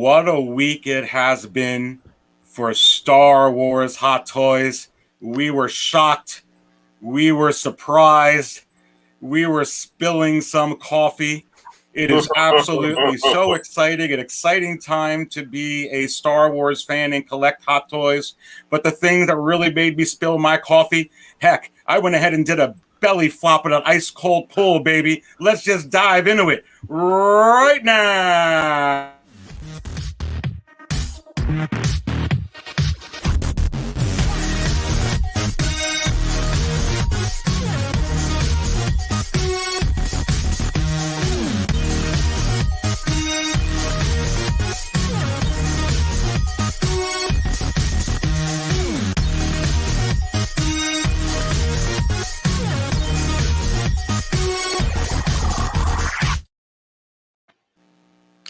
What a week it has been for Star Wars Hot Toys. We were shocked. We were surprised. We were spilling some coffee. It is absolutely so exciting, an exciting time to be a Star Wars fan and collect Hot Toys. But the thing that really made me spill my coffee, heck, I went ahead and did a belly flop in an ice cold pool, baby. Let's just dive into it right now.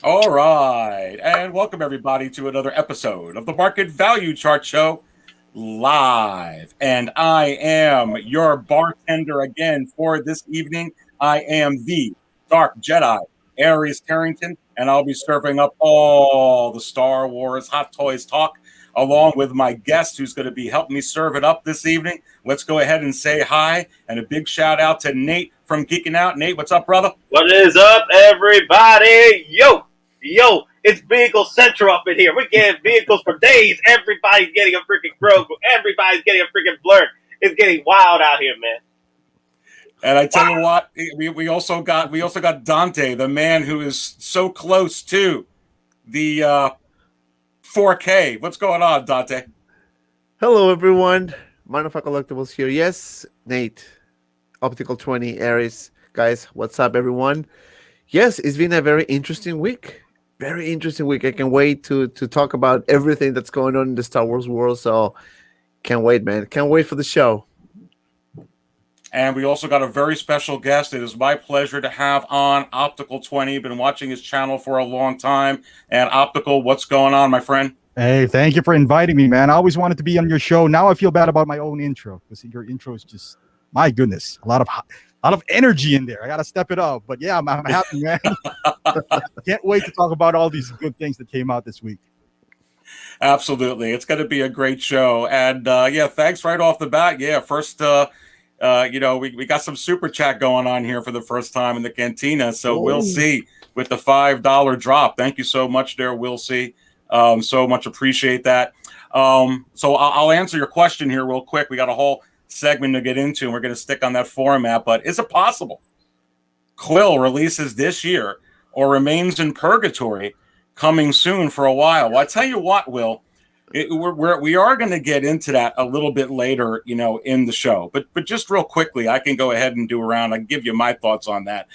All right, and welcome everybody to another episode of the Market Value Chart Show live. And I am your bartender again for this evening. I am the Dark Jedi, Aries Carrington, and I'll be serving up all the Star Wars Hot Toys talk along with my guest who's going to be helping me serve it up this evening. Let's go ahead and say hi, and a big shout out to Nate from Geeking Out. Nate, what's up, brother? What is up, everybody? Yo, it's Vehicle Central up in here. We're getting vehicles for days. Everybody's getting a freaking Grogu. Everybody's getting a freaking Blurrg. It's getting wild out here, man. And I tell you what, we also got Dante, the man who is so close to the 4K. What's going on, Dante? Hello, everyone. Mind of Collectibles here. Yes, Nate, Optical 20, Aries. Guys, what's up, everyone? Yes, it's been a very interesting week. Very interesting week. I can't wait to talk about everything that's going on in the Star Wars world. So can't wait, man. Can't wait for the show. And we also got a very special guest. It is my pleasure to have on Optical 20. Been watching his channel for a long time. And Optical, what's going on, my friend? Hey, thank you for inviting me, man. I always wanted to be on your show. Now I feel bad about my own intro because your intro is just, my goodness, a lot of energy in there. I got to step it up. But yeah, I'm happy, man. Can't wait to talk about all these good things that came out this week. Absolutely. It's going to be a great show. And yeah, thanks right off the bat. Yeah, first, we got some super chat going on here for the first time in the Cantina. So we'll see with the $5 drop. Thank you so much there. We'll see. So much appreciate that. So I'll answer your question here real quick. We got a whole segment to get into, and we're going to stick on that format. But is it possible Kuiil releases this year or remains in purgatory coming soon for a while? Well, I tell you what, Will, we are going to get into that a little bit later, in the show. But just real quickly, I can go ahead and do around. I can give you my thoughts on that.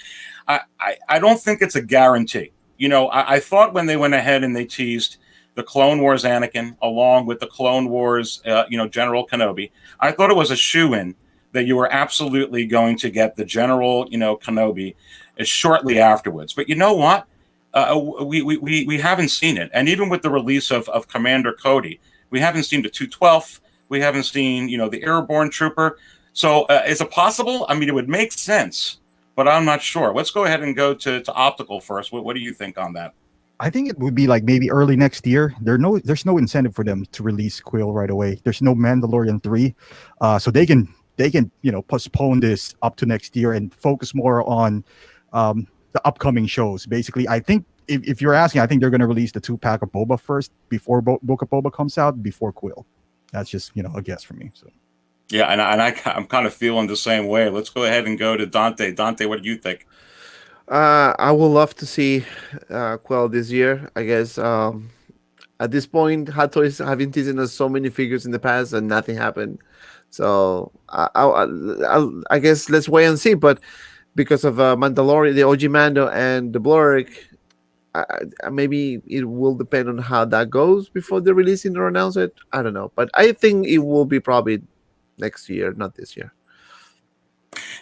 I don't think it's a guarantee. I thought when they went ahead and they teased the Clone Wars Anakin along with the Clone Wars, General Kenobi, I thought it was a shoo-in that you were absolutely going to get the General, Kenobi shortly afterwards. But you know what? We haven't seen it. And even with the release of Commander Cody, we haven't seen the 212th. We haven't seen, the Airborne Trooper. So is it possible? I mean, it would make sense, but I'm not sure. Let's go ahead and go to Optical first. What do you think on that? I think it would be like maybe early next year. There's no incentive for them to release Kuiil right away. There's no Mandalorian 3. So they can postpone this up to next year and focus more on the upcoming shows. Basically, I think if you're asking, I think they're going to release the 2-pack of Boba first before Book of Boba comes out, before Kuiil. That's just, a guess for me. So yeah, and I'm kind of feeling the same way. Let's go ahead and go to Dante. Dante, what do you think? I would love to see Kuiil this year. I guess at this point, Hot Toys have been teasing us so many figures in the past and nothing happened. So I guess let's wait and see. But because of Mandalorian, the OG Mando, and the Blurrg, maybe it will depend on how that goes before they release it or announce it. I don't know. But I think it will be probably next year, not this year.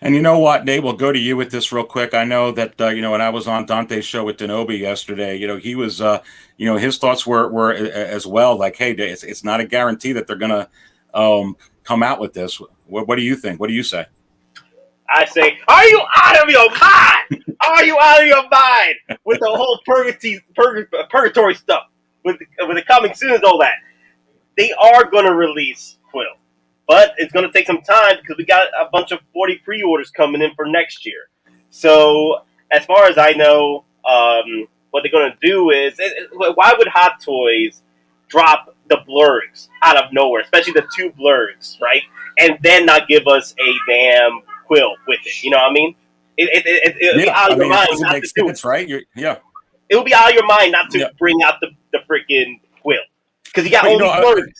And you know what, Nate, we'll go to you with this real quick. I know that, when I was on Dante's show with Denobi yesterday, he was, his thoughts were as well, like, hey, it's not a guarantee that they're going to come out with this. What do you think? What do you say? I say, are you out of your mind? Are you out of your mind with the whole purgatory stuff, with the coming soon and all that? They are going to release Kuiil, but it's going to take some time because we got a bunch of 40 pre-orders coming in for next year. So, as far as I know, what they're going to do is, why would Hot Toys drop the Blurrgs out of nowhere, especially the 2 Blurrgs, right? And then not give us a damn Kuiil with it. You know what I mean? It'll be out of your mind not to do it. Right? It will be out of your mind not to bring out the freaking Kuiil. Because you got all these Blurrgs.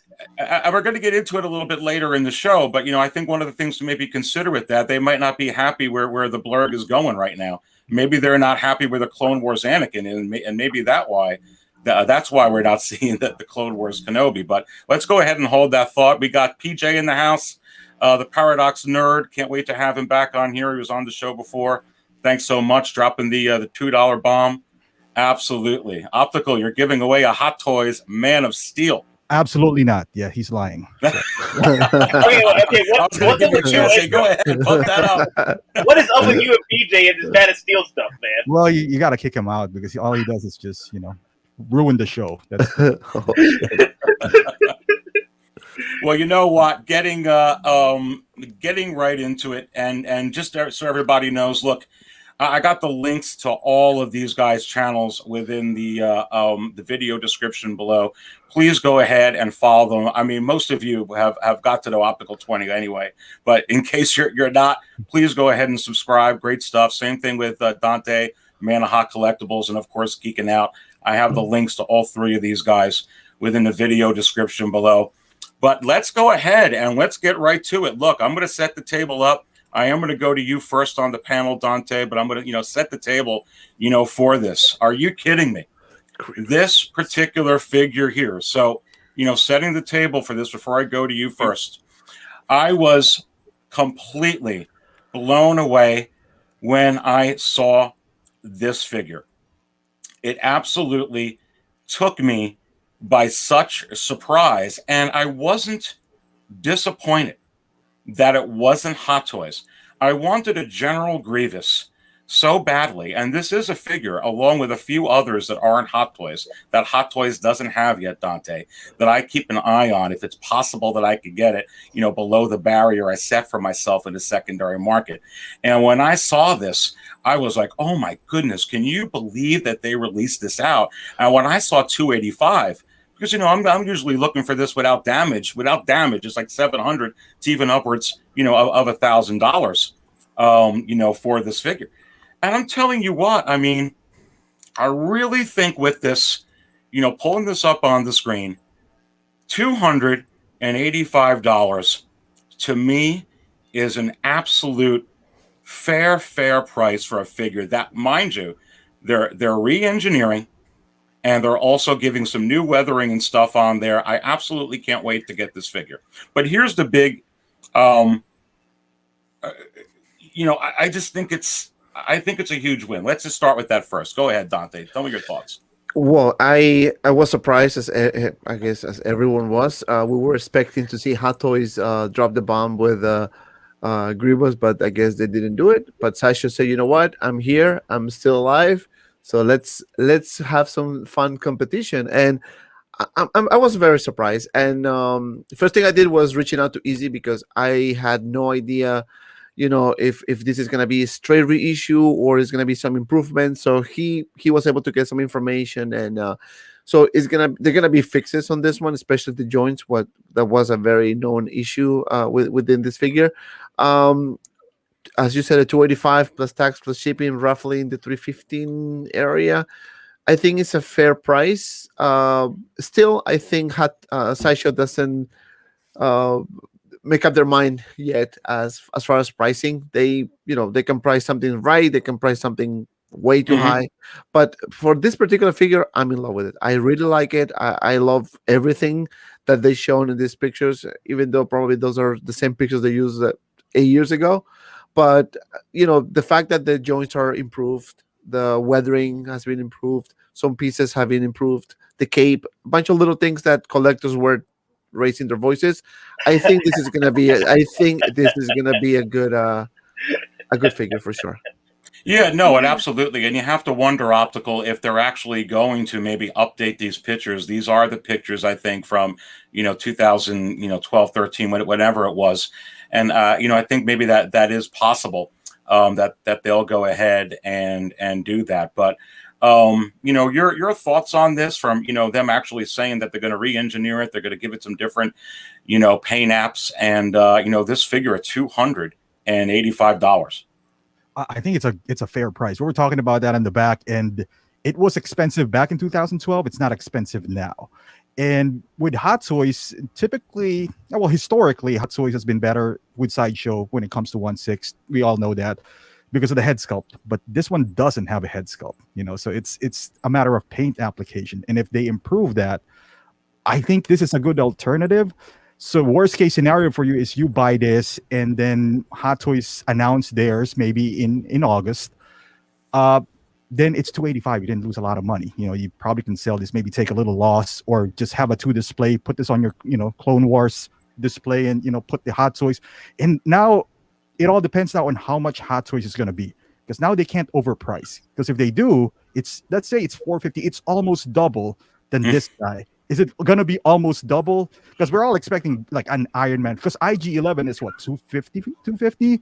We're going to get into it a little bit later in the show, but I think one of the things to maybe consider with that, they might not be happy where the Blurrg is going right now. Maybe they're not happy with the Clone Wars Anakin, and maybe that's why we're not seeing the Clone Wars Kenobi. But let's go ahead and hold that thought. We got PJ in the house, the Paradox Nerd. Can't wait to have him back on here. He was on the show before. Thanks so much, dropping the $2 bomb. Absolutely. Optical, you're giving away a Hot Toys Man of Steel. Absolutely not. Yeah, he's lying. So. Okay, what's up with you? Go ahead and put that up. What is up with you and PJ and this Man of Steel stuff, man? Well, you got to kick him out because all he does is just, ruin the show. Well, you know what? Getting right into it, and just so everybody knows, look, I got the links to all of these guys' channels within the video description below. Please go ahead and follow them. I mean, most of you have got to know Optical 20 anyway, but in case you're not, please go ahead and subscribe. Great stuff. Same thing with Dante, Man of Hot Collectibles, and of course Geeking Out. I have the links to all 3 of these guys within the video description below. But let's go ahead and let's get right to it. Look, I'm going to set the table up. I am going to go to you first on the panel, Dante, but I'm going to, set the table, for this. Are you kidding me? This particular figure here. So, setting the table for this before I go to you first, I was completely blown away when I saw this figure. It absolutely took me by such surprise, and I wasn't disappointed that it wasn't Hot Toys. I wanted a General Grievous so badly, and this is a figure, along with a few others that aren't Hot Toys, that Hot Toys doesn't have yet, Dante, that I keep an eye on if it's possible that I could get it, below the barrier I set for myself in the secondary market. And when I saw this, I was like, oh my goodness, can you believe that they released this out? And when I saw $285, because I'm usually looking for this without damage. It's like $700 to even upwards, of $1,000, for this figure. And I'm telling you what, I mean, I really think with this, pulling this up on the screen, $285 to me is an absolute fair price for a figure that, mind you, they're re-engineering. And they're also giving some new weathering and stuff on there. I absolutely can't wait to get this figure. But here's the big, I just think it's a huge win. Let's just start with that first. Go ahead, Dante. Tell me your thoughts. Well, I was surprised, as I guess as everyone was. We were expecting to see Hot Toys drop the bomb with Grievous, but I guess they didn't do it. But Sideshow said, you know what? I'm here. I'm still alive. So let's have some fun competition, and I was very surprised. And first thing I did was reaching out to Easy because I had no idea, if this is gonna be a straight reissue or is gonna be some improvement. So he was able to get some information, and so they're gonna be fixes on this one, especially the joints. That was a very known issue within this figure. As you said, a $285 plus tax plus shipping, roughly in the $315 area. I think it's a fair price. Still, I think Sideshow doesn't make up their mind yet as far as pricing. They can price something right. They can price something way too high. But for this particular figure, I'm in love with it. I really like it. I love everything that they shown in these pictures, even though probably those are the same pictures they used 8 years ago. But, the fact that the joints are improved, the weathering has been improved, some pieces have been improved, the cape, a bunch of little things that collectors were raising their voices. I think this is going to be a good figure for sure. Yeah, no, and absolutely. And you have to wonder, Optical, if they're actually going to maybe update these pictures. These are the pictures, I think, from, 2000, 12, 13, whenever it was. And, I think maybe that is possible, that they'll go ahead and do that. But, your thoughts on this from, them actually saying that they're going to re-engineer it. They're going to give it some different, paint apps and, this figure at $285. I think it's a fair price. We were talking about that in the back, and it was expensive back in 2012. It's not expensive now. And with Hot Toys, typically, well, historically, Hot Toys has been better with Sideshow when it comes to 1/6. We all know that because of the head sculpt. But this one doesn't have a head sculpt, so it's a matter of paint application. And if they improve that, I think this is a good alternative. So worst case scenario for you is you buy this and then Hot Toys announce theirs maybe in August. Then it's $285. You didn't lose a lot of money. You probably can sell this, maybe take a little loss, or just have a 2 display, put this on your, Clone Wars display and, put the Hot Toys. And now it all depends now on how much Hot Toys is going to be, because now they can't overprice. Because if they do, let's say it's $450. It's almost double than this guy. Is it going to be almost double? Because we're all expecting like an Iron Man. Because IG-11 is what, 250,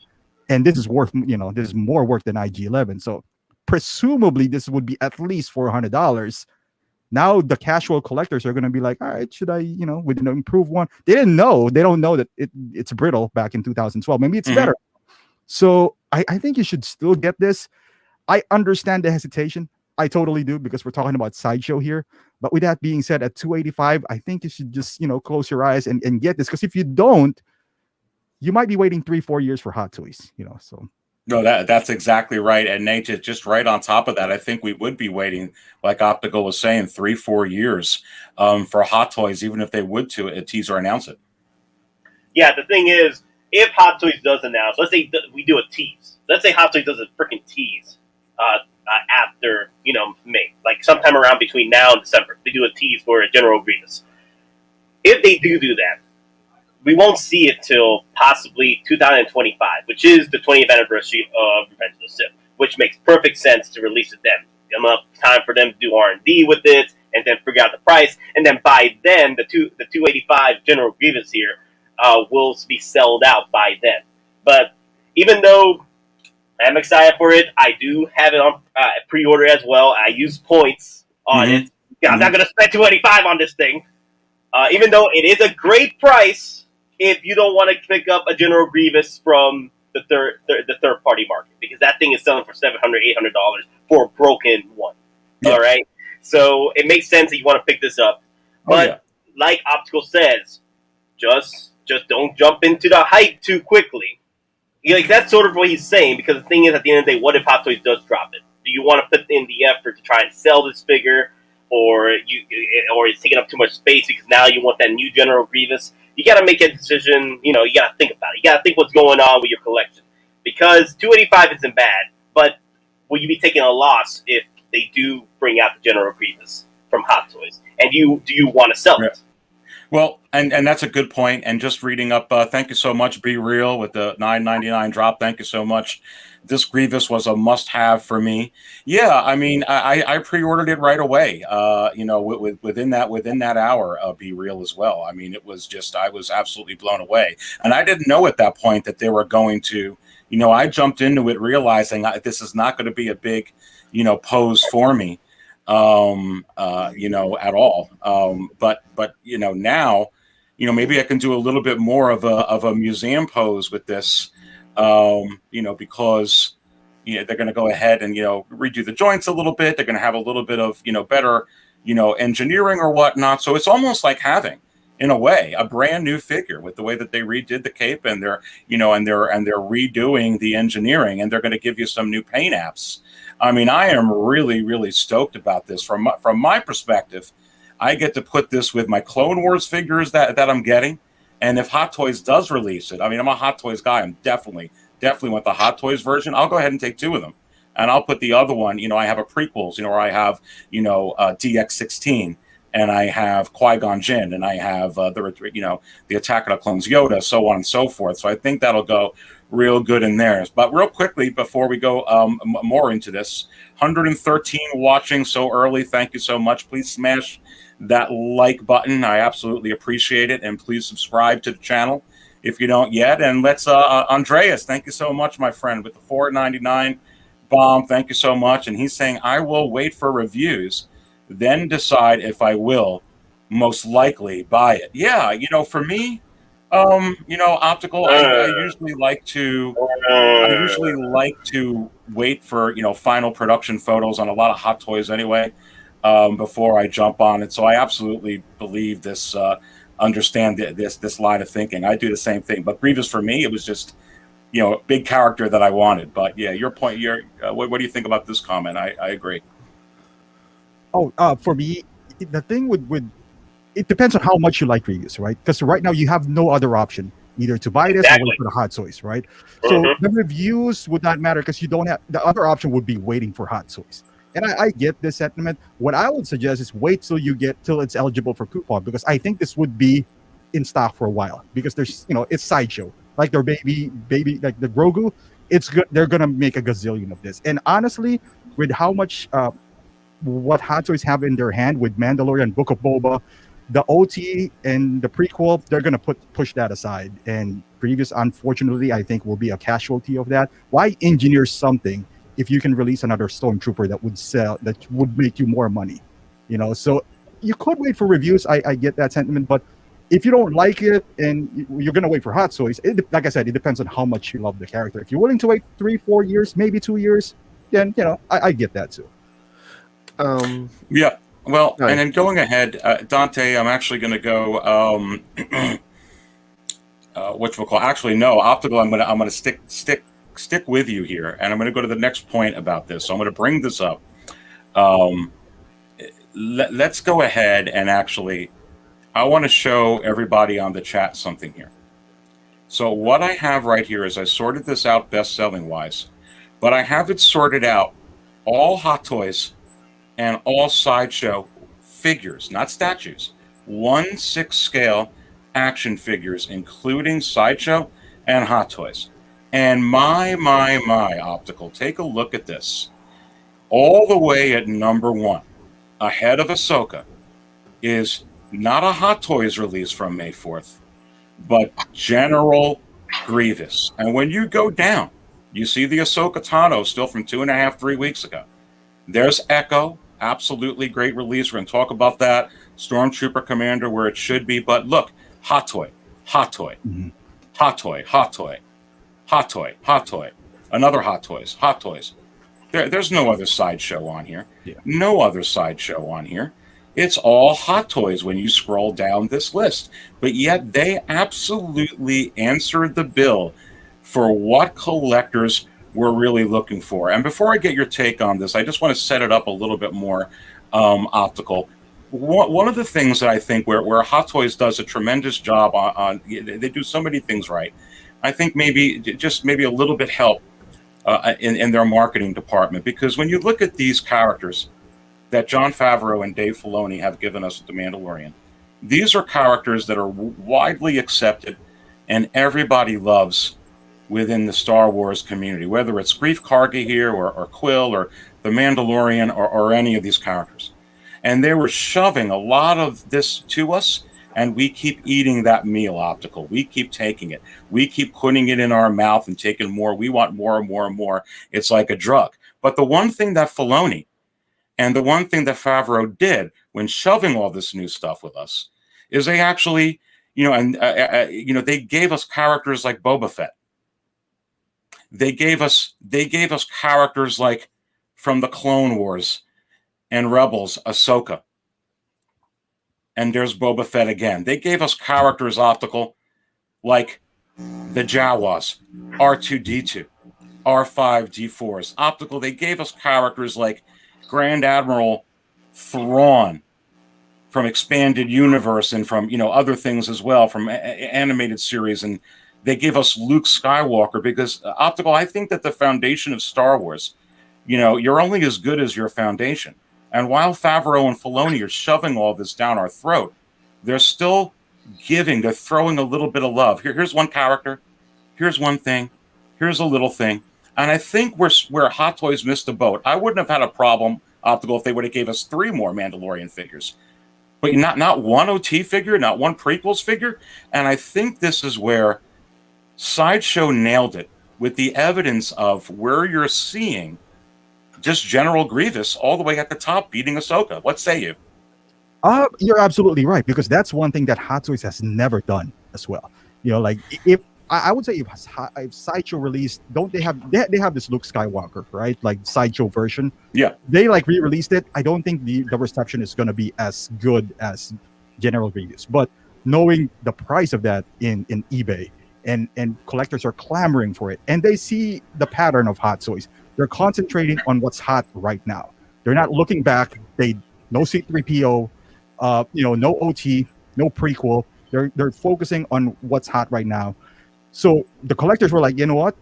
and this is worth, this is more worth than IG-11. So presumably this would be at least $400. Now the casual collectors are going to be like, all right, should I, with an improved one? They don't know that it's brittle back in 2012. Maybe it's better. So I think you should still get this. I understand the hesitation. I totally do, because we're talking about Sideshow here. But with that being said, at $285, I think you should just, close your eyes and get this. Because if you don't, you might be waiting 3-4 years for Hot Toys, so. No, that's exactly right. And Nate, just right on top of that, I think we would be waiting, like Optical was saying, 3-4 years for Hot Toys, even if they would tease or announce it. Yeah, the thing is, if Hot Toys does announce, let's say we do a tease. Let's say Hot Toys does a freaking tease after, May. Like sometime around between now and December. They do a tease for a General Grievous. If they do that, we won't see it till possibly 2025, which is the 20th anniversary of Revenge of the Sith, which makes perfect sense to release it then. Enough time for them to do R&D with it, and then figure out the price, and then by then, the 285 General Grievous here will be sold out by then. But even though I'm excited for it, I do have it on pre-order as well. I use points on it. I'm not going to spend $285 on this thing, even though it is a great price. If you don't want to pick up a General Grievous from the third party market, because that thing is selling for $700, $800 for a broken one. Yeah. All right, so it makes sense that you want to pick this up, but like Optical says, just don't jump into the hype too quickly. Like that's sort of what he's saying, because the thing is, at the end of the day, what if Hot Toys does drop it? Do you want to put in the effort to try and sell this figure, or it's taking up too much space because now you want that new General Grievous? You got to make a decision. You got to think about it. You got to think what's going on with your collection, because $285 isn't bad, but will you be taking a loss if they do bring out the General Grievous from Hot Toys? And do you want to sell it? Well, and that's a good point. And just reading up, thank you so much, Be Real, with the $9.99 drop. Thank you so much. This Grievous was a must-have for me. Yeah, I mean, I pre-ordered it right away. Within that hour, Be Real as well. I mean, it was just, I was absolutely blown away, and I didn't know at that point that they were going to. I jumped into it realizing this is not going to be a big, pose for me. At all. But now, maybe I can do a little bit more of a museum pose with this, because they're going to go ahead and redo the joints a little bit. They're going to have a little bit of better engineering or whatnot. So it's almost like having, in a way, a brand new figure with the way that they redid the cape, and they're redoing the engineering, and they're going to give you some new paint apps. I mean, I am really, really stoked about this. From my perspective, I get to put this with my Clone Wars figures that I'm getting. And if Hot Toys does release it, I mean, I'm a Hot Toys guy. I'm definitely want the Hot Toys version. I'll go ahead and take 2 of them. And I'll put the other one, I have a prequels, where I have, DX-16. And I have Qui-Gon Jinn, and I have the Attack of the Clones Yoda, so on and so forth. So I think that'll go real good in theirs. But real quickly, before we go more into this, 113 watching so early. Thank you so much. Please smash that like button. I absolutely appreciate it. And please subscribe to the channel if you don't yet. And let's, Andreas, thank you so much, my friend, with the $4.99 bomb. Thank you so much. And he's saying, I will wait for reviews, then decide if I will most likely buy it. Yeah, you know, for me, you know, optical, I usually like to wait for, you know, final production photos on a lot of Hot Toys anyway, before I jump on it. So I absolutely believe this, understand this line of thinking. I do the same thing. But Grievous, for me, it was just, you know, a big character that I wanted. But yeah, your point, what do you think about this comment? I agree. Oh, for me, the thing with it depends on how much you like Grievous, right? Because right now you have no other option, either to buy this or wait for the Hot Toys, right? So the reviews would not matter because you don't have the other option would be waiting for Hot Toys. And I get this sentiment. What I would suggest is wait till it's eligible for coupon, because I think this would be in stock for a while, because there's, you know, it's Sideshow, like their baby like the Grogu. It's good. They're gonna make a gazillion of this. And honestly, with how much what Hot Toys have in their hand with Mandalorian, Book of Boba, the OT and the prequel, they're going to push that aside. And Grievous, unfortunately, I think will be a casualty of that. Why engineer something if you can release another Stormtrooper that would sell, that would make you more money? You know, so you could wait for reviews. I get that sentiment, but if you don't like it and you're going to wait for Hot Toys, like I said, it depends on how much you love the character. If you're willing to wait 3-4 years, maybe 2 years, then, you know, I get that too. Yeah. Well, and then going ahead, Dante, I'm actually going to go. Actually, no, optical. I'm going to stick with you here, and I'm going to go to the next point about this. So I'm going to bring this up. Let's go ahead and actually, I want to show everybody on the chat something here. So what I have right here is I sorted this out best-selling wise, but I have it sorted out all Hot Toys and all Sideshow figures, not statues, 1/6 scale action figures, including Sideshow and Hot Toys. And my optical, take a look at this. All the way at number 1, ahead of Ahsoka, is not a Hot Toys release from May 4th, but General Grievous. And when you go down, you see the Ahsoka Tano still from 2.5-3 weeks ago. There's Echo. Absolutely great release. We're going to talk about that. Stormtrooper Commander, where it should be. But look, Hot Toy, Hot Toy, Hot Toy, Hot Toy, Hot Toy, Hot Toy, another Hot Toys, Hot Toys. There's no other Sideshow on here. Yeah. No other Sideshow on here. It's all Hot Toys when you scroll down this list. But yet they absolutely answered the bill for what collectors we're really looking for. And before I get your take on this, I just want to set it up a little bit more, optical. One of the things that I think where Hot Toys does a tremendous job on they do so many things right. I think maybe a little bit help in their marketing department, because when you look at these characters that Jon Favreau and Dave Filoni have given us with The Mandalorian, these are characters that are widely accepted and everybody loves within the Star Wars community, whether it's Grief Karga here or Kuiil or the Mandalorian or any of these characters. And they were shoving a lot of this to us, and we keep eating that meal, optical. We keep taking it. We keep putting it in our mouth and taking more. We want more and more and more. It's like a drug. But the one thing that Filoni and the one thing that Favreau did when shoving all this new stuff with us is they actually, they gave us characters like Boba Fett. They gave us characters like from the Clone Wars and Rebels, Ahsoka. And there's Boba Fett again. They gave us characters, optical, like the Jawas, R2-D2, R5-D4s. Optical, they gave us characters like Grand Admiral Thrawn from Expanded Universe and from, other things as well, from animated series. And they gave us Luke Skywalker, because optical, I think that the foundation of Star Wars, you're only as good as your foundation. And while Favreau and Filoni are shoving all this down our throat, they're still they're throwing a little bit of love. Here's one character. Here's one thing. here's a little thing. And I think where Hot Toys missed the boat. I wouldn't have had a problem, Optical, if they would have gave us 3 more Mandalorian figures. But not one OT figure, not one prequels figure. And I think this is where Sideshow nailed it with the evidence of where you're seeing just General Grievous all the way at the top beating Ahsoka. What say you? You're absolutely right, because that's one thing that Hot Toys has never done as well. You know, like if I would say if Sideshow released, don't they have this Luke Skywalker, right? Like Sideshow version. Yeah. They like re-released it. I don't think the reception is going to be as good as General Grievous, but knowing the price of that in eBay and collectors are clamoring for it, and they see the pattern of Hot Toys. They're concentrating on what's hot right now. They're not looking back. No C-3PO, no OT, no prequel. They're focusing on what's hot right now. So the collectors were like, you know what?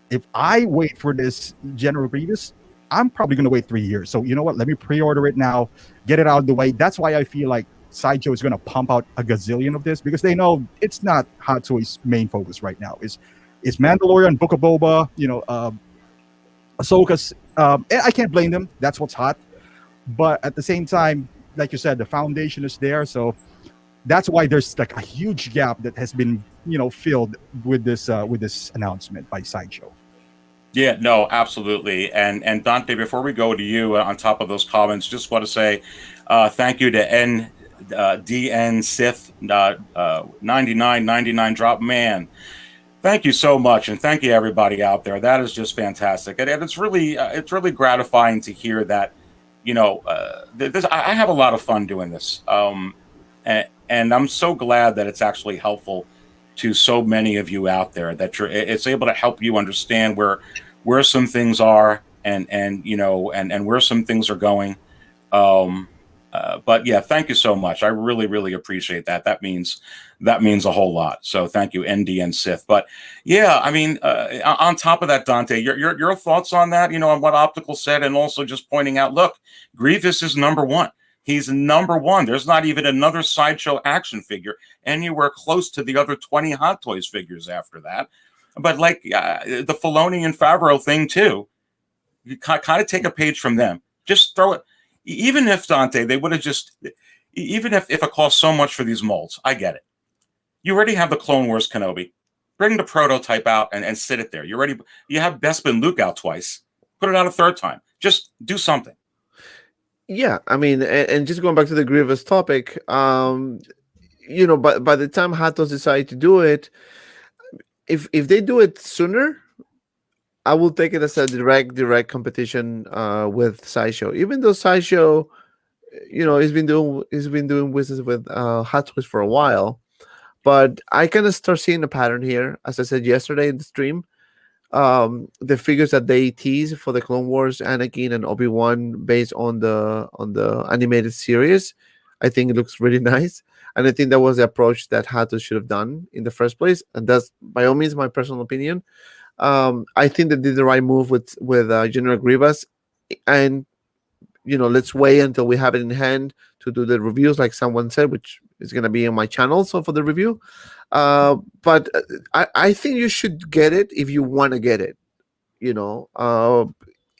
If I wait for this General Grievous, I'm probably going to wait 3 years. So you know what? Let me pre-order it now, get it out of the way. That's why I feel like Sideshow is going to pump out a gazillion of this, because they know it's not Hot Toys' main focus right now. It's Mandalorian, Book of Boba, Ahsoka's. I can't blame them. That's what's hot. But at the same time, like you said, the foundation is there. So that's why there's like a huge gap that has been, filled with this announcement by Sideshow. Yeah, no, absolutely. And Dante, before we go to you, on top of those comments, just want to say thank you to DN Sith 9999 drop. Man, thank you so much, and thank you everybody out there. That is just fantastic, and it's really gratifying to hear that. I have a lot of fun doing this, and I'm so glad that it's actually helpful to so many of you out there, that it's able to help you understand where some things are and where some things are going. But yeah, thank you so much. I really, really appreciate that. That means a whole lot. So thank you, ND and Sith. But yeah, I mean, on top of that, Dante, your thoughts on that, on what Optical said, and also just pointing out, look, Grievous is number one. He's number one. There's not even another Sideshow action figure anywhere close to the other 20 Hot Toys figures after that. But like the Filoni and Favreau thing too, you kind of take a page from them. Just throw it. Even if, Dante, they would have even if it costs so much for these molds, I get it. You already have the Clone Wars Kenobi. Bring the prototype out and sit it there. You have Bespin Luke out twice. Put it out a third time. Just do something. Yeah, I mean, and just going back to the Grievous topic, by the time Hot Toys decide to do it, if they do it sooner, I will take it as a direct competition with Sideshow. Even though Sideshow, he's been doing business with Hot Toys for a while, but I kind of start seeing a pattern here. As I said yesterday in the stream, the figures that they tease for the Clone Wars, Anakin and Obi-Wan, based on the animated series, I think it looks really nice. And I think that was the approach that Hot Toys should have done in the first place. And that's by all means my personal opinion. I think they did the right move with General Grievous, and let's wait until we have it in hand to do the reviews, like someone said, which is going to be on my channel. So for the review, but I think you should get it if you want to get it.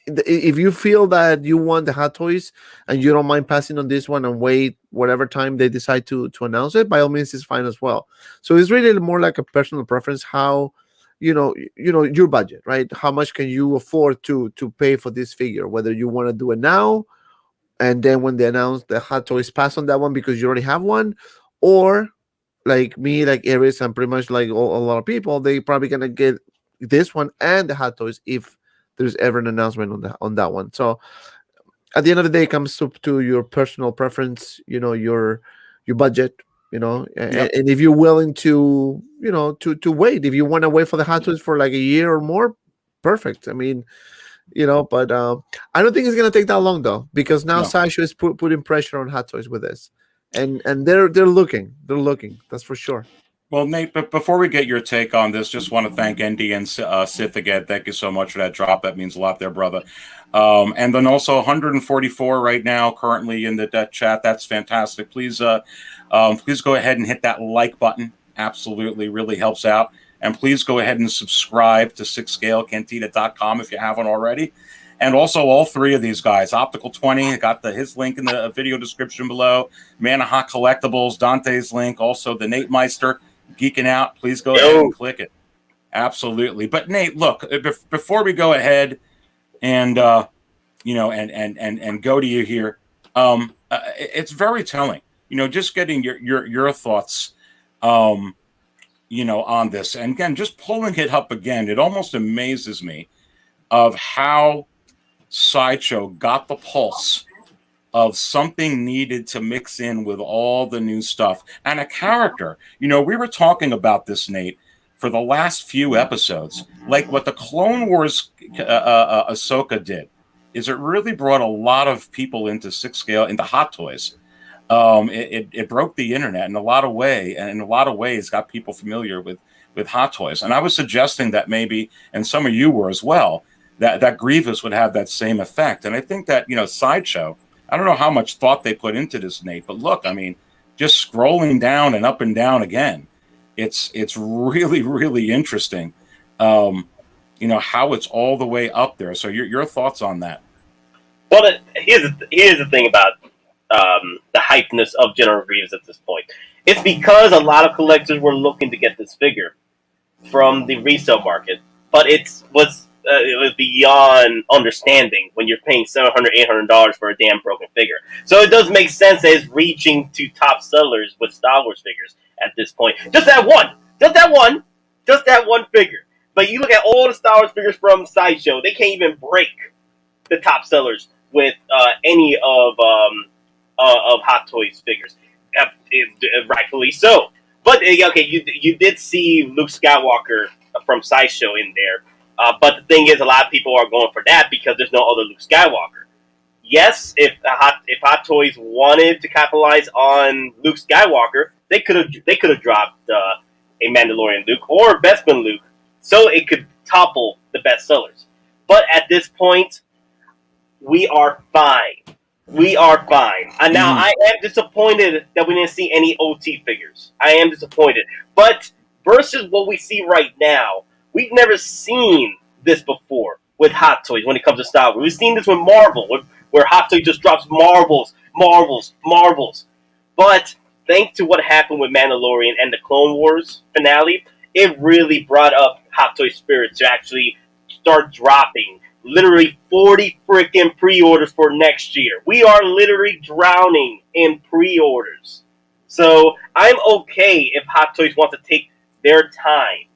If you feel that you want the Hot Toys and you don't mind passing on this one and wait whatever time they decide to announce it, by all means, it's fine as well. So it's really more like a personal preference. How your budget, right? How much can you afford to pay for this figure? Whether you want to do it now, and then when they announce the Hot Toys, pass on that one because you already have one, or like me, like Aries, and pretty much like a lot of people, they probably gonna get this one and the Hot Toys if there's ever an announcement on that one. So at the end of the day, it comes to your personal preference, your budget. And if you're willing to wait, if you want to wait for the Hot Toys for like a year or more, perfect. I mean, but I don't think it's gonna take that long though, because now Sideshow is putting pressure on Hot Toys with this, and they're looking, that's for sure. Well, Nate, but before we get your take on this, just want to thank ND and Sith again. Thank you so much for that drop. That means a lot there, brother. And then also 144 right now, currently in the chat. That's fantastic. Please go ahead and hit that like button. Absolutely, really helps out. And please go ahead and subscribe to 6scalecantina.com if you haven't already. And also all three of these guys, Optical 20, got his link in the video description below. Manahawk Collectibles, Dante's link, also the Nate Meister, Geeking Out. Please go ahead and click it. Absolutely. But Nate, look, before we go ahead and and go to you here, it's very telling. Just getting your thoughts, on this. And again, just pulling it up again, it almost amazes me of how Sideshow got the pulse of something needed to mix in with all the new stuff and a character. We were talking about this, Nate, for the last few episodes, like what the Clone Wars Ahsoka did, is it really brought a lot of people into 6 scale, into hot toys. It broke the internet in a lot of ways, got people familiar with hot toys. And I was suggesting that maybe, and some of you were as well, that Grievous would have that same effect. And I think that, Sideshow, I don't know how much thought they put into this, Nate, but look, I mean, just scrolling down and up and down again, it's really, really interesting, how it's all the way up there. So your thoughts on that? Well, here's the thing about the hypeness of General Grievous at this point. It's because a lot of collectors were looking to get this figure from the resale market, but it was beyond understanding when you're paying $700, $800 for a damn broken figure. So it does make sense that it's reaching to top sellers with Star Wars figures at this point. Just that one figure. But you look at all the Star Wars figures from Sideshow, they can't even break the top sellers with any of Hot Toys figures, rightfully so. But okay, you did see Luke Skywalker from Sideshow in there. But the thing is, a lot of people are going for that because there's no other Luke Skywalker. Yes, if Hot Toys wanted to capitalize on Luke Skywalker, they could have dropped a Mandalorian Luke or a Bespin Luke, so it could topple the best sellers. But at this point, we are fine. And now I am disappointed that we didn't see any OT figures. I am disappointed. But versus what we see right now, we've never seen this before with Hot Toys when it comes to Star Wars. We've seen this with Marvel, where Hot Toys just drops marbles. But thanks to what happened with Mandalorian and the Clone Wars finale, it really brought up Hot Toy spirit to actually start dropping literally 40 freaking pre-orders for next year. We are literally drowning in pre-orders. So I'm okay if Hot Toys want to take their time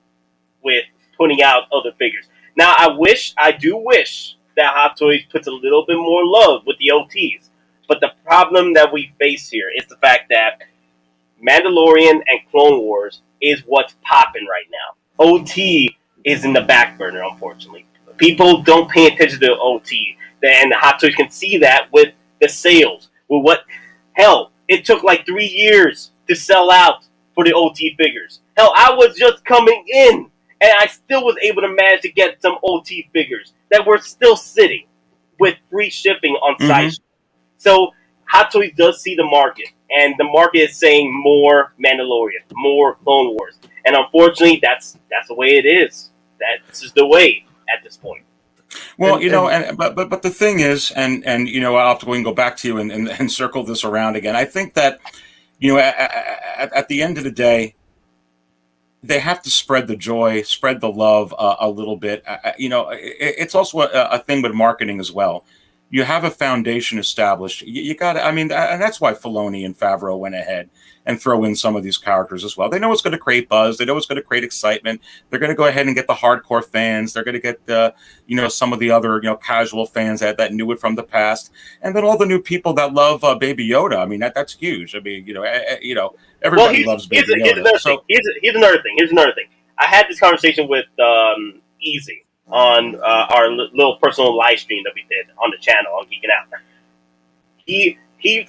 with putting out other figures. Now, I do wish that Hot Toys puts a little bit more love with the OTs. But the problem that we face here is the fact that Mandalorian and Clone Wars is what's popping right now. OT is in the back burner, unfortunately. People don't pay attention to OT. And Hot Toys can see that with the sales. Hell, it took like 3 years to sell out for the OT figures. Hell, I was just coming in, and I still was able to manage to get some OT figures that were still sitting with free shipping on Sideshow. So Hot Toys does see the market, and the market is saying more Mandalorian, more Clone Wars. And unfortunately, that's the way it is. That's just the way at this point. Well, but the thing is, and I'll have to go and go back to you and circle this around again. I think that, at the end of the day, they have to spread the joy, spread the love a little bit. It's also a thing with marketing as well. You have a foundation established. You got to, and that's why Filoni and Favreau went ahead and throw in some of these characters as well. They know it's going to create buzz. They know it's going to create excitement. They're going to go ahead and get the hardcore fans. They're going to get, some of the other, casual fans that knew it from the past. And then all the new people that love Baby Yoda. That's huge. Everybody loves Baby Yoda. Here's another thing. I had this conversation with Easy on our little personal live stream that we did on the channel on Geeking Out. He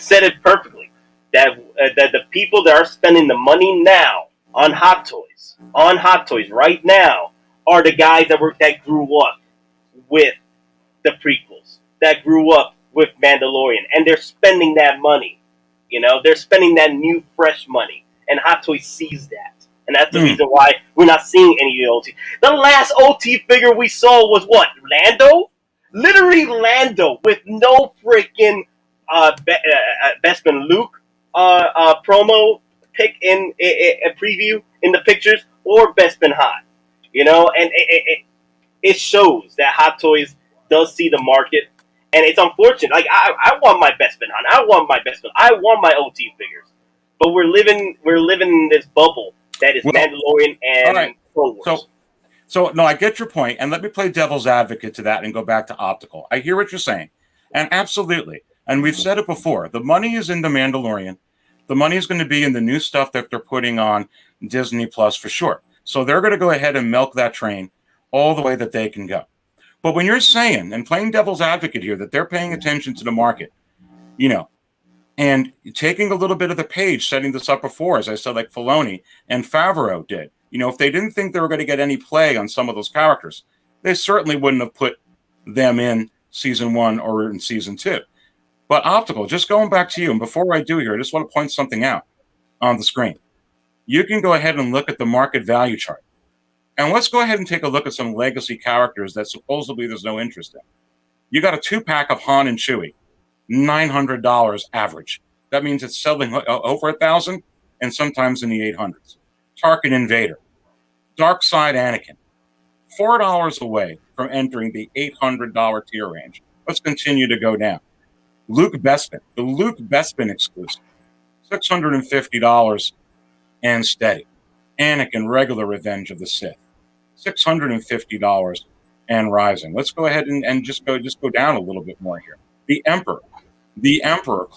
said it perfectly that the people that are spending the money now on Hot Toys right now are the guys that grew up with the prequels, that grew up with Mandalorian, and they're spending that money. They're spending that new fresh money, and Hot Toys sees that, And that's the reason why we're not seeing any OT. The last OT figure we saw was what? Lando? Literally Lando with no freaking Bespin Luke promo pick in a preview in the pictures or Bespin Han. You know, and it shows that Hot Toys does see the market, and it's unfortunate. Like I want my Bespin Han, I want my OT figures, but we're living in this bubble that is Mandalorian and Clone Wars. So no, I get your point, and let me play devil's advocate to that and go back to optical. I hear what you're saying, and absolutely, and we've said it before. The money is in the Mandalorian. The money is going to be in the new stuff that they're putting on Disney Plus for sure. So they're going to go ahead and milk that train all the way that they can go. But when you're saying and playing devil's advocate here that they're paying attention to the market, you know, and taking a little bit of the page, setting this up before, as I said, like Filoni and Favreau did. You know, if they didn't think they were going to get any play on some of those characters, they certainly wouldn't have put them in season 1 or in season 2. But optical, just going back to you, and before I do here, I just want to point something out on the screen. You can go ahead and look at the market value chart. And let's go ahead and take a look at some legacy characters that supposedly there's no interest in. You got a 2-pack of Han and Chewie, $900 average. That means it's selling over 1,000 and sometimes in the 800s. Tarkin and Vader, Dark Side Anakin, $4 away from entering the $800 tier range. Let's continue to go down. Luke Bespin, the Luke Bespin exclusive, $650 and steady. Anakin regular Revenge of the Sith, $650 and rising. Let's go ahead and just go down a little bit more here. The Emperor,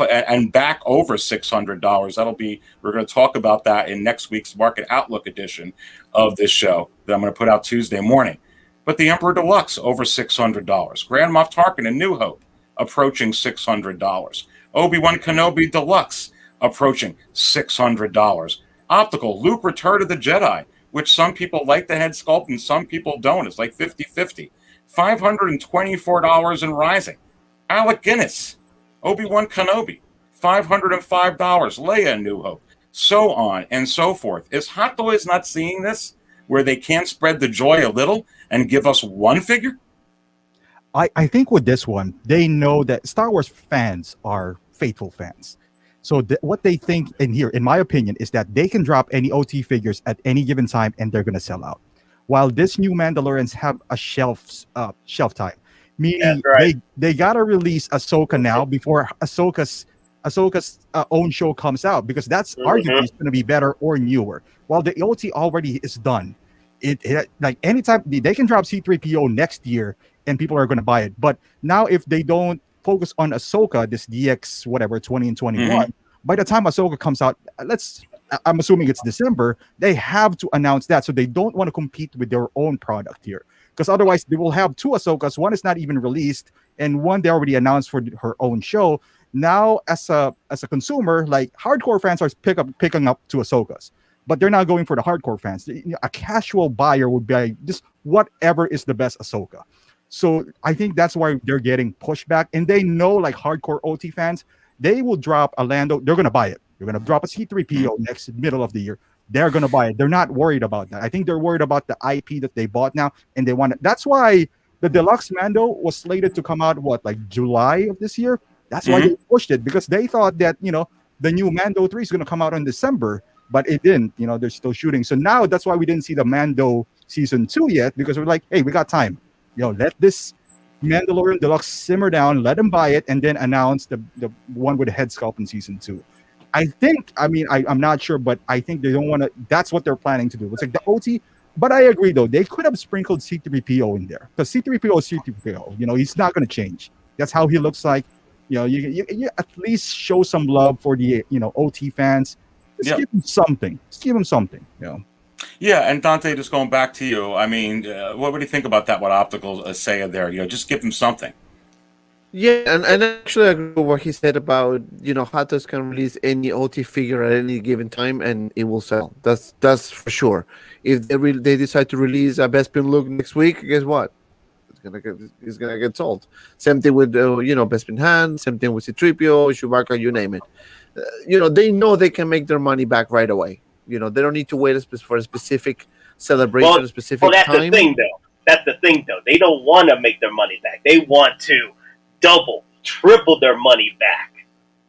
and back over $600. We're going to talk about that in next week's Market Outlook edition of this show that I'm going to put out Tuesday morning. But the Emperor Deluxe over $600. Grand Moff Tarkin and New Hope approaching $600. Obi-Wan Kenobi Deluxe approaching $600. Optical Luke Return of the Jedi, which some people like the head sculpt and some people don't. It's like 50-50. $524 and rising. Alec Guinness, Obi-Wan Kenobi, $505. Leia New Hope, so on and so forth. Is Hot Toys not seeing this, where they can't spread the joy a little and give us one figure? I think with this one, they know that Star Wars fans are faithful fans. So what they think in here, in my opinion, is that they can drop any OT figures at any given time and they're going to sell out. While this new Mandalorians have a shelf time. Meaning they got to release Ahsoka now before Ahsoka's own show comes out, because that's arguably going to be better or newer. While the OT already is done. It like anytime they can drop C-3PO next year and people are going to buy it. But now if they don't focus on Ahsoka, this DX whatever 20 and 21, by the time Ahsoka comes out, I'm assuming it's December, they have to announce that, so they don't want to compete with their own product here, because otherwise they will have 2 Ahsokas. One is not even released and one they already announced for her own show. Now as a consumer, like hardcore fans are picking up 2 Ahsokas, but they're not going for the hardcore fans. A casual buyer would buy just whatever is the best Ahsoka. So I think that's why they're getting pushback, and they know, like hardcore OT fans, they will drop a Lando. They're going to buy it. They're going to drop a C-3PO next middle of the year. They're going to buy it. They're not worried about that. I think they're worried about the IP that they bought now, and they want it. That's why the Deluxe Mando was slated to come out, like July of this year? That's why they pushed it, because they thought that, the new Mando 3 is going to come out in December, but it didn't. They're still shooting. So now that's why we didn't see the Mando Season 2 yet, because we're like, hey, we got time. Let this Mandalorian Deluxe simmer down, let them buy it, and then announce the one with the head sculpt in Season 2. I'm not sure, but I think they don't want to. That's what they're planning to do. It's like the OT. But I agree, though. They could have sprinkled C-3PO in there, because C-3PO is C-3PO. He's not going to change. That's how he looks like. You at least show some love for the OT fans. Just give them something. Just give them something. Yeah, and Dante, just going back to you, what do you think about that? What Optical say there? Just give them something. Yeah, and actually I agree with what he said about Hot Toys can release any OT figure at any given time and it will sell. That's for sure. If they decide to release a Bespin Luke next week, guess what? It's gonna get sold. Same thing with Bespin Han. Same thing with C-3PO, Chewbacca, you name it. They know they can make their money back right away. You know, they don't need to wait for a specific celebration, a specific that's time. the thing, though. That's the thing, though. They don't want to make their money back. They want to double, triple their money back.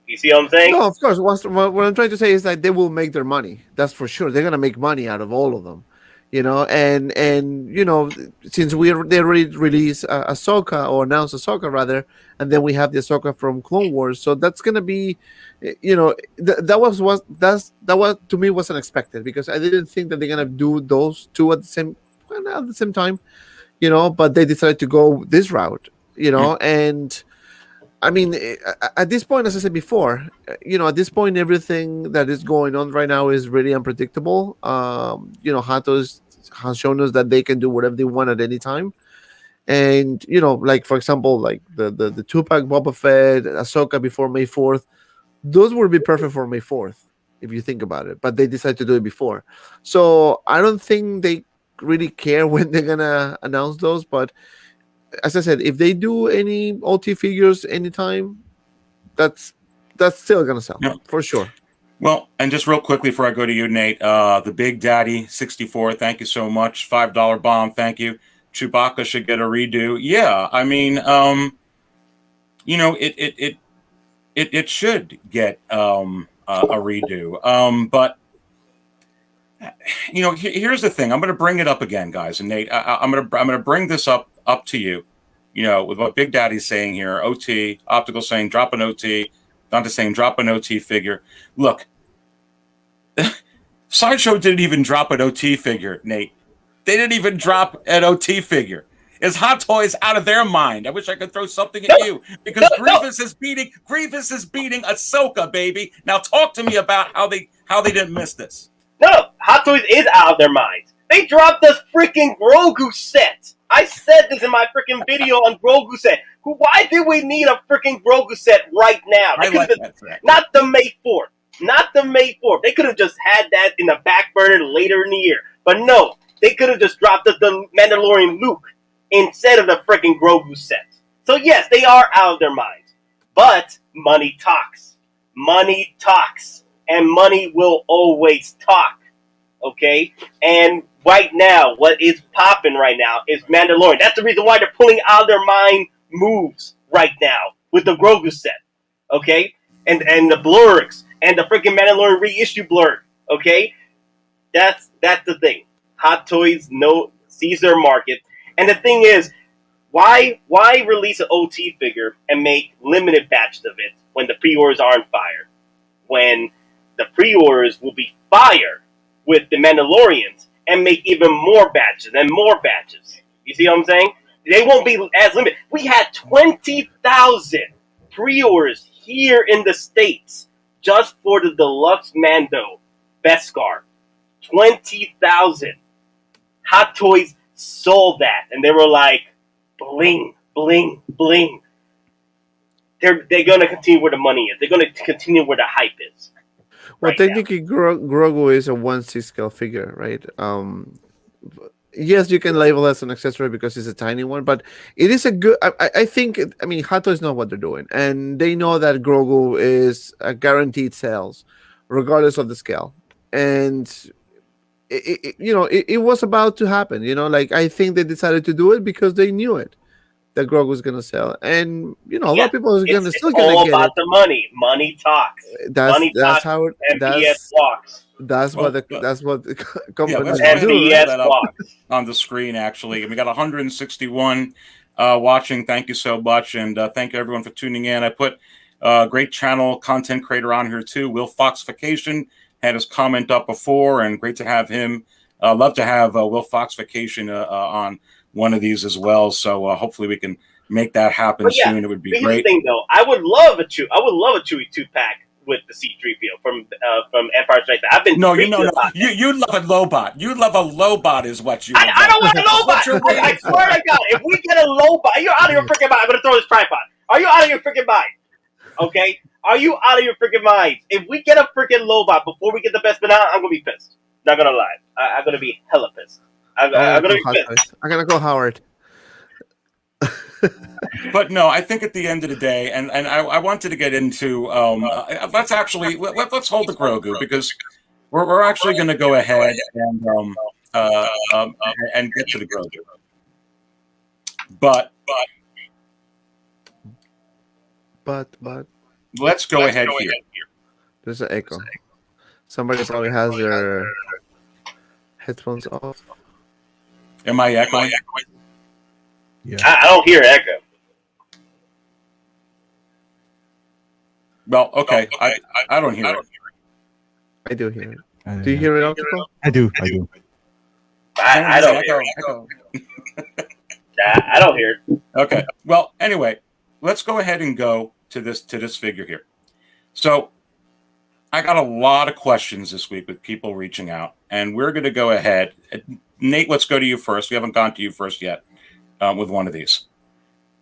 You see what I'm saying? No, of course. What I'm trying to say is that they will make their money. That's for sure. They're gonna make money out of all of them, you know. And you know, since they already released Ahsoka, or announced Ahsoka rather, and then we have the Ahsoka from Clone Wars, so that's gonna be, you know, that was to me was unexpected, because I didn't think that they're gonna do those two at the same time, you know. But they decided to go this route, you know, and. I mean, at this point, as I said before, you know, at this point, everything that is going on right now is really unpredictable. You know, hottoys has shown us that they can do whatever they want at any time. And, you know, like, for example, like the 2-pack Boba Fett, Ahsoka before May 4th, those would be perfect for May 4th, if you think about it. But they decided to do it before. So I don't think they really care when they're going to announce those. But as I said, if they do any OT figures anytime, that's still gonna sell for sure. Well, and just real quickly before I go to you, Nate, the Big Daddy 64, thank you so much. $5 bomb, thank you. Chewbacca should get a redo. Yeah, I mean, you know, it should get a redo. But you know, here's the thing. I'm going to bring it up again, guys, and Nate, I'm going to bring this up to you. You know, with what Big Daddy's saying here, OT, Optical saying drop an OT, Dante saying drop an OT figure. Look, Sideshow didn't even drop an OT figure, Nate. They didn't even drop an OT figure. Is Hot Toys out of their mind? I wish I could throw something at you, because Grievous is beating Ahsoka, baby. Now talk to me about how they didn't miss this. No, Hot Toys is out of their minds. They dropped this freaking Grogu set. I said this in my freaking video on Grogu set. Why did we need a freaking Grogu set right now? Not the May 4th. Not the May 4th. They could have just had that in the back burner later in the year. But no, they could have just dropped the Mandalorian Luke instead of the freaking Grogu set. So yes, they are out of their minds. But money talks. Money talks. And money will always talk. Okay? And right now, what is popping right now is Mandalorian. That's the reason why they're pulling out of their mind moves right now with the Grogu set. Okay? And the Blurrgs and the freaking Mandalorian reissue Blurrg. Okay? That's the thing. Hot Toys sees their market. And the thing is, why release an OT figure and make limited batches of it when the pre-orders are on fire? When the pre-orders will be fire with the Mandalorians and make even more batches and more batches. You see what I'm saying? They won't be as limited. We had 20,000 pre-orders here in the States just for the deluxe Mando Beskar. 20,000. Hot Toys sold that, and they were like, bling, bling, bling. They're going to continue where the money is. They're going to continue where the hype is. Well, technically, Grogu is a 1/6 scale figure, right? Yes, you can label as an accessory because it's a tiny one, but it is a good. I think. I mean, Hot Toys know what they're doing, and they know that Grogu is a guaranteed sales, regardless of the scale. And it was about to happen. You know, like I think they decided to do it because they knew it. That Grogu was going to sell, and a lot of people are still going to get it. It's all about the money. Money talks. That's how it. MBS walks. That's what the company do. That up on the screen. Actually, we got 161 watching. Thank you so much, and thank you everyone for tuning in. I put great channel content creator on here too. Will Foxification had his comment up before, and great to have him. Love to have Will Foxification on one of these as well, so hopefully we can make that happen soon. It would be great. Thing though, I would love a Chewie 2-pack with the C-3PO from Empire Strikes Back. You'd love a Lobot. You'd love a Lobot, is what you. I don't want a Lobot. I swear to God, if we get a Lobot, you're out of your freaking mind. I'm gonna throw this tripod. Are you out of your freaking mind? Okay, are you out of your freaking mind? If we get a freaking Lobot before we get the best banana, I'm gonna be pissed. Not gonna lie, I'm gonna be hella pissed. I'm gonna go Howard. But no, I think at the end of the day, and I wanted to get into let's hold the Grogu, because we're actually going to go ahead and get to the Grogu. But let's go ahead here. There's an echo. Somebody probably has their headphones off. Am I echoing? Yeah. I don't hear echo. Well, okay. I don't hear it. I do hear it. Do you hear it, Optical? I do. I don't hear Echo. I don't hear it. Okay. Well, anyway, let's go ahead and go to this figure here. So I got a lot of questions this week with people reaching out, and we're going to go ahead. Nate, let's go to you first. We haven't gone to you first yet with one of these.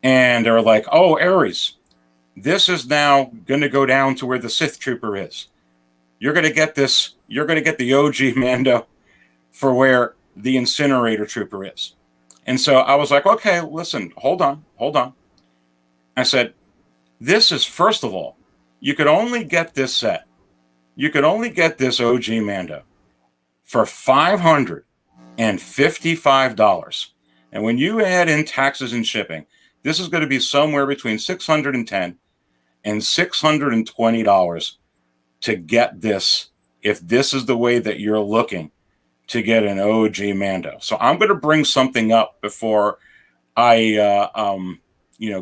And they're like, oh, Ares, this is now going to go down to where the Sith Trooper is. You're going to get this. You're going to get the OG Mando for where the Incinerator Trooper is. And so I was like, okay, listen, hold on. I said, this is, first of all, you could only get this set. You could only get this OG Mando for $555. And when you add in taxes and shipping, this is going to be somewhere between $610 and $620 to get this, if this is the way that you're looking to get an OG Mando. So I'm going to bring something up before I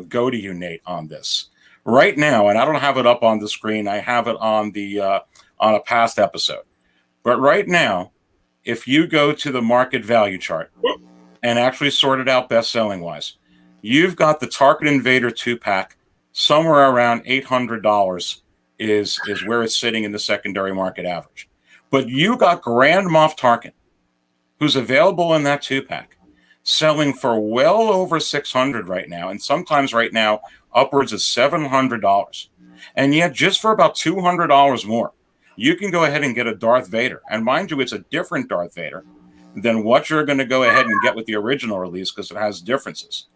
go to you, Nate, on this. Right now, and I don't have it up on the screen, I have it on the on a past episode. But right now, if you go to the market value chart and actually sort it out best-selling wise, you've got the Tarkin Invader 2-pack somewhere around $800 is where it's sitting in the secondary market average. But you got Grand Moff Tarkin, who's available in that 2-pack, selling for well over $600 right now, and sometimes right now upwards of $700. And yet just for about $200 more, you can go ahead and get a Darth Vader. And mind you, it's a different Darth Vader than what you're going to go ahead and get with the original release because it has differences.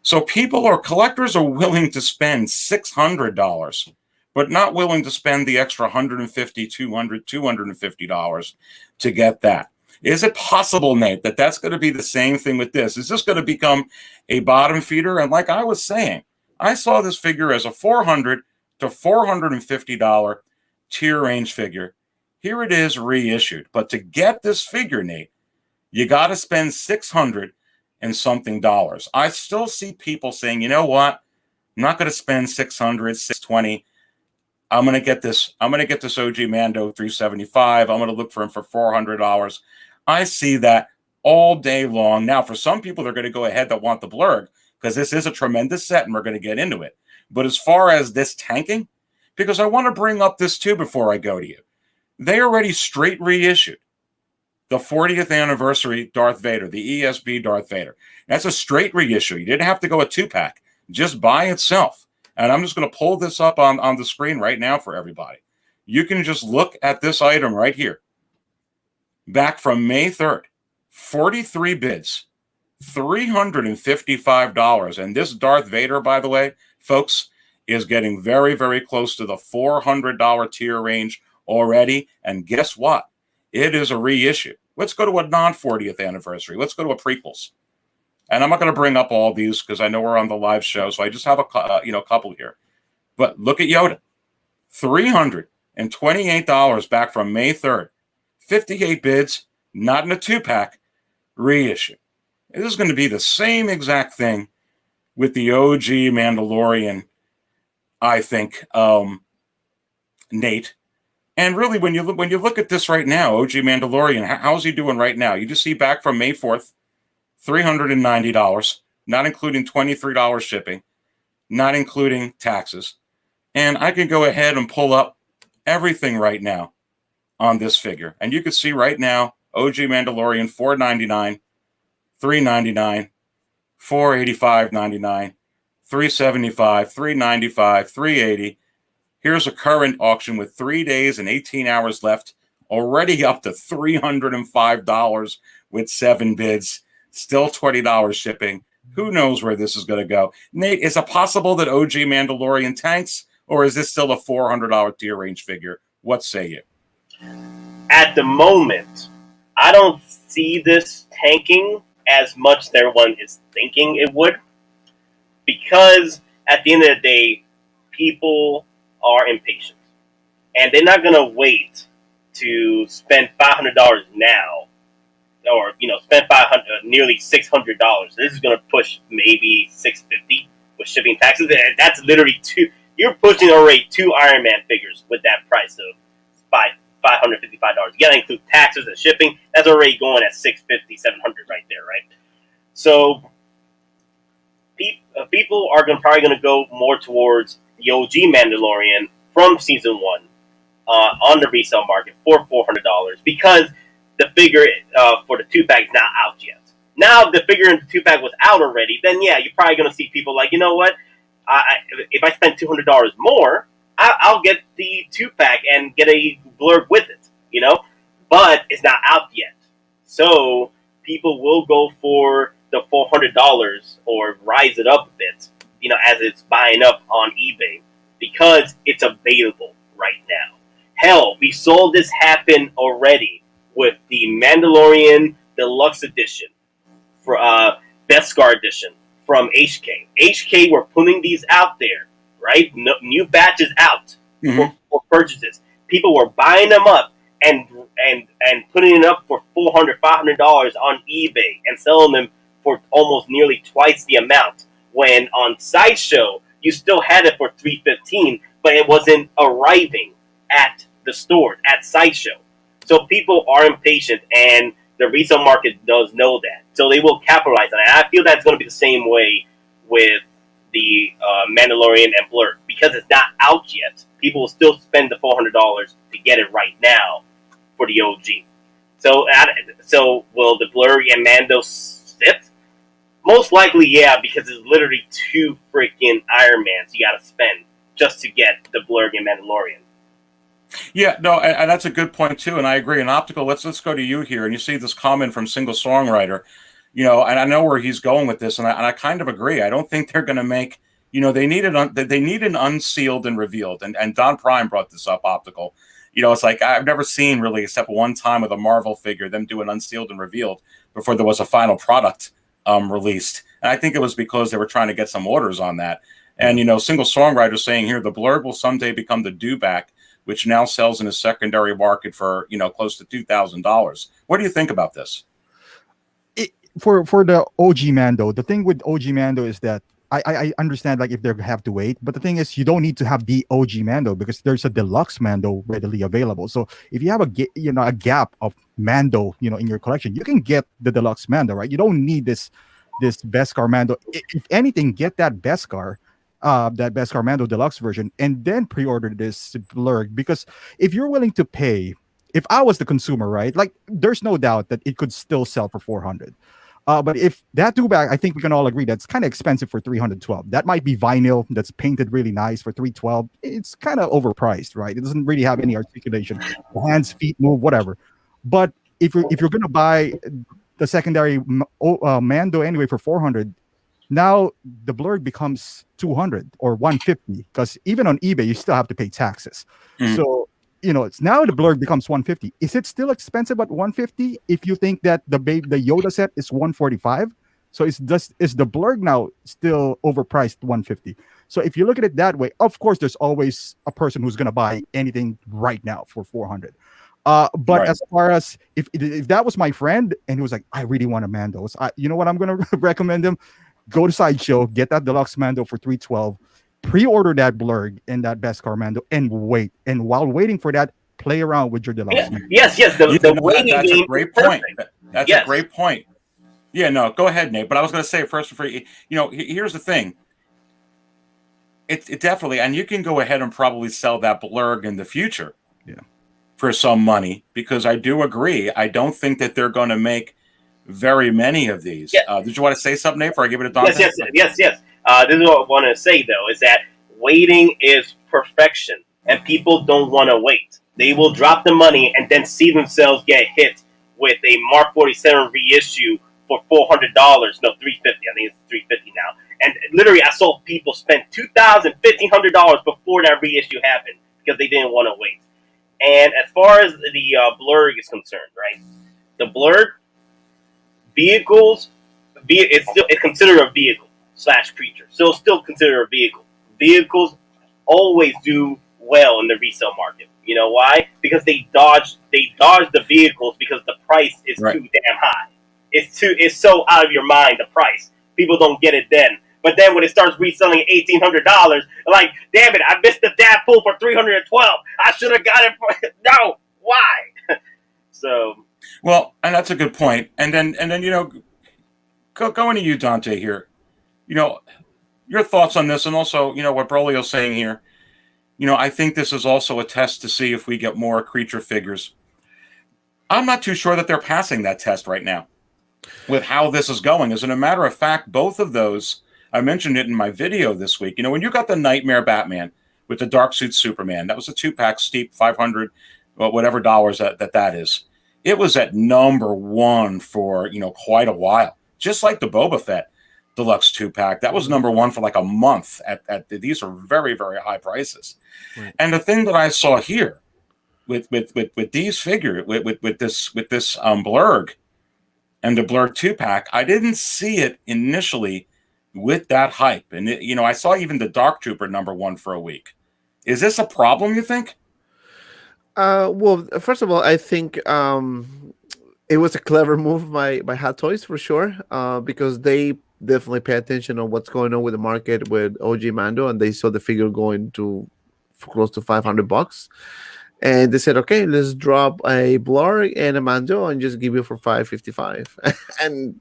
So collectors are willing to spend $600, but not willing to spend the extra $150, $200, $250 to get that. Is it possible, Nate, that that's going to be the same thing with this? Is this going to become a bottom feeder? And like I was saying, I saw this figure as a $400 to $450 tier range figure. Here it is reissued. But to get this figure, Nate, you got to spend $600 and something dollars. I still see people saying, you know what? I'm not going to spend $600, $620. I'm going to get this. I'm going to get this OG Mando $375. I'm going to look for him for $400. I see that all day long. Now, for some people, they're going to go ahead that want the Blurrg because this is a tremendous set and we're going to get into it. But as far as this tanking, because I want to bring up this too before I go to you. They already straight reissued the 40th anniversary Darth Vader, the ESB Darth Vader. That's a straight reissue. You didn't have to go a 2-pack just by itself. And I'm just going to pull this up on the screen right now for everybody. You can just look at this item right here. Back from May 3rd, 43 bids, $355. And this Darth Vader, by the way, folks, is getting very, very close to the $400 tier range already. And guess what? It is a reissue. Let's go to a non-40th anniversary. Let's go to a prequels. And I'm not going to bring up all these because I know we're on the live show, so I just have a couple here. But look at Yoda, $328 back from May 3rd, 58 bids, not in a 2-pack, reissue. This is going to be the same exact thing with the OG Mandalorian, I think, Nate. And really, when you look at this right now, OG Mandalorian, how's he doing right now? You just see back from May 4th, $390, not including $23 shipping, not including taxes. And I can go ahead and pull up everything right now on this figure. And you can see right now, OG Mandalorian, $499, $399, $485.99, $375, $395, $380. Here's a current auction with 3 days and 18 hours left, already up to $305 with 7 bids, still $20 shipping. Who knows where this is going to go? Nate, is it possible that OG Mandalorian tanks, or is this still a $400 tier range figure? What say you? at the moment, I don't see this tanking as much as everyone is thinking it would, because at the end of the day, people are impatient, and they're not gonna wait to spend $500 now, or spend nearly $600. This is gonna push maybe $650 with shipping taxes, and that's literally two. You're pushing already 2 Iron Man figures with that price of $555. You gotta include taxes and shipping. That's already going at $650, $700 right there, right? So people are probably going to go more towards the OG Mandalorian from season 1 on the resale market for $400, because the figure for the 2-pack is not out yet. Now, if the figure in the 2-pack was out already, then yeah, you're probably going to see people like, you know what? If I spend $200 more, I'll get the 2-pack and get a Blurrg with it, But it's not out yet. So people will go for the $400 or rise it up a bit, as it's buying up on eBay, because it's available right now. Hell, we saw this happen already with the Mandalorian Deluxe Edition, for Beskar Edition from HK. HK were putting these out there, right? New batches out for purchases. People were buying them up and putting it up for $400, $500 on eBay and selling them for almost nearly twice the amount. When on Sideshow, you still had it for $315, but it wasn't arriving at the stores at Sideshow. So people are impatient, and the resale market does know that. So they will capitalize on it. And I feel that's going to be the same way with the Mandalorian and Blurrg, because it's not out yet. People will still spend the $400 to get it right now for the OG. So will the Blurrg and Mando sit? Most likely, yeah, because it's literally 2 freaking Iron Mans you got to spend just to get the Blurrg and Mandalorian. Yeah, no, and that's a good point too, and I agree. In Optical, let's go to you here, and you see this comment from Single Songwriter, and I know where he's going with this, and I kind of agree. I don't think they're going to make, they need an unsealed and revealed, and Don Prime brought this up. Optical, it's like I've never seen really, except one time with a Marvel figure, them do an unsealed and revealed before there was a final product released, and I think it was because they were trying to get some orders on that. And Single Songwriter saying here, the Blurrg will someday become the dewback, which now sells in a secondary market for close to $2,000. What do you think about this? For the OG Mando, the thing with OG Mando is that I understand like if they have to wait, but the thing is you don't need to have the OG Mando, because there's a deluxe Mando readily available. So if you have a gap of Mando in your collection, you can get the deluxe Mando, right? You don't need this Beskar Mando. If anything, get that Beskar Mando deluxe version, and then pre-order this Blurrg, because if you're willing to pay, if I was the consumer, right, like there's no doubt that it could still sell for 400. But if that two-back, I think we can all agree that's kind of expensive for 312. That might be vinyl that's painted really nice for 312. It's kind of overpriced, right? It doesn't really have any articulation. The hands, feet move, whatever. But if you're gonna buy the secondary Mando anyway for 400, now the Blurrg becomes 200 or 150, because even on eBay you still have to pay taxes. So it's now the Blurrg becomes 150. Is it still expensive at 150 if you think that the Yoda set is 145? So is the Blurrg now still overpriced 150? So if you look at it that way, of course there's always a person who's going to buy anything right now for 400. But right. As far as if that was my friend and he was like, I really want a Mando, you know what I'm going to recommend him? Go to Sideshow, get that deluxe Mando for 312. Pre-order that Blurrg and that Beskar Mando and wait. And while waiting for that, play around with your deluxe. Yes. The waiting that's game. A great point. That's a great point. Yeah, no, go ahead, Nate. But I was going to say first before here's the thing. It definitely, and you can go ahead and probably sell that Blurrg in the future, for some money, because I do agree. I don't think that they're going to make very many of these. Yeah. Did you want to say something, Nate, before I give it to Dante? Yes. This is what I want to say, though, is that waiting is perfection, and people don't want to wait. They will drop the money and then see themselves get hit with a Mark 47 reissue for $400. No, $350. I think it's $350 now. And literally, I saw people spend $2,000, $1,500 before that reissue happened because they didn't want to wait. And as far as the Blurrg is concerned, right? The Blurrg vehicles, it's considered a vehicle / creature. So still considered a vehicle. Vehicles always do well in the resale market. You know why? Because they dodge the vehicles because the price is too damn high. It's so out of your mind, the price. People don't get it then. But then when it starts reselling at $1,800, like, damn it, I missed the dad pool for $312. I should have got it for no. Why? So, well, and that's a good point. And then going to you, Dante, here. Your thoughts on this, and also what Brolio's saying here. I think this is also a test to see if we get more creature figures. I'm not too sure that they're passing that test right now with how this is going. As a matter of fact, both of those, I mentioned it in my video this week. When you got the Nightmare Batman with the Dark Suit Superman, that was a 2-pack, steep, $500, whatever dollars that is. It was at number one for, quite a while. Just like the Boba Fett Deluxe 2-pack. That was number one for like a month. These are very, very high prices. Right. And the thing that I saw here with these figures, with this Blurrg and the Blurrg 2-pack, I didn't see it initially with that hype. And I saw even the Dark Trooper number one for a week. Is this a problem, you think? Well, first of all, I think it was a clever move by Hot Toys for sure, because they definitely pay attention on what's going on with the market with OG Mando, and they saw the figure going to close to $500, and they said, okay, let's drop a Blurrg and a Mando and just give you for $555, and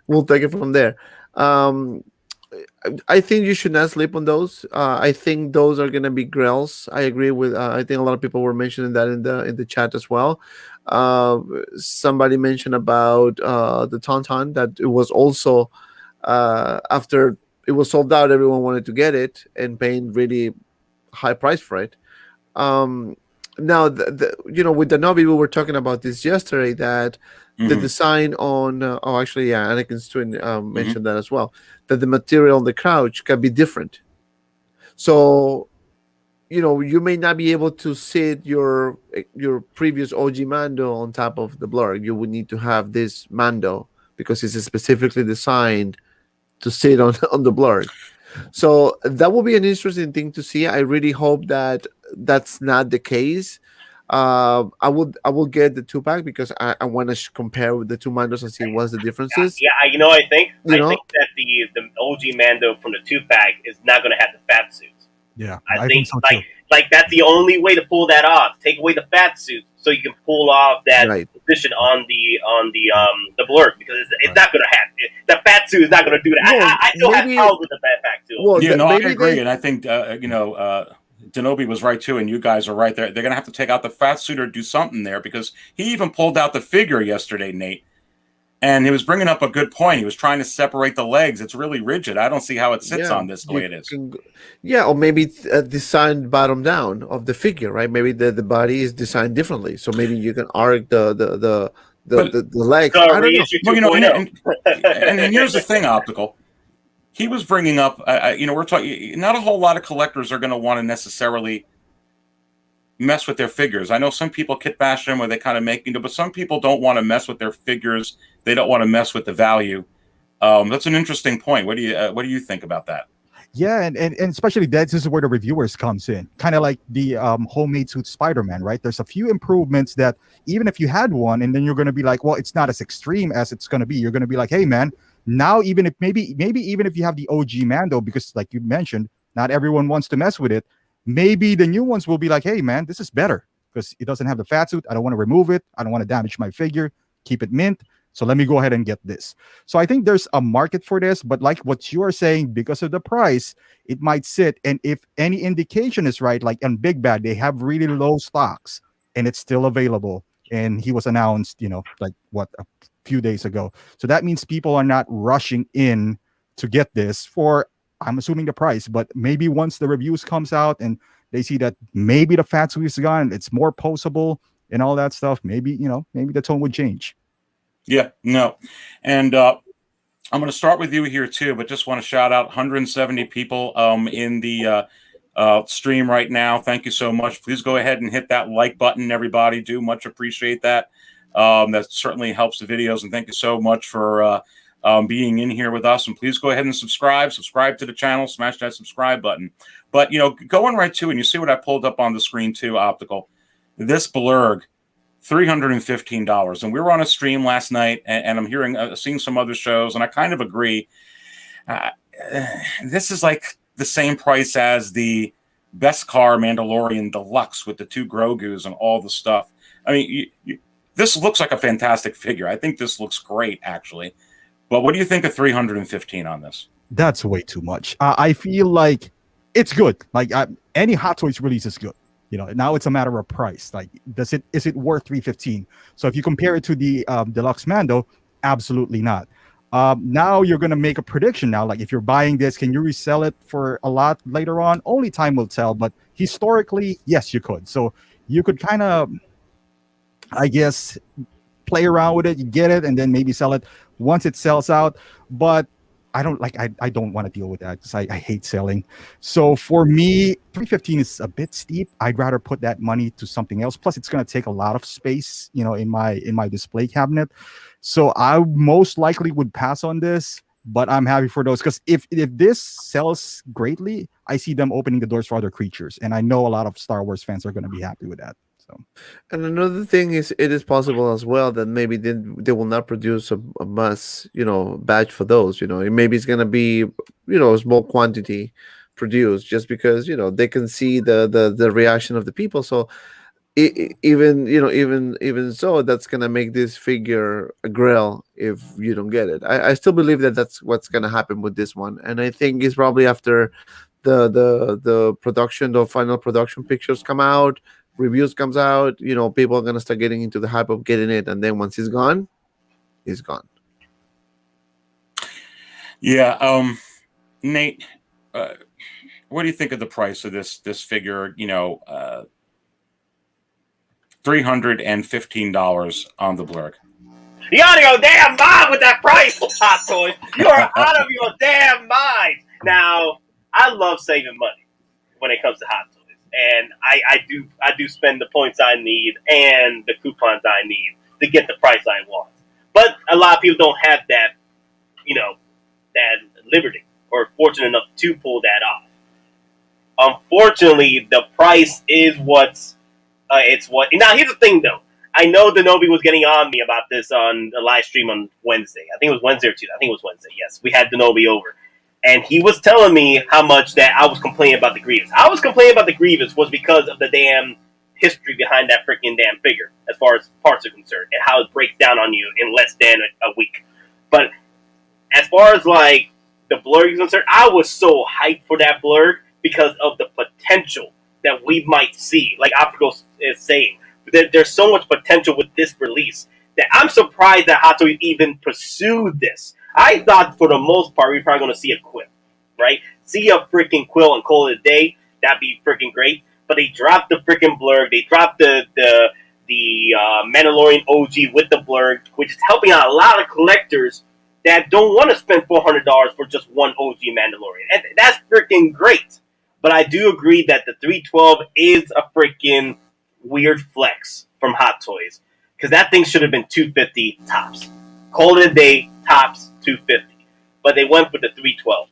we'll take it from there. I think you should not sleep on those. I think those are going to be grails. I agree with. I think a lot of people were mentioning that in the chat as well. Somebody mentioned about the Tauntaun, that it was also after it was sold out, everyone wanted to get it and paying really high price for it. Now, with the Novi, we were talking about this yesterday, that the design on Anakin's twin mentioned that as well, that the material on the couch can be different. So, you may not be able to sit your previous OG Mando on top of the Blurrg. You would need to have this Mando because it's specifically designed to sit on the Blurrg. So that will be an interesting thing to see. I really hope that that's not the case. I will get the 2-pack because I want to compare with the two Mandos and see what's the differences. Yeah, I think that the OG Mando from the 2-pack is not going to have the fat suits. Yeah, I think so too. Like that's the only way to pull that off. Take away the fat suit so you can pull off that position on the Blurrg, because it's not going to happen. The fat suit is not going to do that. Well, I still have problems with the fat suit. Well, I agree, and I think Denobi was right too, and you guys are right there. They're going to have to take out the fat suit or do something there, because he even pulled out the figure yesterday, Nate, and he was bringing up a good point. He was trying to separate the legs. It's really rigid. I don't see how it sits on this the way it is. Or maybe designed bottom down of the figure, right? Maybe the body is designed differently, so maybe you can arc the legs. I don't know. And here's the thing, Optical. He was bringing up, we're talking. Not a whole lot of collectors are going to want to necessarily mess with their figures. I know some people kit bash them, or they kind of make, but some people don't want to mess with their figures. They don't want to mess with the value. That's an interesting point. What do you think about that? Yeah, and especially this is where the reviewers comes in. Kind of like the homemade suit Spider-Man, right? There's a few improvements that even if you had one, and then you're going to be like, well, it's not as extreme as it's going to be. You're going to be like, hey, man, now even if maybe even if you have the OG Mando, because like you mentioned, not everyone wants to mess with it. Maybe the new ones will be like, hey, man, this is better because it doesn't have the fat suit. I don't want to remove it. I don't want to damage my figure. Keep it mint. So let me go ahead and get this. So I think there's a market for this, but like what you are saying, because of the price, it might sit. And if any indication is right, like on Big Bad, they have really low stocks and it's still available. And he was announced, like a few days ago. So that means people are not rushing in to get this for, I'm assuming, the price, but maybe once the reviews comes out and they see that maybe the fat suit is gone, it's more posable and all that stuff, maybe the tone would change. Yeah, no. And I'm going to start with you here too, but just want to shout out 170 people in the stream right now. Thank you so much. Please go ahead and hit that like button, everybody. Do much appreciate that. That certainly helps the videos. And thank you so much for being in here with us. And please go ahead and subscribe to the channel, smash that subscribe button. But, going right to, and you see what I pulled up on the screen too, Optical, this Blurrg, $315. And we were on a stream last night, and I'm seeing some other shows, and I kind of agree. This is like the same price as the best car Mandalorian Deluxe with the 2 Grogus and all the stuff. I mean, this looks like a fantastic figure. I think this looks great, actually. But what do you think of 315 on this? That's way too much. I feel like it's good. Like any Hot Toys release is good. Now it's a matter of price. Like, is it worth 315? So if you compare it to the Deluxe Mando, absolutely not. Now you're gonna make a prediction. Now, like, if you're buying this, can you resell it for a lot later on? Only time will tell. But historically, yes, you could. So you could kind of, I guess, play around with it. You get it, and then maybe sell it once it sells out. But I don't want to deal with that because I hate selling. So for me, 315 is a bit steep. I'd rather put that money to something else. Plus, it's going to take a lot of space, in my display cabinet. So I most likely would pass on this. But I'm happy for those, because if this sells greatly, I see them opening the doors for other creatures, and I know a lot of Star Wars fans are going to be happy with that. And another thing is, it is possible as well that maybe they will not produce a mass, batch for those. Maybe it's gonna be, a small quantity produced, just because they can see the reaction of the people. So even so, that's gonna make this figure a grail if you don't get it. I still believe that that's what's gonna happen with this one, and I think it's probably after the production, the final production pictures come out, reviews comes out, people are gonna start getting into the hype of getting it, and then once it's gone, it's gone. Yeah, Nate, what do you think of the price of this figure? $315 on the Blurrg. You're out of your damn mind with that price, Hot Toys. You are out of your damn mind. Now, I love saving money when it comes to Hot Toys. And I do spend the points I need and the coupons I need to get the price I want. But a lot of people don't have that, that liberty or fortunate enough to pull that off. Unfortunately, the price is it's what. Now, here's the thing, though. I know Denobi was getting on me about this on the live stream on Wednesday. I think it was Wednesday or Tuesday. I think it was Wednesday. Yes, we had Denobi over. And he was telling me how much that I was complaining about the Grievous. I was complaining about the Grievous was because of the damn history behind that freaking damn figure, as far as parts are concerned, and how it breaks down on you in less than a week. But as far as, like, the Blurrg is concerned, I was so hyped for that Blurrg because of the potential that we might see. Like Optical is saying, there's so much potential with this release that I'm surprised that Hot Toys even pursued this. I thought for the most part we're probably going to see a Kuiil, right? See a freaking Kuiil and call it a day. That'd be freaking great. But they dropped the freaking Blurrg. They dropped the Mandalorian OG with the Blurrg, which is helping out a lot of collectors that don't want to spend $400 for just one OG Mandalorian. And that's freaking great. But I do agree that the 312 is a freaking weird flex from Hot Toys, because that thing should have been $250 tops. Call it a day, tops $250. But they went with the 312.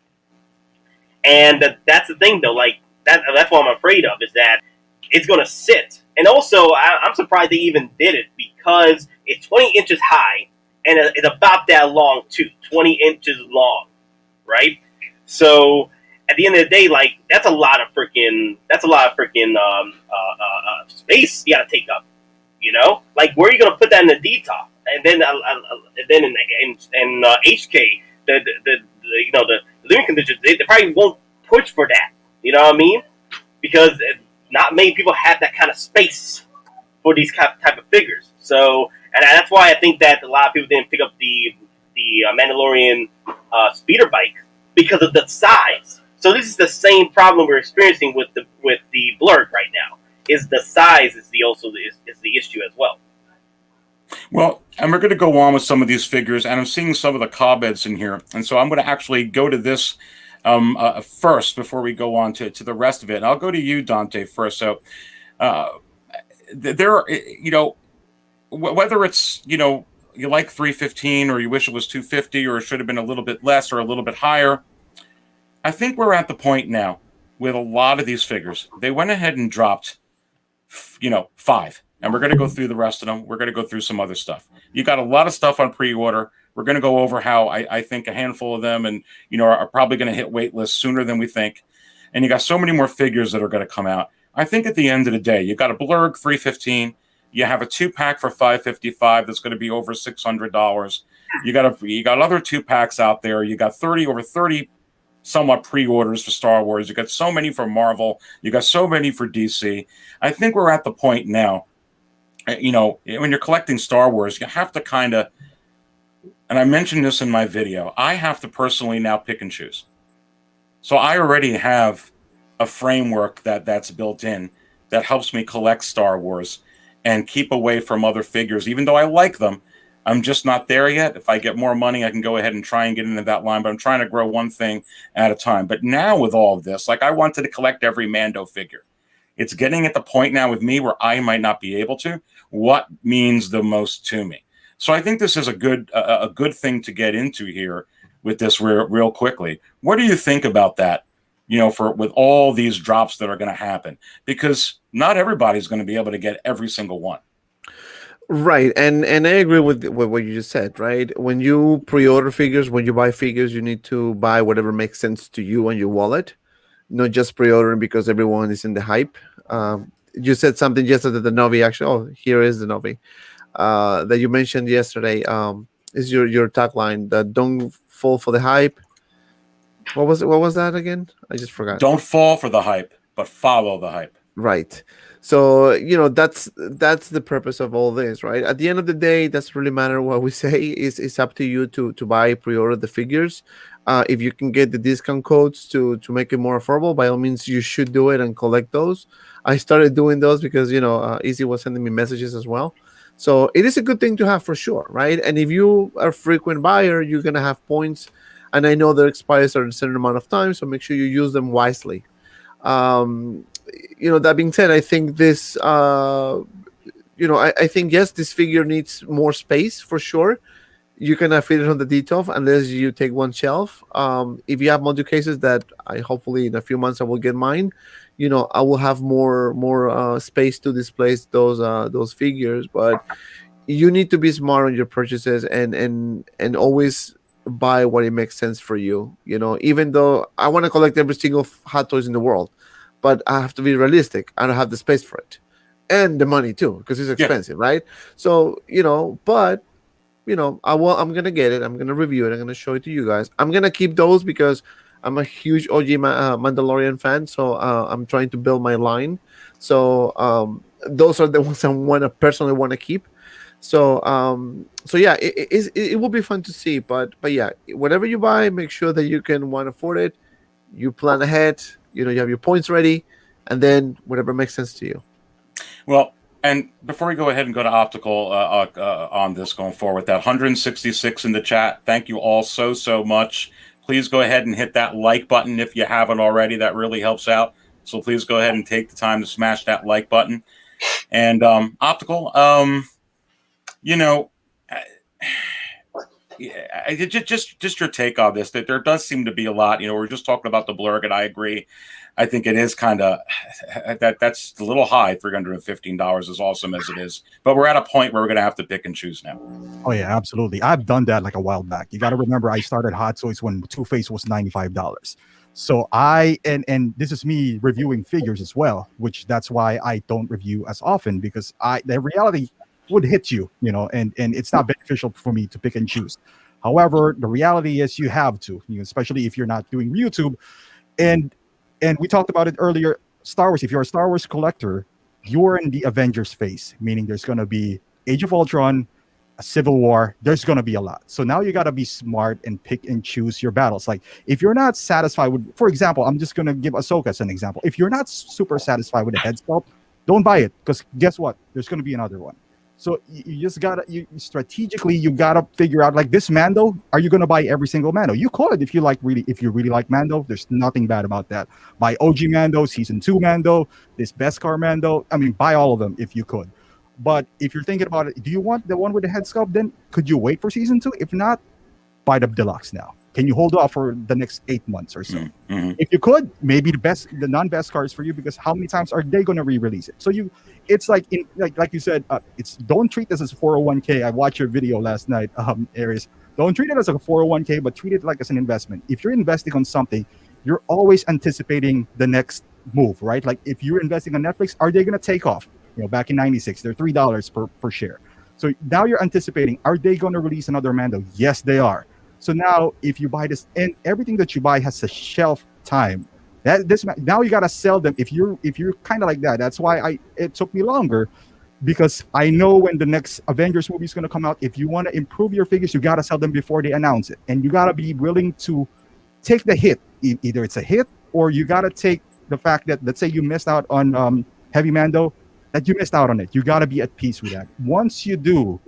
And that's the thing, though. Like that's what I'm afraid of, is that it's going to sit. And also, I'm surprised they even did it, because it's 20 inches high and it's about that long too, 20 inches long, right? So at the end of the day, like, that's a lot of freaking space you got to take up. Like, where are you going to put that in the D top? And then in HK, the living conditions, they probably won't push for that. You know what I mean? Because not many people have that kind of space for these type of figures. So, and that's why I think that a lot of people didn't pick up the Mandalorian speeder bike, because of the size. So this is the same problem we're experiencing with the Blurrg right now. Is the size is the issue as well. Well, and we're going to go on with some of these figures, and I'm seeing some of the comments in here, and so I'm going to actually go to this First, before we go on to the rest of it, and I'll go to you, Dante, first. So, uh, there, whether it's you like 315 or you wish it was 250 or it should have been a little bit less or a little bit higher. I think we're at the point now with a lot of these figures. They went ahead and dropped, 5. And we're going to go through the rest of them. We're going to go through some other stuff. You got a lot of stuff on pre-order. We're going to go over how I think a handful of them and are probably going to hit wait lists sooner than we think. And you got so many more figures that are going to come out. I think at the end of the day, you got a Blurrg 315. You have a 2-pack for $555 that's going to be over $600. You got other 2-packs out there. You got over 30 somewhat pre-orders for Star Wars. You got so many for Marvel. You got so many for DC. I think we're at the point now, when you're collecting Star Wars, you have to kind of, and I mentioned this in my video, I have to personally now pick and choose. So I already have a framework that's built in that helps me collect Star Wars and keep away from other figures. Even though I like them, I'm just not there yet. If I get more money, I can go ahead and try and get into that line, but I'm trying to grow one thing at a time. But now with all of this, like I wanted to collect every Mando figure. It's getting at the point now with me where I might not be able to. What means the most to me? So I think this is a good thing to get into here with this real quickly. What do you think about that? With all these drops that are going to happen, because not everybody's going to be able to get every single one. Right, and I agree with what you just said. Right, when you pre-order figures, when you buy figures, you need to buy whatever makes sense to you and your wallet, not just pre-ordering because everyone is in the hype. You said something yesterday, the Novi. Actually, here is the Novi that you mentioned yesterday. Is your tagline that don't fall for the hype? What was that again? I just forgot. Don't fall for the hype, but follow the hype. Right. So that's the purpose of all this, right? At the end of the day, it doesn't really matter what we say. It's up to you to buy, pre-order the figures. If you can get the discount codes to make it more affordable, by all means, you should do it and collect those. I started doing those because Easy was sending me messages as well. So it is a good thing to have for sure, right? And if you are a frequent buyer, you're gonna have points, and I know their expires are a certain amount of time, so make sure you use them wisely. That being said, I think this, I think, yes, this figure needs more space for sure. You cannot fit it on the detail unless you take one shelf. If you have module cases that I hopefully in a few months I will get mine, I will have more space to display those figures. But you need to be smart on your purchases and always buy what it makes sense for you. Even though I want to collect every single hot toys in the world, but I have to be realistic. I don't have the space for it, and the money too, because it's expensive, right? So but I'm gonna get it. I'm gonna review it. I'm gonna show it to you guys. I'm gonna keep those because I'm a huge OG Mandalorian fan. So I'm trying to build my line. So those are the ones I personally want to keep. So yeah, it will be fun to see. But yeah, whatever you buy, make sure that you can afford it. You plan ahead. You have your points ready, and then whatever makes sense to you. Well, and before we go ahead and go to Optical on this going forward, that 166 in the chat, thank you all so much. Please go ahead and hit that like button if you haven't already. That really helps out. So please go ahead and take the time to smash that like button. And Optical, just your take on this. That there does seem to be a lot. We're just talking about the Blurrg, and I agree. I think it is kind of that's a little high. $315, as awesome as it is, but we're at a point where we're going to have to pick and choose now. Oh yeah, absolutely. I've done that like a while back. You got to remember, I started Hot Toys when Two-Face was $95. So and this is me reviewing figures as well, which that's why I don't review as often, because the reality would hit you, and it's not beneficial for me to pick and choose. However, the reality is you have to, especially if you're not doing YouTube. And we talked about it earlier, Star Wars, if you're a Star Wars collector, you're in the Avengers phase, meaning there's going to be Age of Ultron, a Civil War, there's going to be a lot. So now you got to be smart and pick and choose your battles. Like if you're not satisfied with, for example, I'm just going to give Ahsoka as an example. If you're not super satisfied with the head sculpt, don't buy it, because guess what? There's going to be another one. So you just gotta strategically you gotta figure out like this Mando. Are you gonna buy every single Mando? You could if you really like Mando. There's nothing bad about that. Buy OG Mando, season 2 Mando, this Beskar Mando. I mean, buy all of them if you could. But if you're thinking about it, do you want the one with the head sculpt? Then could you wait for season 2? If not, buy the deluxe now. Can you hold off for the next 8 months or so? Mm-hmm. If you could, maybe the non-best cars for you, because how many times are they going to re-release it? So it's like like you said, it's don't treat this as a 401k. I watched your video last night, Aries. Don't treat it as a 401k, but treat it like as an investment. If you're investing on something, you're always anticipating the next move, right? Like if you're investing on Netflix, are they going to take off? Back in '96, they're $3 per share. So now you're anticipating, are they going to release another Mando? Yes, they are. So now, if you buy this, and everything that you buy has a shelf time, now you gotta sell them. If you're kind of like that, that's why it took me longer, because I know when the next Avengers movie is gonna come out. If you want to improve your figures, you gotta sell them before they announce it, and you gotta be willing to take the hit. Either it's a hit, or you gotta take the fact that, let's say you missed out on Heavy Mando, that you missed out on it. You gotta be at peace with that. Once you do,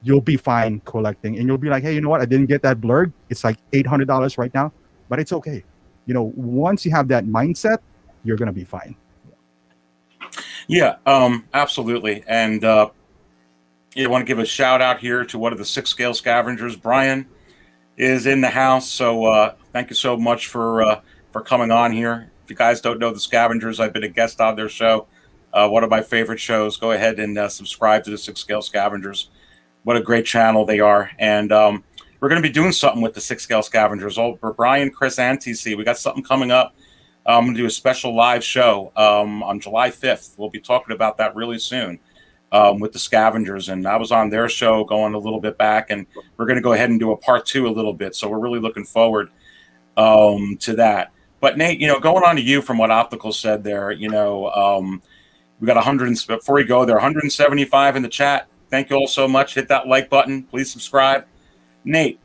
you'll be fine collecting, and you'll be like, hey, you know what? I didn't get that Blurrg. It's like $800 right now, but it's okay. Once you have that mindset, you're gonna be fine. Yeah, absolutely. And I want to give a shout out here to one of the 6 scale scavengers. Brian is in the house, so thank you so much for coming on here. If you guys don't know the Scavengers, I've been a guest on their show. One of my favorite shows. Go ahead and subscribe to the 6 scale scavengers. What a great channel they are. And we're going to be doing something with the 6 scale scavengers. For Brian, Chris, and TC, we got something coming up. I'm going to do a special live show on July 5th. We'll be talking about that really soon with the scavengers. And I was on their show going a little bit back, and we're going to go ahead and do a part 2 a little bit. So we're really looking forward to that. But Nate, going on to you from what Optical said there, we got 100, before we go there, 175 in the chat. Thank you all so much. Hit that like button. Please subscribe. Nate,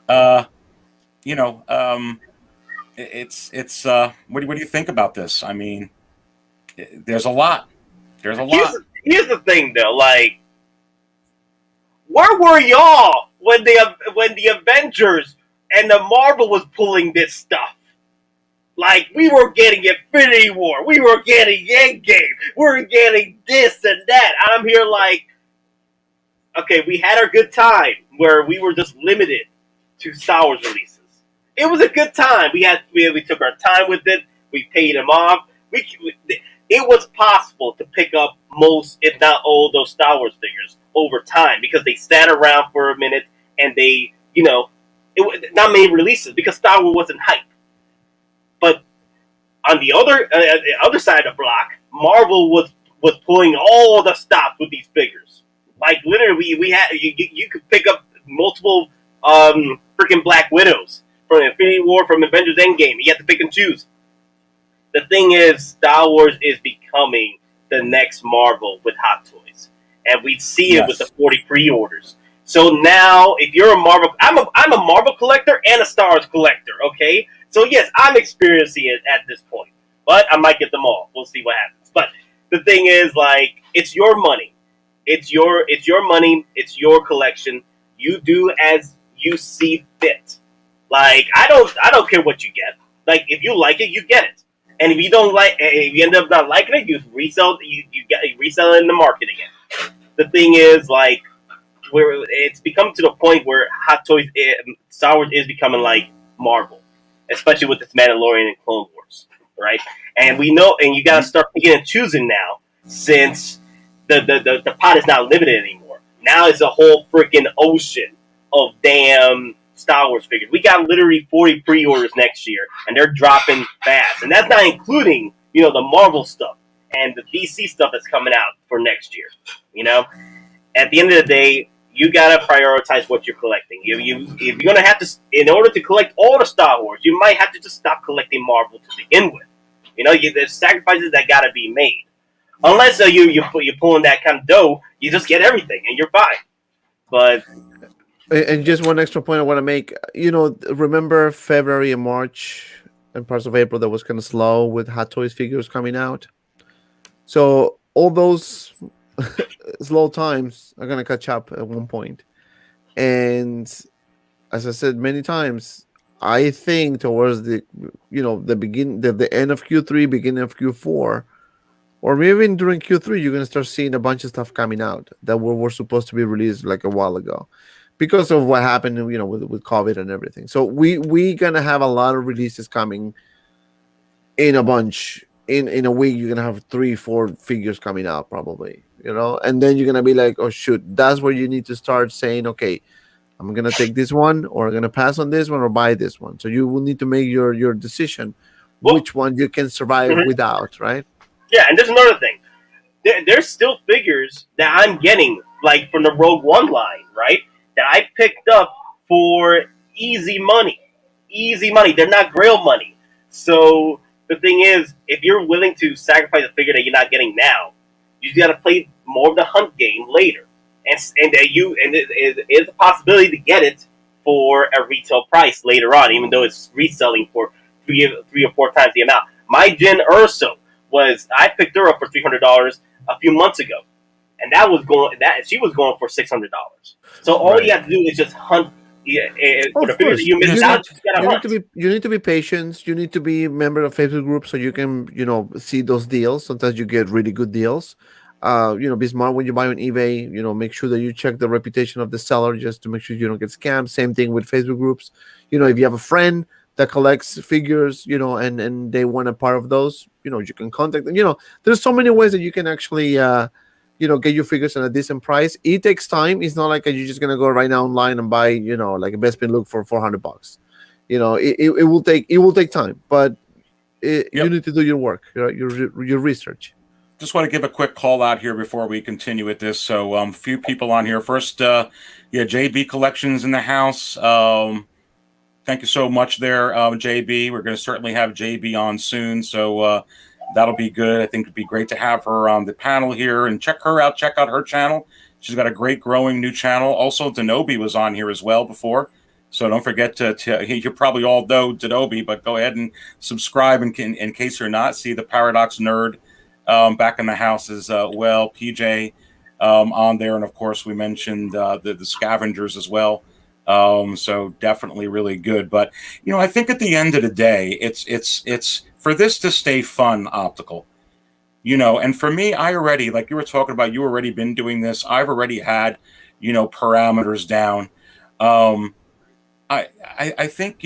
it's what do you think about this? I mean, there's a lot. Here's the thing, though. Like, where were y'all when the Avengers and the Marvel was pulling this stuff? Like, we were getting Infinity War, we were getting Endgame, we were getting this and that. I'm here like, okay, we had our good time where we were just limited to Star Wars releases. It was a good time. We took our time with it. We paid them off. It was possible to pick up most, if not all, those Star Wars figures over time because they sat around for a minute and they, not many releases because Star Wars wasn't hype. But on the other side of the block, Marvel was pulling all the stops with these figures. Like literally, we had you could pick up multiple freaking Black Widows from Infinity War, from Avengers Endgame. You have to pick and choose. The thing is, Star Wars is becoming the next Marvel with Hot Toys, and we see it with the 40 pre-orders. So now, if you're a Marvel, I'm a Marvel collector and a Star Wars collector. Okay, so yes, I'm experiencing it at this point, but I might get them all. We'll see what happens. But the thing is, like, it's your money. It's your money. It's your collection. You do as you see fit. Like, I don't care what you get. Like, if you like it, you get it. And if you don't like, if you end up not liking it, you resell. You resell it in the market again. The thing is, like, where it's become to the point where Hot Toys, Star Wars is becoming like Marvel, especially with this Mandalorian and Clone Wars, right? And we know, and you gotta start picking and choosing now, since the pot is not limited anymore. Now it's a whole freaking ocean of damn Star Wars figures. We got literally 40 pre-orders next year, and they're dropping fast. And that's not including, the Marvel stuff and the DC stuff that's coming out for next year. At the end of the day, you gotta prioritize what you're collecting. If you're gonna have to, in order to collect all the Star Wars, you might have to just stop collecting Marvel to begin with. There's sacrifices that gotta be made. Unless you're pulling that kind of dough, you just get everything and you're fine. But and just one extra point I want to make. Remember February and March and parts of April that was kind of slow with Hot Toys figures coming out. So all those slow times are gonna catch up at one point. And as I said many times, I think towards the end of Q3, beginning of Q4, or maybe even during Q3, you're gonna start seeing a bunch of stuff coming out that were supposed to be released like a while ago, because of what happened, with COVID and everything. So we gonna have a lot of releases coming in a bunch. In a week, you're gonna have 3-4 figures coming out probably, and then you're gonna be like, oh shoot, that's where you need to start saying, okay, I'm gonna take this one, or I'm gonna pass on this one, or buy this one. So you will need to make your decision, Well, which one you can survive mhm. without, right? Yeah, and there's another thing. There's still figures that I'm getting, like from the Rogue One line, right? That I picked up for easy money. Easy money. They're not Grail money. So the thing is, if you're willing to sacrifice a figure that you're not getting now, you just got to play more of the hunt game later, and it is a possibility to get it for a retail price later on, even though it's reselling for three or four times the amount. My Jyn Erso I picked her up for $300 a few months ago, and she was going for $600. So all you have to do is just hunt. For the figures that you missed out, You need to be patient. You need to be a member of Facebook group so you can see those deals. Sometimes you get really good deals. Be smart when you buy on eBay. Make sure that you check the reputation of the seller just to make sure you don't get scammed. Same thing with Facebook groups. If you have a friend that collects figures, and they want a part of those, you can contact them. There's so many ways that you can actually, get your figures at a decent price. It takes time. It's not like you're just gonna go right now online and buy, like a Bespin look for $400. It will take time, but you need to do your work, your research. Just want to give a quick call out here before we continue with this. So, a few people on here. First, JB Collections in the house. Thank you so much there, JB. We're going to certainly have JB on soon, so that'll be good. I think it'd be great to have her on the panel here, and check her out. Check out her channel. She's got a great growing new channel. Also, Denobi was on here as well before, so don't forget to you probably all know Denobi, but go ahead and subscribe in case you're not. See the Paradox Nerd back in the house as well. PJ on there, and of course we mentioned the Scavengers as well. So definitely really good. But I think at the end of the day, it's for this to stay fun, Optical. And for me, I already, like you were talking about, you already been doing this. I've already had, parameters down. I think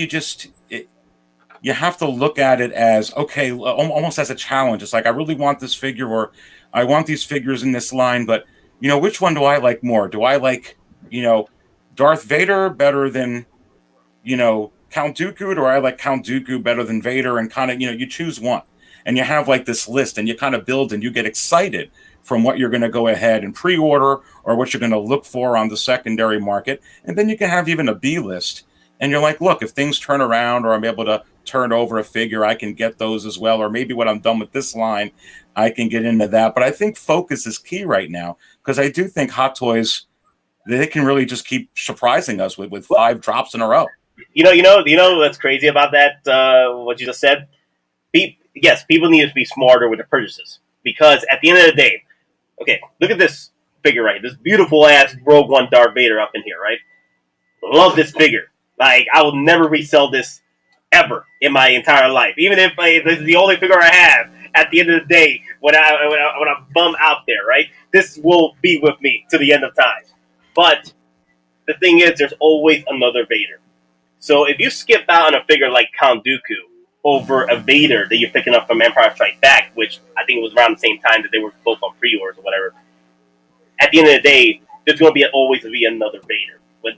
you have to look at it as, okay, almost as a challenge. It's like, I really want this figure, or I want these figures in this line, but which one do I like more? Do I like, Darth Vader better than, Count Dooku, or I like Count Dooku better than Vader? And kind of, you choose one, and you have like this list, and you kind of build, and you get excited from what you're going to go ahead and pre-order, or what you're going to look for on the secondary market. And then you can have even a B list, and you're like, look, if things turn around, or I'm able to turn over a figure, I can get those as well. Or maybe when I'm done with this line, I can get into that. But I think focus is key right now, because I do think Hot Toys, they can really just keep surprising us with 5 drops in a row. What's crazy about that? What you just said. Yes, people need to be smarter with their purchases, because at the end of the day, okay, look at this figure right. This beautiful ass Rogue One Darth Vader up in here, right? Love this figure. Like, I will never resell this ever in my entire life, even if this is the only figure I have. At the end of the day, when I bum out there, right? This will be with me to the end of time. But the thing is, there's always another Vader. So if you skip out on a figure like Count Dooku over a Vader that you're picking up from Empire Strikes Back, which I think it was around the same time that they were both on pre-orders or whatever, at the end of the day, there's going to always be another Vader. But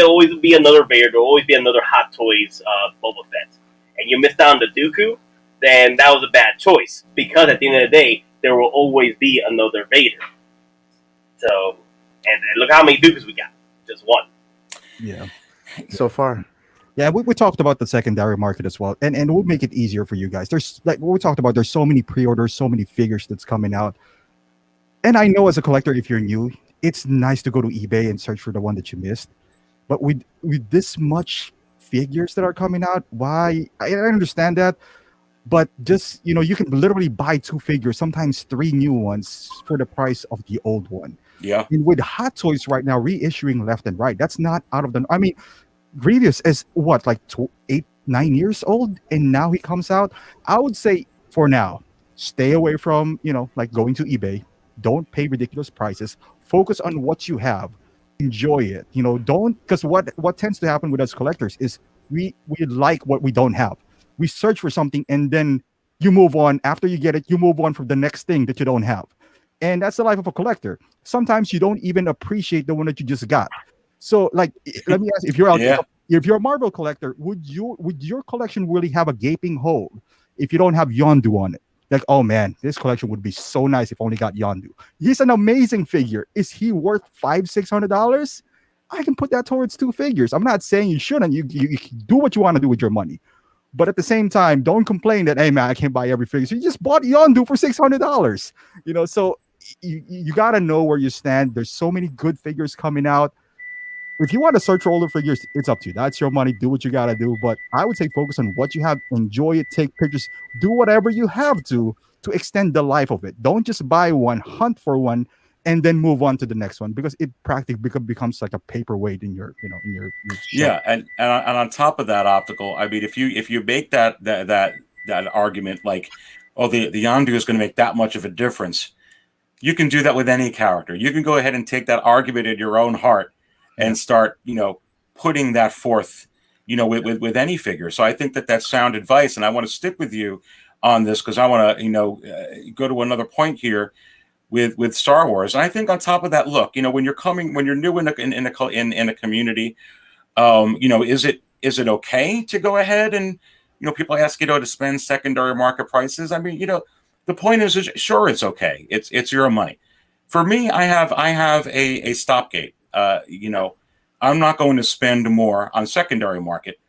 always be another Vader. There'll always be another Hot Toys Boba Fett. And you missed out on the Dooku, then that was a bad choice. Because at the end of the day, there will always be another Vader. So, and look how many Dookus we got. Just one. Yeah. So far. Yeah, we talked about the secondary market as well. And we'll make it easier for you guys. There's, like what we talked about, there's so many pre-orders, so many figures that's coming out. And I know as a collector, if you're new, it's nice to go to eBay and search for the one that you missed. But with this much figures that are coming out, why? I understand that. But just, you can literally buy 2 figures, sometimes 3 new ones for the price of the old one. Yeah. And with Hot Toys right now reissuing left and right, that's not out of the. I mean, Grievous is what, like 8, 9 years old, and now he comes out. I would say for now, stay away from like going to eBay. Don't pay ridiculous prices. Focus on what you have. Enjoy it. Don't, because what tends to happen with us collectors is we like what we don't have. We search for something and then you move on. After you get it, you move on for the next thing that you don't have. And that's the life of a collector. Sometimes you don't even appreciate the one that you just got. So, like, let me ask, if you're out, Yeah. if you're a Marvel collector, would your collection really have a gaping hole if you don't have Yondu on it? Like, oh man, this collection would be so nice if only got Yondu. He's an amazing figure. Is he worth $500-$600? I can put that towards 2 figures. I'm not saying you shouldn't. You do what you want to do with your money. But at the same time, don't complain that, hey man, I can't buy every figure. So you just bought Yondu for $600. So you gotta know where you stand. There's so many good figures coming out. If you want to search for older figures, it's up to you. That's your money. Do what you gotta do. But I would say focus on what you have. Enjoy it. Take pictures. Do whatever you have to extend the life of it. Don't just buy one, hunt for one, and then move on to the next one, because it practically becomes like a paperweight in your shelf. Yeah, and on top of that, optical. I mean, if you make that argument, like, oh, the Yondu is going to make that much of a difference, you can do that with any character. You can go ahead and take that argument in your own heart and start, putting that forth, with any figure. So I think that's sound advice, and I want to stick with you on this because I want to, go to another point here with Star Wars. And I think on top of that, look, when you're new in a community, is it okay to go ahead and, people ask, to spend secondary market prices? I mean, the point is sure, it's okay. It's your money. For me, I have a stopgate. I'm not going to spend more on secondary market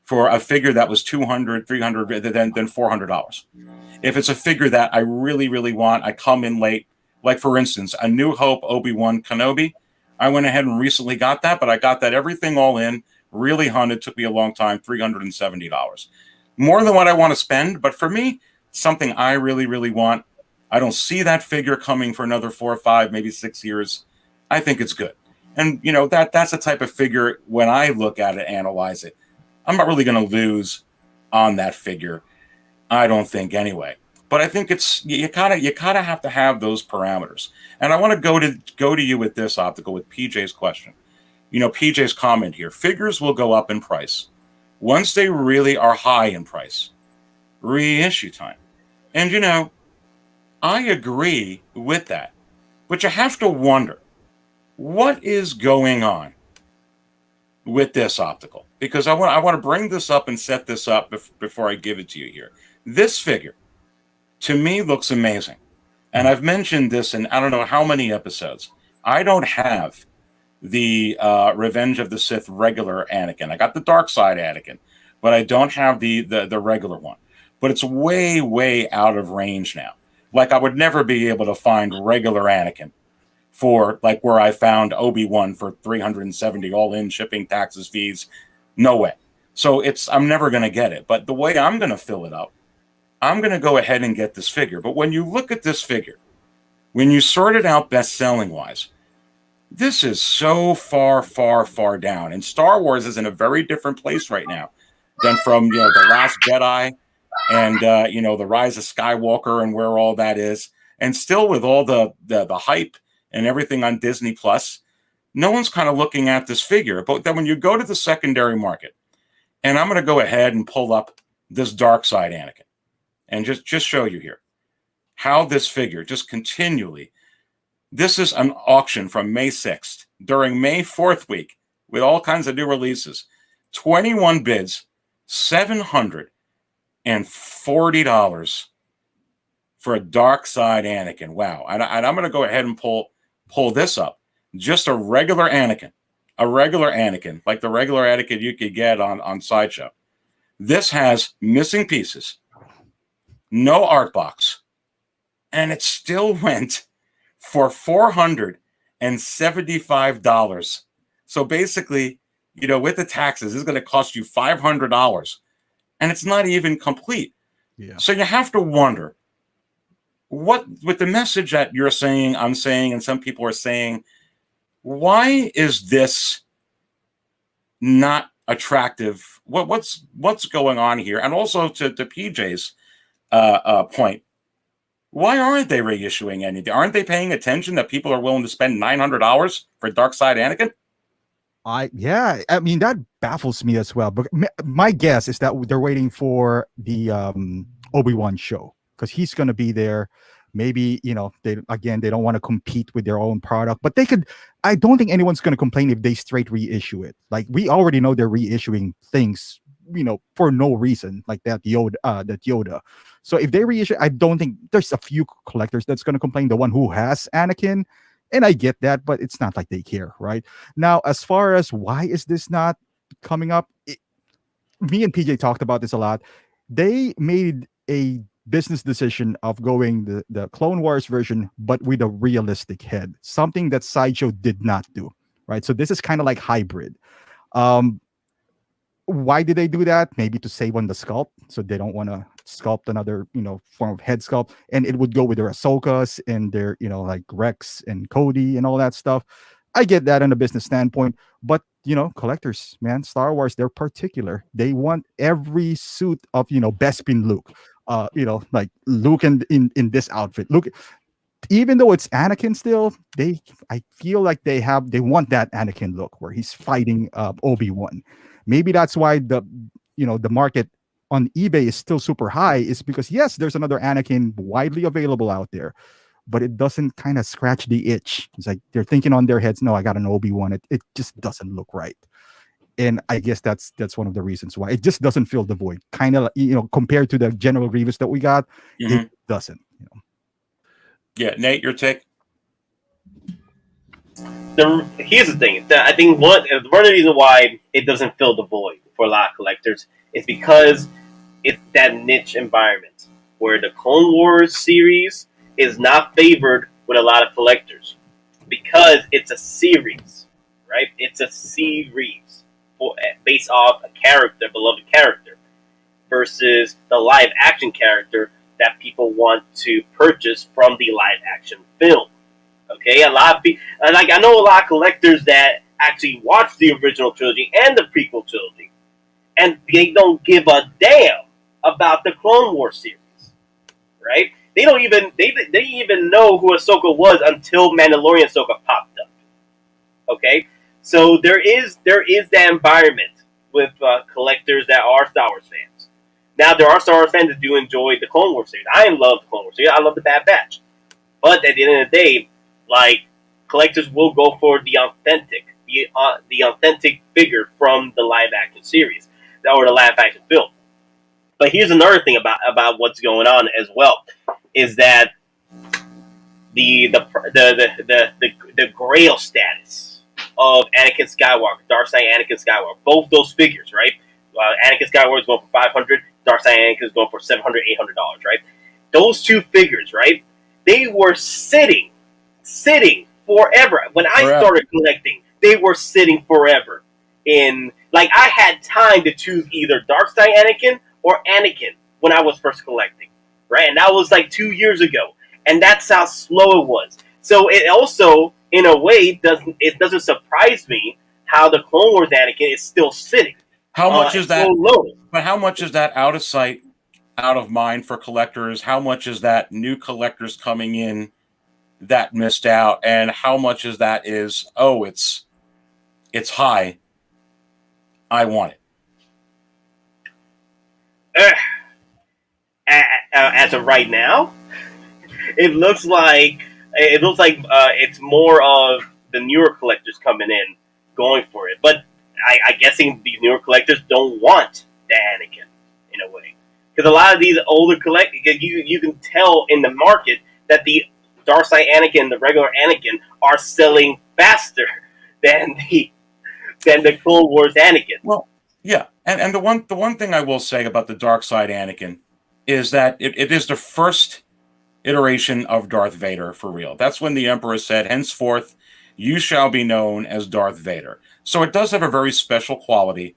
for a figure that was $200, $300 than $400. If it's a figure that I really, really want, I come in late. Like, for instance, A New Hope Obi-Wan Kenobi. I went ahead and recently got that, but I got that everything all in, really hunted, took me a long time, $370. More than what I want to spend, but for me, something I really, really want. I don't see that figure coming for another 4 or 5, maybe 6 years. I think it's good. And, that's the type of figure, when I look at it, analyze it, I'm not really going to lose on that figure. I don't think anyway. But I think it's you kind of have to have those parameters. And I want to go to you with this, optical, with PJ's question. PJ's comment here: figures will go up in price once they really are high in price. Reissue time. And I agree with that. But you have to wonder, what is going on with this, optical? Because I want to bring this up and set this up before I give it to you here. This figure, to me, looks amazing. And I've mentioned this in I don't know how many episodes. I don't have the Revenge of the Sith regular Anakin. I got the dark side Anakin, but I don't have the regular one. But it's way, way out of range now. Like, I would never be able to find regular Anakin for, like, where I found Obi-Wan for $370 all in, shipping, taxes, fees. No way. So I'm never going to get it. But the way I'm going to fill it up, I'm going to go ahead and get this figure. But when you look at this figure, when you sort it out best-selling wise, this is so far, far, far down. And Star Wars is in a very different place right now than from, The Last Jedi and, The Rise of Skywalker and where all that is. And still with all the hype and everything on Disney Plus, no one's kind of looking at this figure. But then when you go to the secondary market, and I'm going to go ahead and pull up this dark side Anakin and just show you here how this figure just continually, this is an auction from May 6th during May 4th week with all kinds of new releases. 21 bids, $740 for a dark side Anakin. Wow. And I'm going to go ahead and pull this up. Just a regular Anakin, like the regular Anakin you could get on Sideshow. This has missing pieces, no art box, and it still went for $475. So basically, with the taxes, it's going to cost you $500, and it's not even complete. Yeah. So you have to wonder what, with the message that you're saying, I'm saying, and some people are saying, why is this not attractive? What's going on here? And also to PJ's point, why aren't they reissuing anything? Aren't they paying attention that people are willing to spend $900 for Dark Side Anakin? I mean that baffles me as well. But my guess is that they're waiting for the Obi-Wan show because he's going to be there. Maybe they don't want to compete with their own product, but they could. I don't think anyone's going to complain if they straight reissue it. Like we already know they're reissuing things, for no reason, like that Yoda. So if they reissue, I don't think there's a few collectors that's going to complain. The one who has Anakin. And I get that, but it's not like they care, right? Now, as far as why is this not coming up, me and PJ talked about this a lot. They made a business decision of going the Clone Wars version, but with a realistic head, something that Sideshow did not do, right? So this is kind of like hybrid. Why did they do that? Maybe to save on the sculpt, so they don't want to sculpt another, form of head sculpt, and it would go with their Ahsokas and their, like Rex and Cody and all that stuff. I get that in a business standpoint, but collectors, man, Star Wars, they're particular. They want every suit of Bespin Luke, like Luke in this outfit. Look, even though it's Anakin still, I feel like they want that Anakin look where he's fighting Obi-Wan. Maybe that's why the market on eBay is still super high, is because yes, there's another Anakin widely available out there, but it doesn't kind of scratch the itch. It's like they're thinking on their heads, no, I got an Obi-Wan. It just doesn't look right. And I guess that's one of the reasons why it just doesn't fill the void. Kind of, compared to the General Grievous that we got, it doesn't. Yeah, Nate, your take. Here's the thing. I think one of the reasons why it doesn't fill the void for a lot of collectors is because it's that niche environment where the Clone Wars series is not favored with a lot of collectors because it's a series, right? It's a series based off a beloved character, versus the live action character that people want to purchase from the live action film. Okay, a lot of people, like I know a lot of collectors that actually watch the original trilogy and the prequel trilogy, and they don't give a damn about the Clone Wars series, right? They don't even they didn't even know who Ahsoka was until Mandalorian Ahsoka popped up. Okay, so there is that environment with collectors that are Star Wars fans. Now there are Star Wars fans that do enjoy the Clone Wars series. I love the Clone Wars series. I love the Bad Batch, but at the end of the day, like, collectors will go for the authentic figure from the live action series or the live action film. But here's another thing about what's going on as well, is that the Grail status of Anakin Skywalker, Darth Side Anakin Skywalker, both those figures, right? Anakin Skywalker is going for $500, Darth Side Anakin is going for $700, $800, right? Those two figures, right? They were sitting forever. When I started collecting, they were sitting forever. I had time to choose either Dark Side Anakin or Anakin when I was first collecting, right? And that was like 2 years ago, and that's how slow it was. So it also, in a way, doesn't surprise me how the Clone Wars Anakin is still sitting. How much is that? So low. But how much is that out of sight, out of mind for collectors? How much is that new collectors coming in that missed out, and how much is that it's high, I want it? As of right now, it looks like it's more of the newer collectors coming in going for it. But I'm guessing these newer collectors don't want the Anakin in a way, because a lot of these older collectors, you can tell in the market that the Dark Side Anakin and the regular Anakin are selling faster than the Clone Wars Anakin. Well, yeah, and the one thing I will say about the Dark Side Anakin is that it is the first iteration of Darth Vader for real. That's when the Emperor said, "Henceforth, you shall be known as Darth Vader." So it does have a very special quality.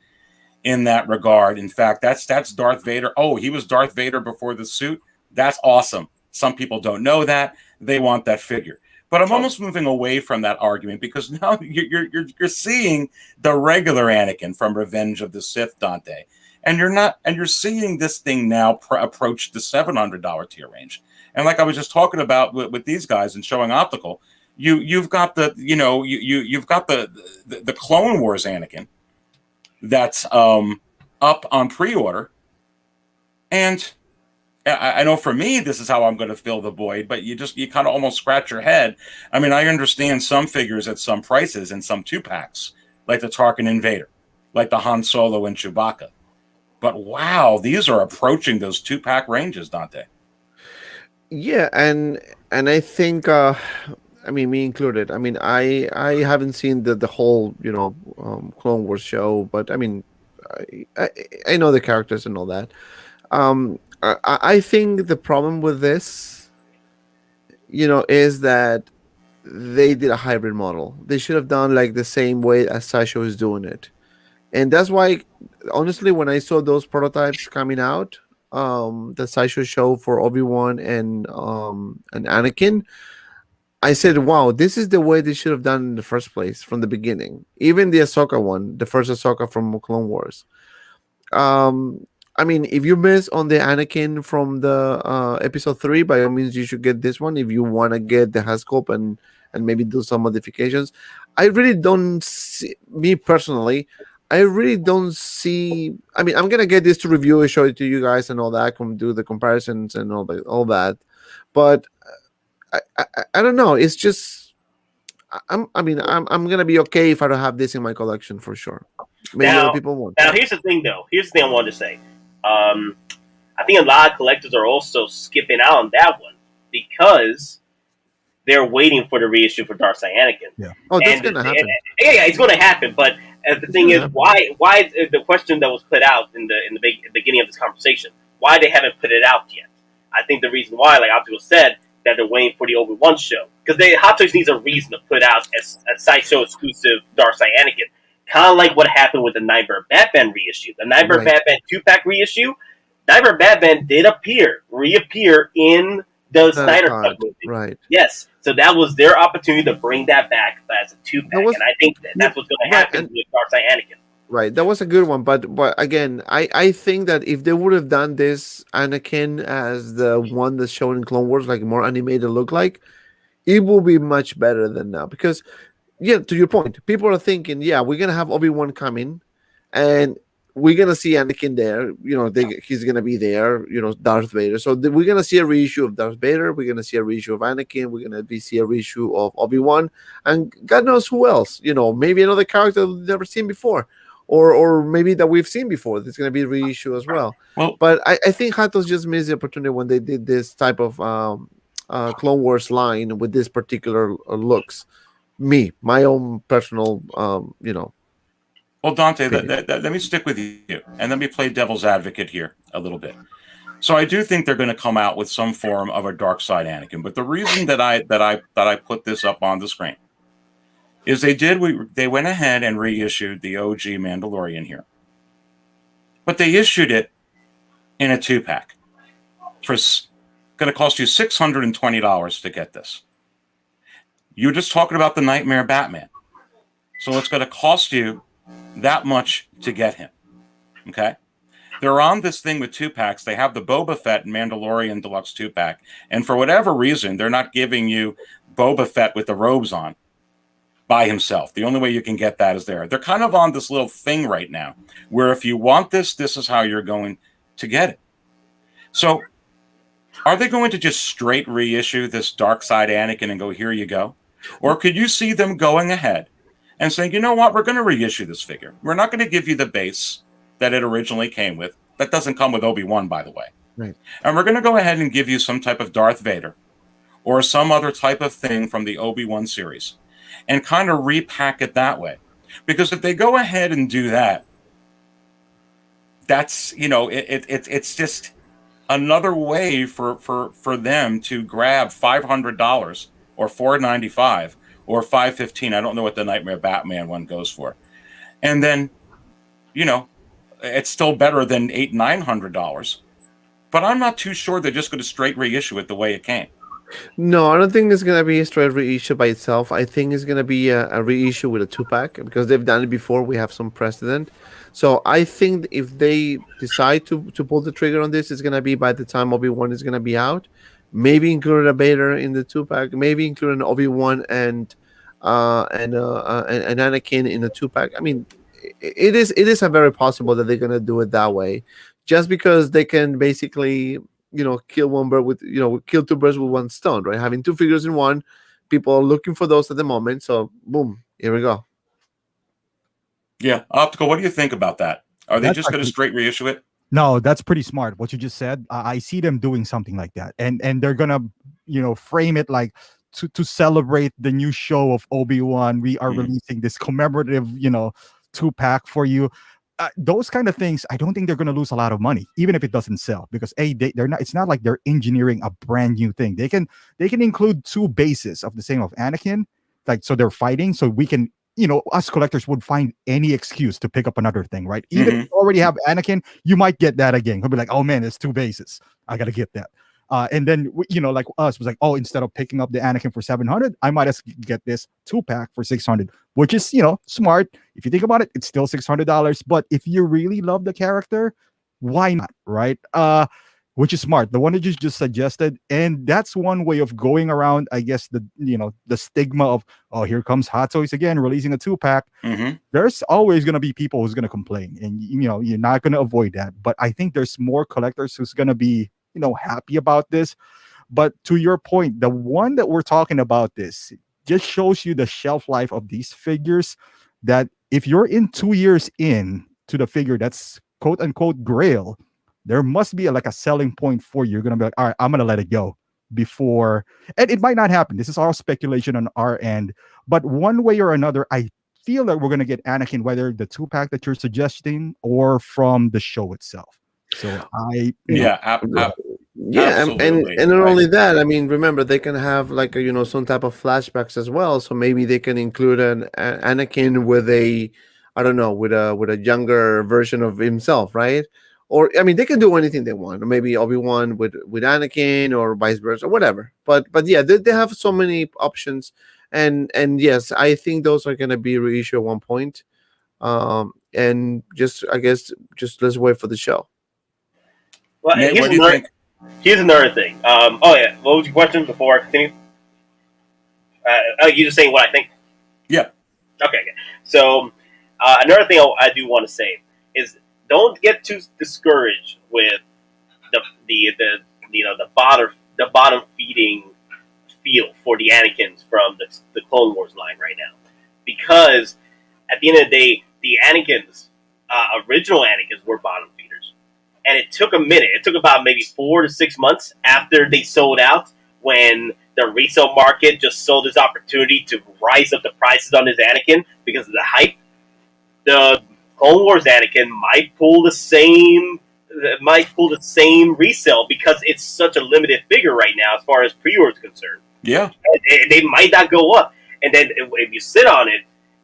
in that regard. In fact, that's Darth Vader. Oh, he was Darth Vader before the suit. That's awesome. Some people don't know that. They want that figure. But I'm almost moving away from that argument because now you're seeing the regular Anakin from Revenge of the Sith, Dante, and you're seeing this thing now approach the $700 tier range. And like I was just talking about with these guys and showing optical, you've got the you've got the Clone Wars Anakin that's up on pre-order, and I know for me, this is how I'm going to fill the void, but you kind of almost scratch your head. I mean, I understand some figures at some prices and some 2-packs, like the Tarkin Invader, like the Han Solo and Chewbacca. But wow, these are approaching those 2-pack ranges, Dante. Yeah, and I think, I mean, me included. I mean, I haven't seen the whole, Clone Wars show, but I mean, I know the characters and all that. I think the problem with this, is that they did a hybrid model. They should have done like the same way as Sideshow is doing it. And that's why, honestly, when I saw those prototypes coming out, the Sideshow show for Obi-Wan and Anakin, I said, wow, this is the way they should have done in the first place from the beginning. Even the Ahsoka one, the first Ahsoka from Clone Wars. I mean, if you miss on the Anakin from the episode 3, by all means, you should get this one if you want to get the Hascope and maybe do some modifications. I really don't see, me personally, I really don't see. I mean, I'm gonna get this to review and show it to you guys and all that, do the comparisons and all that. But I don't know. It's just I'm gonna be okay if I don't have this in my collection for sure. Maybe other people won't. Now, here's the thing, though. Here's the thing I wanted to say. I think a lot of collectors are also skipping out on that one because they're waiting for the reissue for Darth Anakin. Yeah. Oh, that's going to happen. Yeah, it's going to happen. But the thing is, why the question that was put out in the beginning of this conversation, why they haven't put it out yet? I think the reason why, like Optical said, that they're waiting for the Obi-Wan show. Because Hot Toys needs a reason to put out a Sideshow exclusive Darth Anakin. Kind of like what happened with the Nightmare Batman reissue. The Nightmare Batman 2-pack reissue, Nightmare Batman did reappear in the Snyder Cut movie. Right. Yes. So that was their opportunity to bring that back as a 2-pack. And I think that's what's going to happen with Darth Anakin. Right. That was a good one. But again, I think that if they would have done this Anakin as the one that's shown in Clone Wars, like more animated look like, it will be much better than now. Because, yeah, to your point, people are thinking, yeah, we're going to have Obi-Wan coming and we're going to see Anakin there. He's going to be there, Darth Vader. So we're going to see a reissue of Darth Vader. We're going to see a reissue of Anakin. We're going to see a reissue of Obi-Wan. And God knows who else. Maybe another character we've never seen before. Or maybe that we've seen before. There's going to be a reissue as well. But I think Hatos just missed the opportunity when they did this type of Clone Wars line with this particular looks. My own personal, Well, Dante, let me stick with you, and let me play devil's advocate here a little bit. So I do think they're going to come out with some form of a dark side Anakin. But the reason that I put this up on the screen is they went ahead and reissued the OG Mandalorian here, but they issued it in a 2-pack for going to cost you $620 to get this. You're just talking about the Nightmare Batman, so it's going to cost you that much to get him. Okay, they're on this thing with 2-packs. They have the Boba Fett and Mandalorian Deluxe 2-pack, and for whatever reason, they're not giving you Boba Fett with the robes on by himself. The only way you can get that is there. They're kind of on this little thing right now where if you want this is how you're going to get it. So are they going to just straight reissue this dark side Anakin and go, here you go? Or could you see them going ahead and saying, you know what, we're going to reissue this figure. We're not going to give you the base that it originally came with. That doesn't come with Obi-Wan, by the way. Right. And we're going to go ahead and give you some type of Darth Vader or some other type of thing from the Obi-Wan series and kind of repack it that way. Because if they go ahead and do that, that's, it's just another way for them to grab $500 or $495 or $515. I don't know what the Nightmare Batman one goes for. And then, it's still better than $800-900. But I'm not too sure they're just going to straight reissue it the way it came. No, I don't think it's gonna be a straight reissue by itself. I think it's gonna be a reissue with a 2-pack because they've done it before. We have some precedent. So I think if they decide to pull the trigger on this, it's gonna be by the time Obi-Wan is gonna be out. Maybe include a Vader in the 2-pack. Maybe include an Obi-Wan and Anakin in a 2-pack. I mean, it is a very possible that they're gonna do it that way, just because they can basically kill one bird with kill two birds with one stone, right? Having two figures in one, people are looking for those at the moment. So boom, here we go. Yeah, Optical. What do you think about that? Are they That's just going to actually- straight reissue it? No, that's pretty smart. What you just said, I see them doing something like that, and they're gonna, frame it like to celebrate the new show of Obi-Wan. We are releasing this commemorative, 2-pack for you. Those kind of things, I don't think they're gonna lose a lot of money, even if it doesn't sell, because they're not. It's not like they're engineering a brand new thing. They can include two bases of the same of Anakin, like so they're fighting, so we can. Us collectors would find any excuse to pick up another thing, right? Even if you already have Anakin, you might get that again. He'll be like, oh man, there's two bases. I got to get that. And then, like us was like, oh, instead of picking up the Anakin for 700, I might as get this 2-pack for 600, which is, smart. If you think about it, it's still $600. But if you really love the character, why not, right? Which is smart. The one that you just suggested, and that's one way of going around, I guess, the stigma of, oh, here comes Hot Toys again, releasing a 2-pack. There's always going to be people who's going to complain, and you're not going to avoid that. But I think there's more collectors who's going to be, happy about this. But to your point, the one that we're talking about, this just shows you the shelf life of these figures. That if you're in 2 years in to the figure that's quote unquote grail, there must be a selling point for you. You're going to be like, all right, I'm going to let it go before. And it might not happen. This is all speculation on our end. But one way or another, I feel that we're going to get Anakin, whether the 2-pack that you're suggesting or from the show itself. So absolutely. And not only that, I mean, remember, they can have some type of flashbacks as well. So maybe they can include an Anakin with a, I don't know, with a younger version of himself, right? Or I mean, they can do anything they want. Or maybe Obi-Wan with Anakin, or vice versa, or whatever. But yeah, they have so many options, and yes, I think those are going to be reissued at one point. And I guess let's wait for the show. Well, Nate, what do you think? Here's another thing. Oh yeah, what was your question before I continue? You just saying what I think? Yeah. Okay. So another thing I do want to say is, don't get too discouraged with the bottom feeding feel for the Anakins from the Clone Wars line right now, because at the end of the day, the Anakins, original Anakins, were bottom feeders, and it took a minute. It took about maybe 4 to 6 months after they sold out, when the resale market just saw this opportunity to rise up the prices on this Anakin because of the hype. The Clone Wars Anakin might pull the same resale, because it's such a limited figure right now as far as pre-orders concerned. Yeah, they might not go up, and then if you sit on it,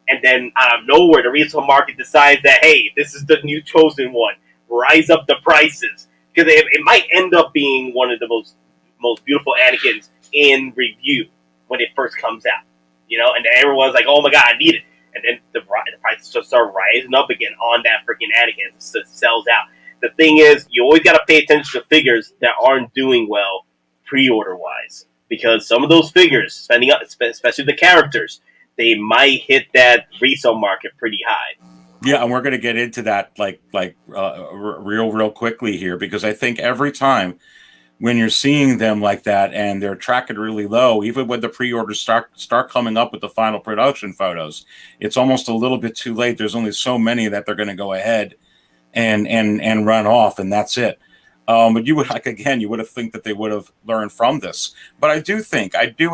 and then out of nowhere the resale market decides that, hey, this is the new chosen one, rise up the prices, because it might end up being one of the most beautiful Anakins in review when it first comes out, and everyone's like, oh my god, I need it. And then the prices just start rising up again on that freaking Anakin. It sells out. The thing is, you always got to pay attention to figures that aren't doing well pre-order wise, because some of those figures, spending up, especially the characters, they might hit that resale market pretty high. Yeah, and we're going to get into that real quickly here, because I think every time when you're seeing them like that and they're tracking really low, even when the pre-orders start coming up with the final production photos, it's almost a little bit too late. There's only so many that they're going to go ahead and run off, and that's it. But you would have think that they would have learned from this. But I do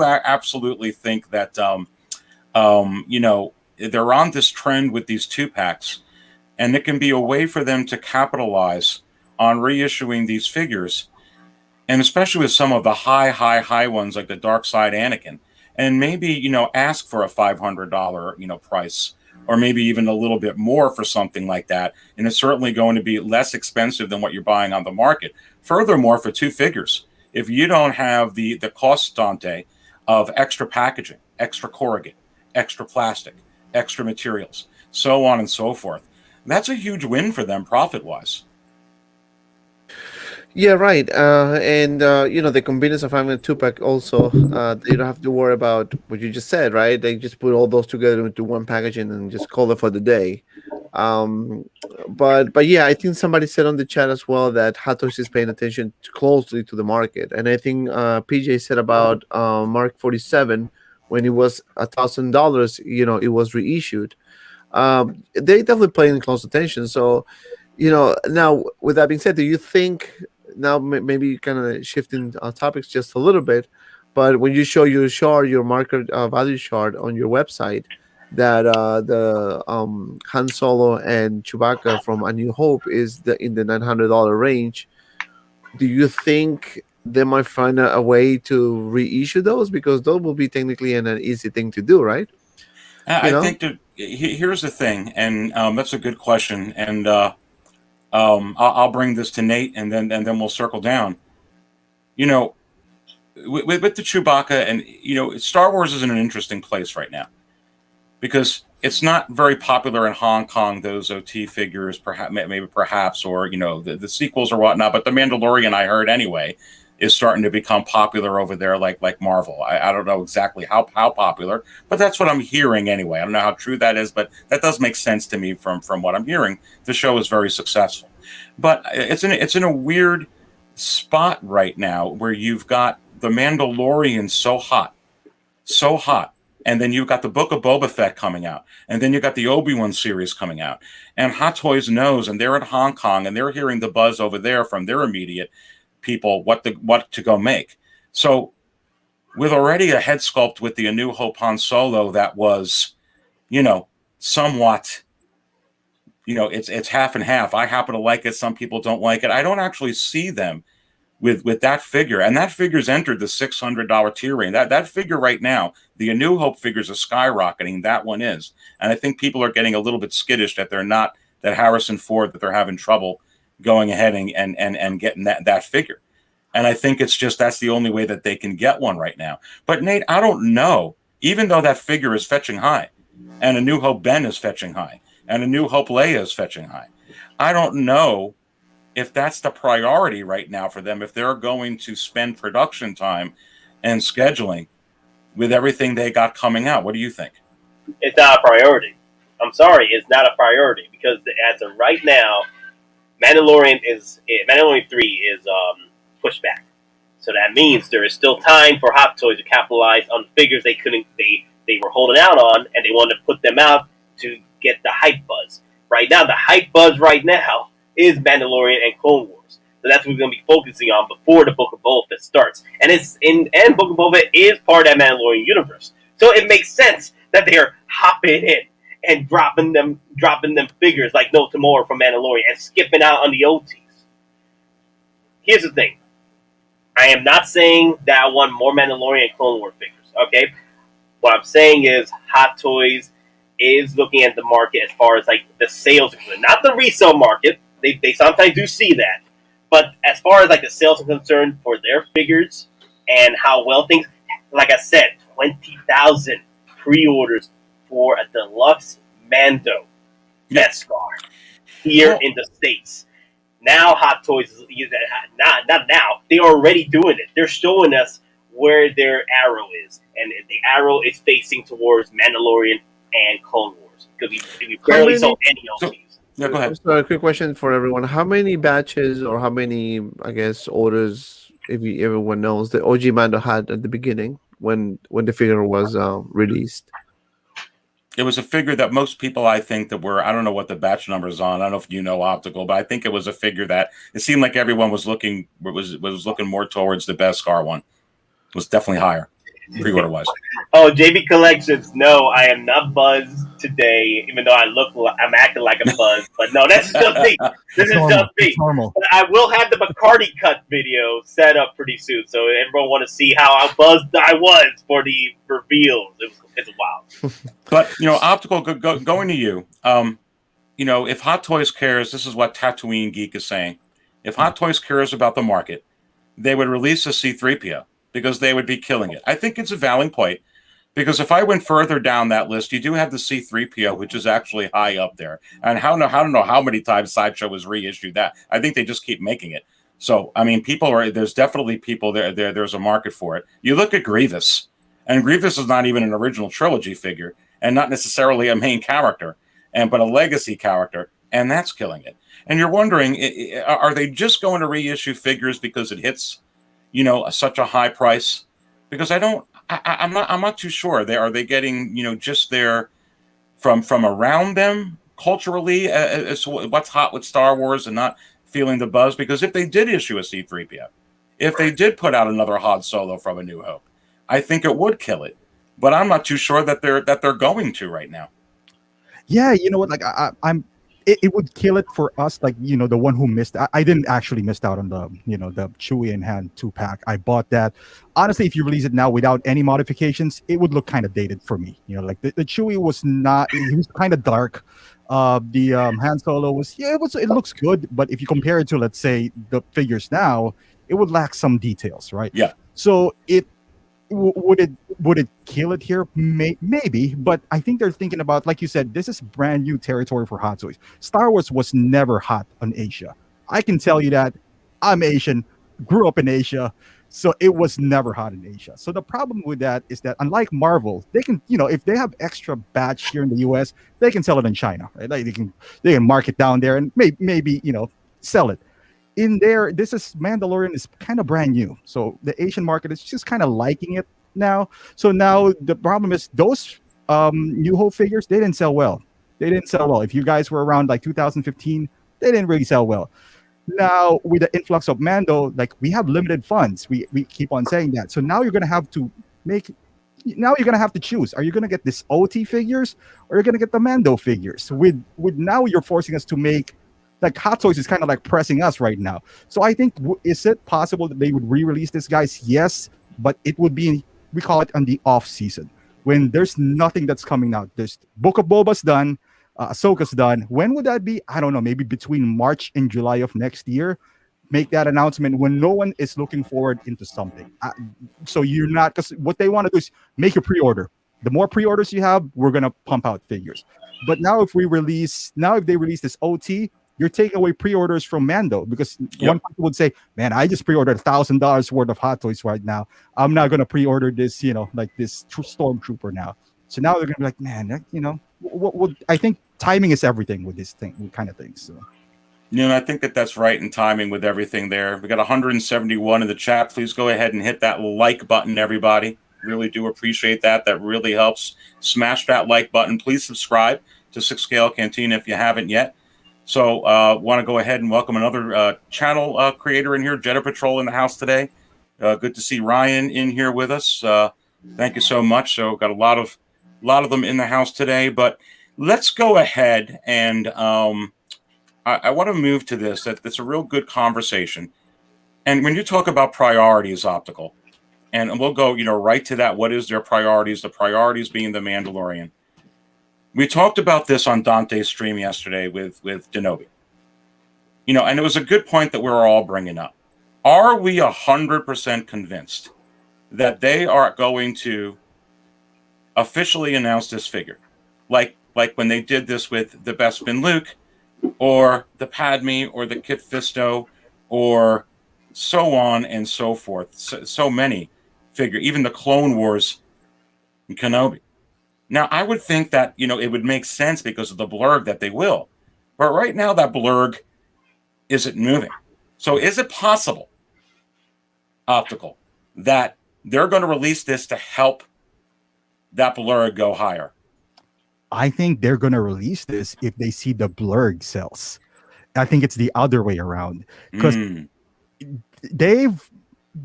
absolutely think that they're on this trend with these 2-packs, and it can be a way for them to capitalize on reissuing these figures. And especially with some of the high ones, like the Dark Side Anakin, and maybe ask for a $500 price, or maybe even a little bit more for something like that. And it's certainly going to be less expensive than what you're buying on the market. Furthermore, for 2 figures, if you don't have the cost, Dante, of extra packaging, extra corrugate, extra plastic, extra materials, so on and so forth, that's a huge win for them profit-wise. Yeah, right. And the convenience of having a 2-pack also, you don't have to worry about what you just said, right? They just put all those together into one packaging and just call it for the day. But yeah, I think somebody said on the chat as well that Hot Toys is paying attention closely to the market, and I think PJ said about Mark 47 when it was $1,000, it was reissued. They definitely paying close attention. So, now with that being said, do you think now maybe kind of shifting topics just a little bit, but when you show your chart, your market value chart on your website, that the Han Solo and Chewbacca from A New Hope is in the $900 range, do you think they might find a way to reissue those, because those will be technically an easy thing to do, right? I think that here's the thing, and that's a good question, and I'll bring this to Nate, and then we'll circle down. With the Chewbacca, and Star Wars is in an interesting place right now, because it's not very popular in Hong Kong, those OT figures, perhaps, or the sequels or whatnot. But the Mandalorian, I heard anyway, is starting to become popular over there, like Marvel. I don't know exactly how popular, but that's what I'm hearing anyway. I don't know how true that is, but that does make sense to me from what I'm hearing. The show is very successful, but it's in a weird spot right now where you've got the Mandalorian so hot, and then you've got the Book of Boba Fett coming out, and then you've got the Obi-Wan series coming out, and Hot Toys knows, and they're in Hong Kong, and they're hearing the buzz over there from their immediate people what to go make. So with already a head sculpt with the A New Hope Han Solo that was, somewhat, it's half and half. I happen to like it. Some people don't like it. I don't actually see them with that figure, and that figure's entered the $600 tier range. That figure right now, the A New Hope figures are skyrocketing. That one is, and I think people are getting a little bit skittish that they're not that Harrison Ford, that they're having trouble going ahead and getting that figure. And I think it's just that's the only way that they can get one right now. But Nate, I don't know. Even though that figure is fetching high, and A New Hope Ben is fetching high, and A New Hope Leia is fetching high, I don't know if that's the priority right now for them, if they're going to spend production time and scheduling with everything they got coming out. What do you think? It's not a priority. I'm sorry, it's not a priority, because as of right now, Mandalorian 3 is pushed back. So that means there is still time for Hot Toys to capitalize on figures they were holding out on, and they wanted to put them out to get the hype buzz. Right now, the hype buzz right now is Mandalorian and Clone Wars. So that's what we're going to be focusing on before the Book of Boba Fett starts. And Book of Boba Fett is part of that Mandalorian universe. So it makes sense that they are hopping in and dropping them figures like no tomorrow from Mandalorian and skipping out on the OTs. Here's the thing. I am not saying that I want more Mandalorian and Clone Wars figures, okay? What I'm saying is Hot Toys is looking at the market as far as like the sales, not the resale market. They sometimes do see that. But as far as like the sales are concerned for their figures and how well things, like I said, 20,000 pre-orders for a deluxe Mando Death Star here in the States. Now Hot Toys, not now, they're already doing it. They're showing us where their arrow is. And the arrow is facing towards Mandalorian and Clone Wars. Because we barely saw any OCs. Yeah, go ahead. So a quick question for everyone. How many batches or how many, I guess, orders, if everyone knows, the OG Mando had at the beginning when the figure was released? It was a figure that most people, I think, that were, I don't know what the batch number is on. I don't know if you know optical, but I think it was a figure that it seemed like everyone was looking more towards the Beskar one. It was definitely higher. pre-order wise. Oh, JB Collections. No, I am not buzzed today, even though I'm acting like I'm buzzed. But no, that's just me. This is just me. It's normal. But I will have the McCarty cut video set up pretty soon, so everyone want to see how buzzed I was for the reveals. It's wild. But Optical, going to you. If Hot Toys cares, this is what Tatooine Geek is saying. If Hot Toys cares about the market, they would release a C-3PO because they would be killing it. I think it's a valid point because if I went further down that list, you do have the C-3PO, which is actually high up there. And I don't know how many times Sideshow has reissued that. I think they just keep making it. So, I mean, there's definitely people there. There's a market for it. You look at Grievous, and Grievous is not even an original trilogy figure and not necessarily a main character, but a legacy character, and that's killing it. And you're wondering, are they just going to reissue figures because it hits, such a high price? Because I'm not too sure. Are they getting, just there from around them culturally as to what's hot with Star Wars and not feeling the buzz? Because if they did issue a C-3PO, if they did put out another Han Solo from A New Hope, I think it would kill it. But I'm not too sure that they're going to right now. Yeah, you know what? Like it would kill it for us. Like the one who missed. I didn't actually miss out on the the Chewie and Han 2-pack. I bought that. Honestly, if you release it now without any modifications, it would look kind of dated for me. Like the Chewie was not. He was kind of dark. The Han Solo was. Yeah, it looks good, but if you compare it to, let's say, the figures now, it would lack some details, right? Yeah. So would it kill it here? Maybe, but I think they're thinking about, like you said, this is brand new territory for Hot Toys. Star Wars was never hot on Asia. I can tell you that. I'm Asian, grew up in Asia, so it was never hot in Asia. So the problem with that is that, unlike Marvel, they can, if they have extra batch here in the US, they can sell it in China, right? Like they can mark it down there and maybe sell it. In there, this is Mandalorian is kind of brand new, so the Asian market is just kind of liking it now. So now the problem is those New Hope figures, they didn't sell well. If you guys were around like 2015, they didn't really sell well. Now with the influx of Mando, like we have limited funds. We keep on saying that. So now you're gonna have to choose. Are you gonna get this OT figures or you're gonna get the Mando figures? With now you're forcing us to make. Like Hot Toys is kind of like pressing us right now. So I think, is it possible that they would re-release this, guys? Yes, but it would be, we call it on the off season when there's nothing that's coming out. There's Book of Boba's done, Ahsoka's done. When would that be? I don't know. Maybe between March and July of next year. Make that announcement when no one is looking forward into something. So you're not, because what they want to do is make a pre-order. The more pre-orders you have, we're gonna pump out figures. But now if they release this OT, you're taking away pre-orders from Mando, because one person would say, man, I just pre-ordered $1,000 worth of Hot Toys right now. I'm not going to pre-order this, like this Stormtrooper now. So now they're going to be like, man, what I think timing is everything with this kind of thing. So. I think that's right in timing with everything there. We got 171 in the chat. Please go ahead and hit that like button, everybody. Really do appreciate that. That really helps. Smash that like button. Please subscribe to 6 Scale Cantina if you haven't yet. So want to go ahead and welcome another channel creator in here, Jetta Patrol in the house today. Good to see Ryan in here with us. Thank you so much. So got a lot of them in the house today. But let's go ahead and I want to move to this. That's a real good conversation. And when you talk about priorities, Optical, and we'll go right to that. What is their priorities? The priorities being the Mandalorian. We talked about this on Dante's stream yesterday with Denobi. And it was a good point that we were all bringing up. Are we 100% convinced that they are going to officially announce this figure? Like when they did this with the Bespin Luke, or the Padme, or the Kit Fisto, or so on and so forth. So many figures, even the Clone Wars and Kenobi. Now, I would think that, it would make sense because of the Blurrg that they will. But right now, that Blurrg isn't moving. So is it possible, Optical, that they're going to release this to help that Blurrg go higher? I think they're going to release this if they see the Blurrg sells. I think it's the other way around. Because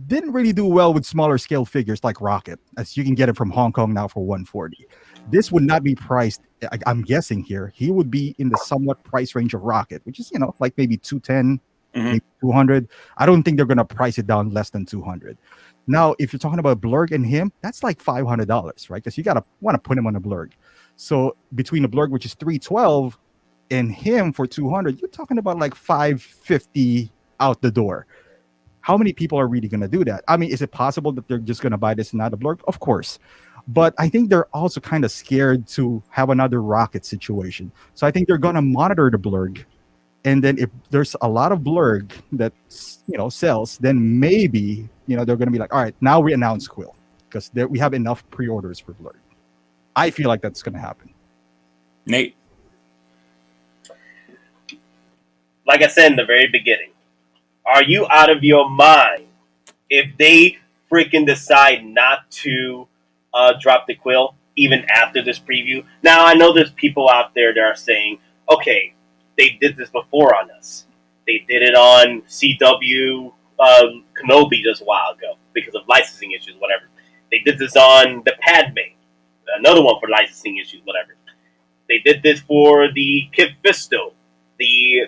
didn't really do well with smaller scale figures like Rocket, as you can get it from Hong Kong now for 140. This would not be priced. I'm guessing here he would be in the somewhat price range of Rocket, which is like maybe 210, maybe 200. I don't think they're gonna price it down less than 200. Now, if you're talking about Blurrg and him, that's like $500, right? Because you gotta want to put him on a Blurrg. So between the Blurrg, which is 312, and him for 200, you're talking about like 550 out the door. How many people are really going to do that? I mean, is it possible that they're just going to buy this and not a Blurrg? Of course. But I think they're also kind of scared to have another Rocket situation. So I think they're going to monitor the Blurrg. And then if there's a lot of Blurrg that, sells, then maybe, they're going to be like, all right, now we announce Kuiil because we have enough pre-orders for Blurrg. I feel like that's going to happen. Nate. Like I said in the very beginning, are you out of your mind if they freaking decide not to drop the Kuiil even after this preview? Now, I know there's people out there that are saying, okay, they did this before on us. They did it on CW Kenobi just a while ago because of licensing issues, whatever. They did this on the Padme, another one for licensing issues, whatever. They did this for the Kit Fisto, the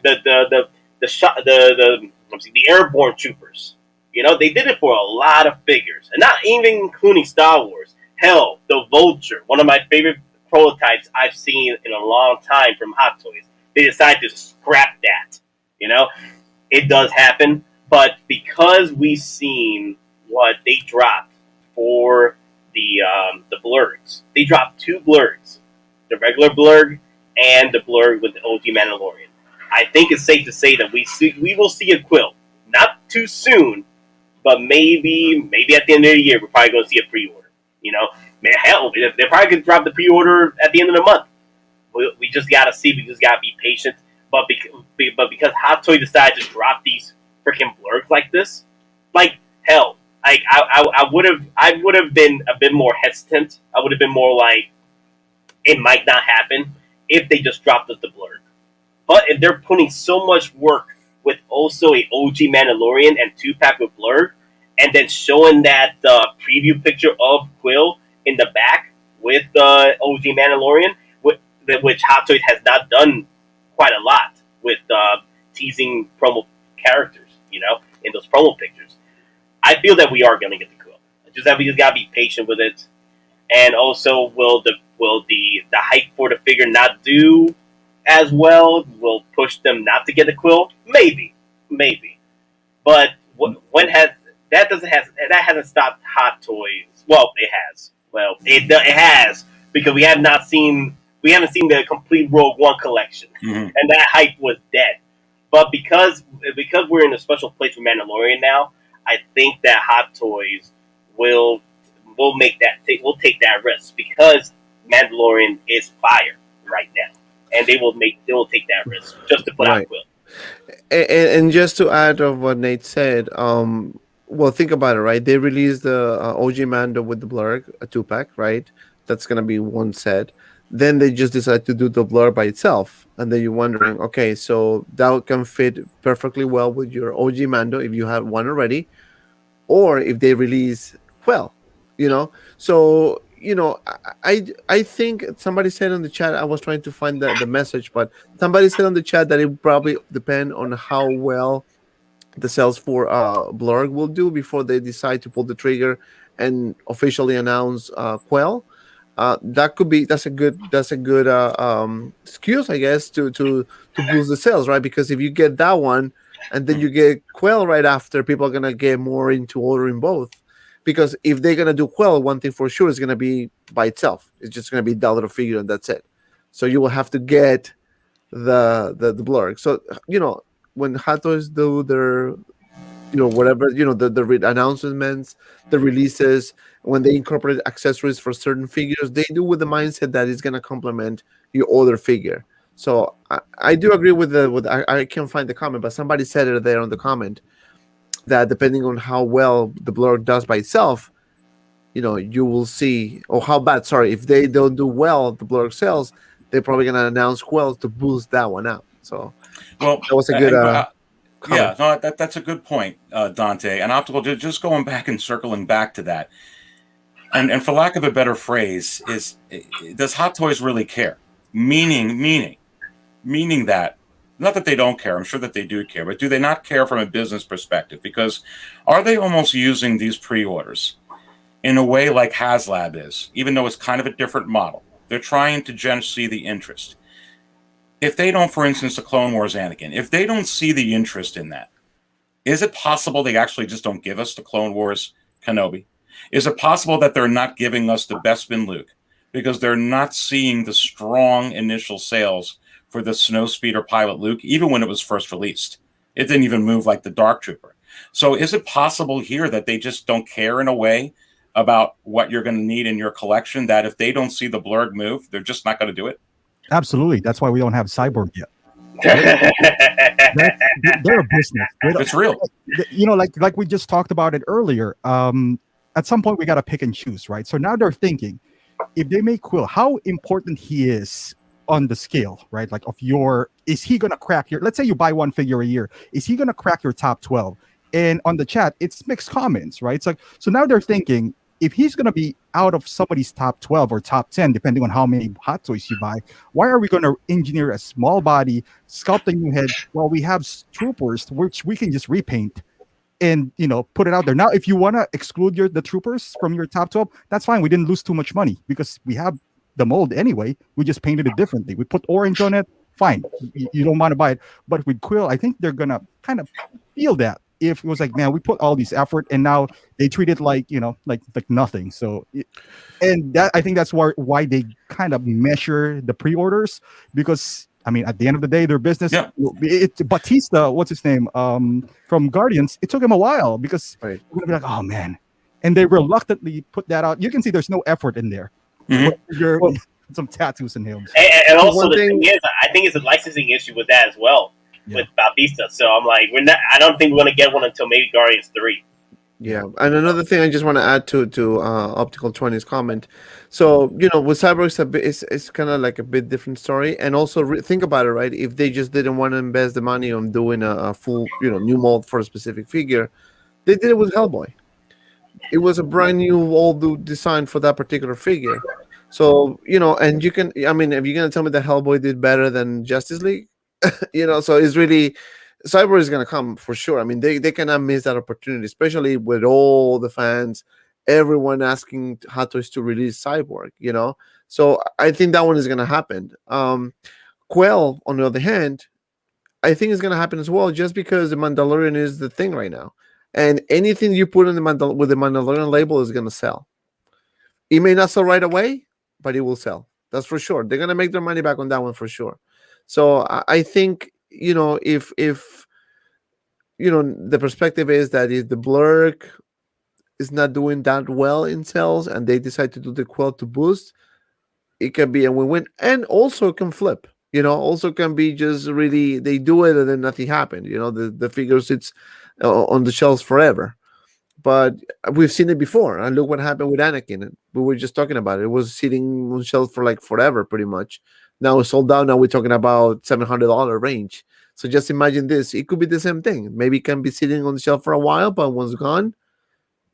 airborne troopers. They did it for a lot of figures, and not even including Star Wars. Hell, the Vulture, one of my favorite prototypes I've seen in a long time from Hot Toys. They decided to scrap that. It does happen, but because we've seen what they dropped for the Blurrgs, they dropped 2 Blurrgs, the regular Blurrg and the Blurrg with the OG Mandalorian. I think it's safe to say that we will see a Kuiil. Not too soon, but maybe at the end of the year, we're probably going to see a pre-order. Hell, they're probably going to drop the pre-order at the end of the month. We just got to see. We just got to be patient. But because Hot Toy decided to drop these freaking Blurrgs like this, hell, I would have been a bit more hesitant. I would have been more like, it might not happen if they just dropped the Blurrg. But if they're putting so much work with also a OG Mandalorian and 2-pack with Blurrg, and then showing that preview picture of Kuiil in the back with OG Mandalorian, which Hot Toys has not done quite a lot with teasing promo characters, in those promo pictures. I feel that we are going to get the Kuiil. We just got to be patient with it. And also, will the hype for the figure not do as well? Will push them not to get the Kuiil? Maybe. But that hasn't stopped Hot Toys. Well, it has. It has, because we haven't seen the complete Rogue One collection, and that hype was dead. But because we're in a special place with Mandalorian now, I think that Hot Toys will take that risk, because Mandalorian is fire right now, and they will take that risk just to put out Kuiil. And just to add of what Nate said, well, think about it, right? They released the OG Mando with the Blurrg, a 2-pack, right? That's gonna be one set. Then they just decide to do the Blurrg by itself, and then you're wondering, okay, so that can fit perfectly well with your OG Mando if you have one already, or if they release Kuiil, So I think somebody said on the chat. I was trying to find the message, but somebody said on the chat that it would probably depend on how well the sales for Blurrg will do before they decide to pull the trigger and officially announce Kuiil. That's a good excuse, I guess, to boost the sales, right? Because if you get that one and then you get Kuiil right after, people are gonna get more into ordering both. Because if they're gonna do Kuiil, one thing for sure is gonna be by itself. It's just gonna be that little figure and that's it. So you will have to get the Blurrg. So when Hot Toys do their whatever, the announcements, the releases, when they incorporate accessories for certain figures, they do with the mindset that it's going to complement your other figure. So I do agree with I can't find the comment, but somebody said it there on the comment that depending on how well the Blurrg does by itself, you will see, or how bad, sorry, if they don't do well, the Blurrg sales, they're probably going to announce Kuiil to boost that one out. So well, that was a good coming. Yeah, no, that's a good point, Dante. And optical, just going back and circling back to that, and for lack of a better phrase, does Hot Toys really care? Meaning that, not that they don't care, I'm sure that they do care, but do they not care from a business perspective? Because are they almost using these pre-orders in a way like HasLab is, even though it's kind of a different model? They're trying to see the interest. If they don't, for instance, the Clone Wars Anakin, if they don't see the interest in that, is it possible they actually just don't give us the Clone Wars Kenobi? Is it possible that they're not giving us the Bespin Luke because they're not seeing the strong initial sales for the Snowspeeder pilot Luke, even when it was first released? It didn't even move like the Dark Trooper. So is it possible here that they just don't care in a way about what you're going to need in your collection, that if they don't see the Blurrg move, they're just not going to do it? Absolutely. That's why we don't have Cyborg yet. They're a business. It's real. You know, like we just talked about it earlier. At some point, we got to pick and choose, right? So now they're thinking, if they make Kuiil, how important he is on the scale, right? Like is he going to crack let's say you buy one figure a year. Is he going to crack your top 12? And on the chat, it's mixed comments, right? It's like, so now they're thinking, if he's going to be out of somebody's top 12 or top 10, depending on how many Hot Toys you buy, why are we going to engineer a small body, sculpt a new head, while we have troopers, which we can just repaint and, put it out there? Now, if you want to exclude the troopers from your top 12, that's fine. We didn't lose too much money because we have the mold anyway. We just painted it differently. We put orange on it. Fine. You don't want to buy it. But with Kuiil, I think they're going to kind of feel that. If it was like, man, we put all this effort and now they treat it like, like nothing. So, and that, I think that's why they kind of measure the pre-orders, because I mean, at the end of the day, their business, Batista, what's his name? From Guardians, it took him a while because we're going to be like, oh man. And they reluctantly put that out. You can see there's no effort in there. Mm-hmm. Some tattoos in him. And also the thing is, I think it's a licensing issue with that as well. With Bautista, so I'm like, I don't think we're gonna get one until maybe Guardians 3. Yeah, and another thing I just want to add to Optical 20's comment. So with Cyborg, it's kind of like a bit different story, and also think about it, right? If they just didn't want to invest the money on doing a full new mold for a specific figure, they did it with Hellboy. It was a brand new all new design for that particular figure. So and you can, I mean, if you're gonna tell me that Hellboy did better than Justice League. So it's really, Cyborg is going to come for sure. I mean, they cannot miss that opportunity, especially with all the fans, everyone asking Hot Toys to release Cyborg, So I think that one is going to happen. Kuiil, on the other hand, I think it's going to happen as well, just because the Mandalorian is the thing right now. And anything you put in with the Mandalorian label is going to sell. It may not sell right away, but it will sell. That's for sure. They're going to make their money back on that one for sure. So I think, if the perspective is that if the Blurrg is not doing that well in sales and they decide to do the Kuiil to boost, it can be a win-win, and also can flip. Also can be just really, they do it and then nothing happened. The figure sits on the shelves forever. But we've seen it before, and look what happened with Anakin. We were just talking about it. It was sitting on shelves for like forever, pretty much. Now it's sold out. Now we're talking about $700 range. So just imagine this. It could be the same thing. Maybe it can be sitting on the shelf for a while, but once gone,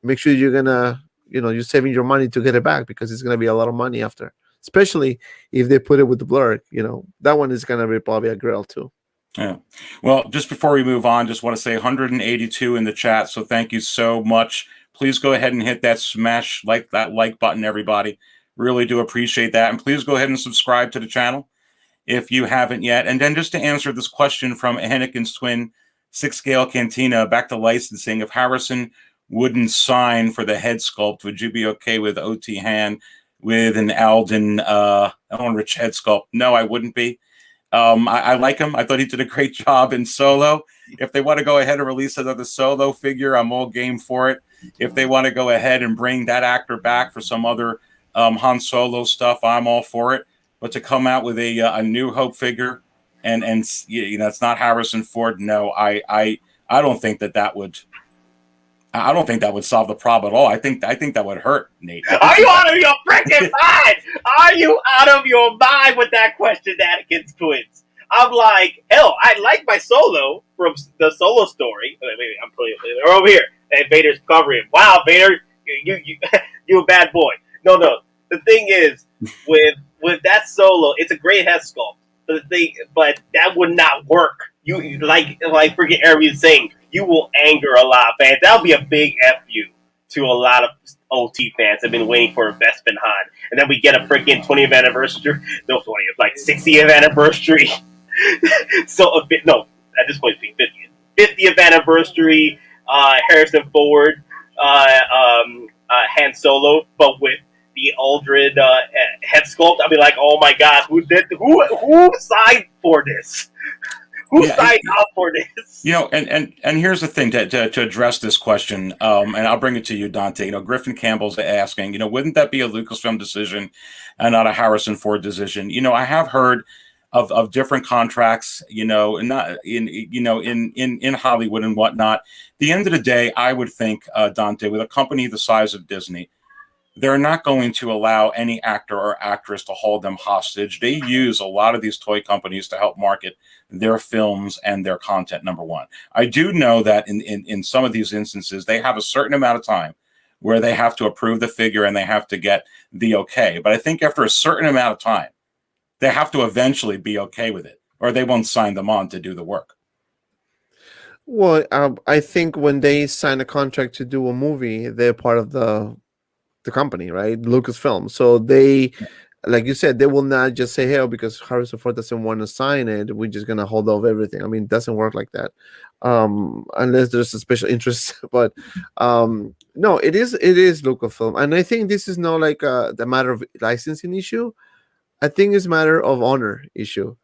make sure you're gonna, you're saving your money to get it back, because it's gonna be a lot of money after. Especially if they put it with the Blurrg. That one is gonna be probably a grail too. Yeah. Well, just before we move on, just want to say 182 in the chat. So thank you so much. Please go ahead and hit that that like button, everybody. Really do appreciate that. And please go ahead and subscribe to the channel if you haven't yet. And then just to answer this question from Anakin's twin, 6-scale Cantina, back to licensing. If Harrison wouldn't sign for the head sculpt, would you be okay with OT Han with an Alden Rich head sculpt? No, I wouldn't be. I like him. I thought he did a great job in Solo. If they want to go ahead and release another Solo figure, I'm all game for it. If they want to go ahead and bring that actor back for some other Han Solo stuff, I'm all for it. But to come out with a New Hope figure and it's not Harrison Ford, no, I don't think that would. I don't think that would solve the problem at all. I think that would hurt, Nate. Are you out of your freaking mind? Are you out of your mind with that question, Anakin's twins? I'm like, hell, I like my Solo. from the Solo story. Maybe I'm putting it over here, and Vader's covering. Wow, Vader, you a bad boy. No. The thing is, with that Solo, it's a great head sculpt. But that would not work. You like freaking Aaron saying, you will anger a lot of fans. That'll be a big FU to a lot of OT fans have been waiting for a Bespin Han. And then we get a freaking 20th anniversary, no 20th, like 60th anniversary. So a bit, no, at this point it's 50th anniversary, Harrison Ford, Han Solo, but with the Aldred head sculpt. I mean, like, oh my god, who signed for this? Who signed up for this? And here's the thing to address this question, and I'll bring it to you, Dante. Griffin Campbell's asking, wouldn't that be a Lucasfilm decision and not a Harrison Ford decision? I have heard of different contracts, and not in Hollywood and whatnot. At the end of the day, I would think, Dante, with a company the size of Disney, they're not going to allow any actor or actress to hold them hostage. They use a lot of these toy companies to help market their films and their content, number one. I do know that in some of these instances, they have a certain amount of time where they have to approve the figure and they have to get the okay. But I think after a certain amount of time, they have to eventually be okay with it, or they won't sign them on to do the work. Well, I think when they sign a contract to do a movie, they're part of the company, right? Lucasfilm. So they, like you said, they will not just say, hey, because Harrison Ford doesn't want to sign it, we're just going to hold off everything. I mean, it doesn't work like that. Unless there's a special interest. But no, it is Lucasfilm. And I think this is not like the matter of licensing issue. I think it's a matter of honor issue.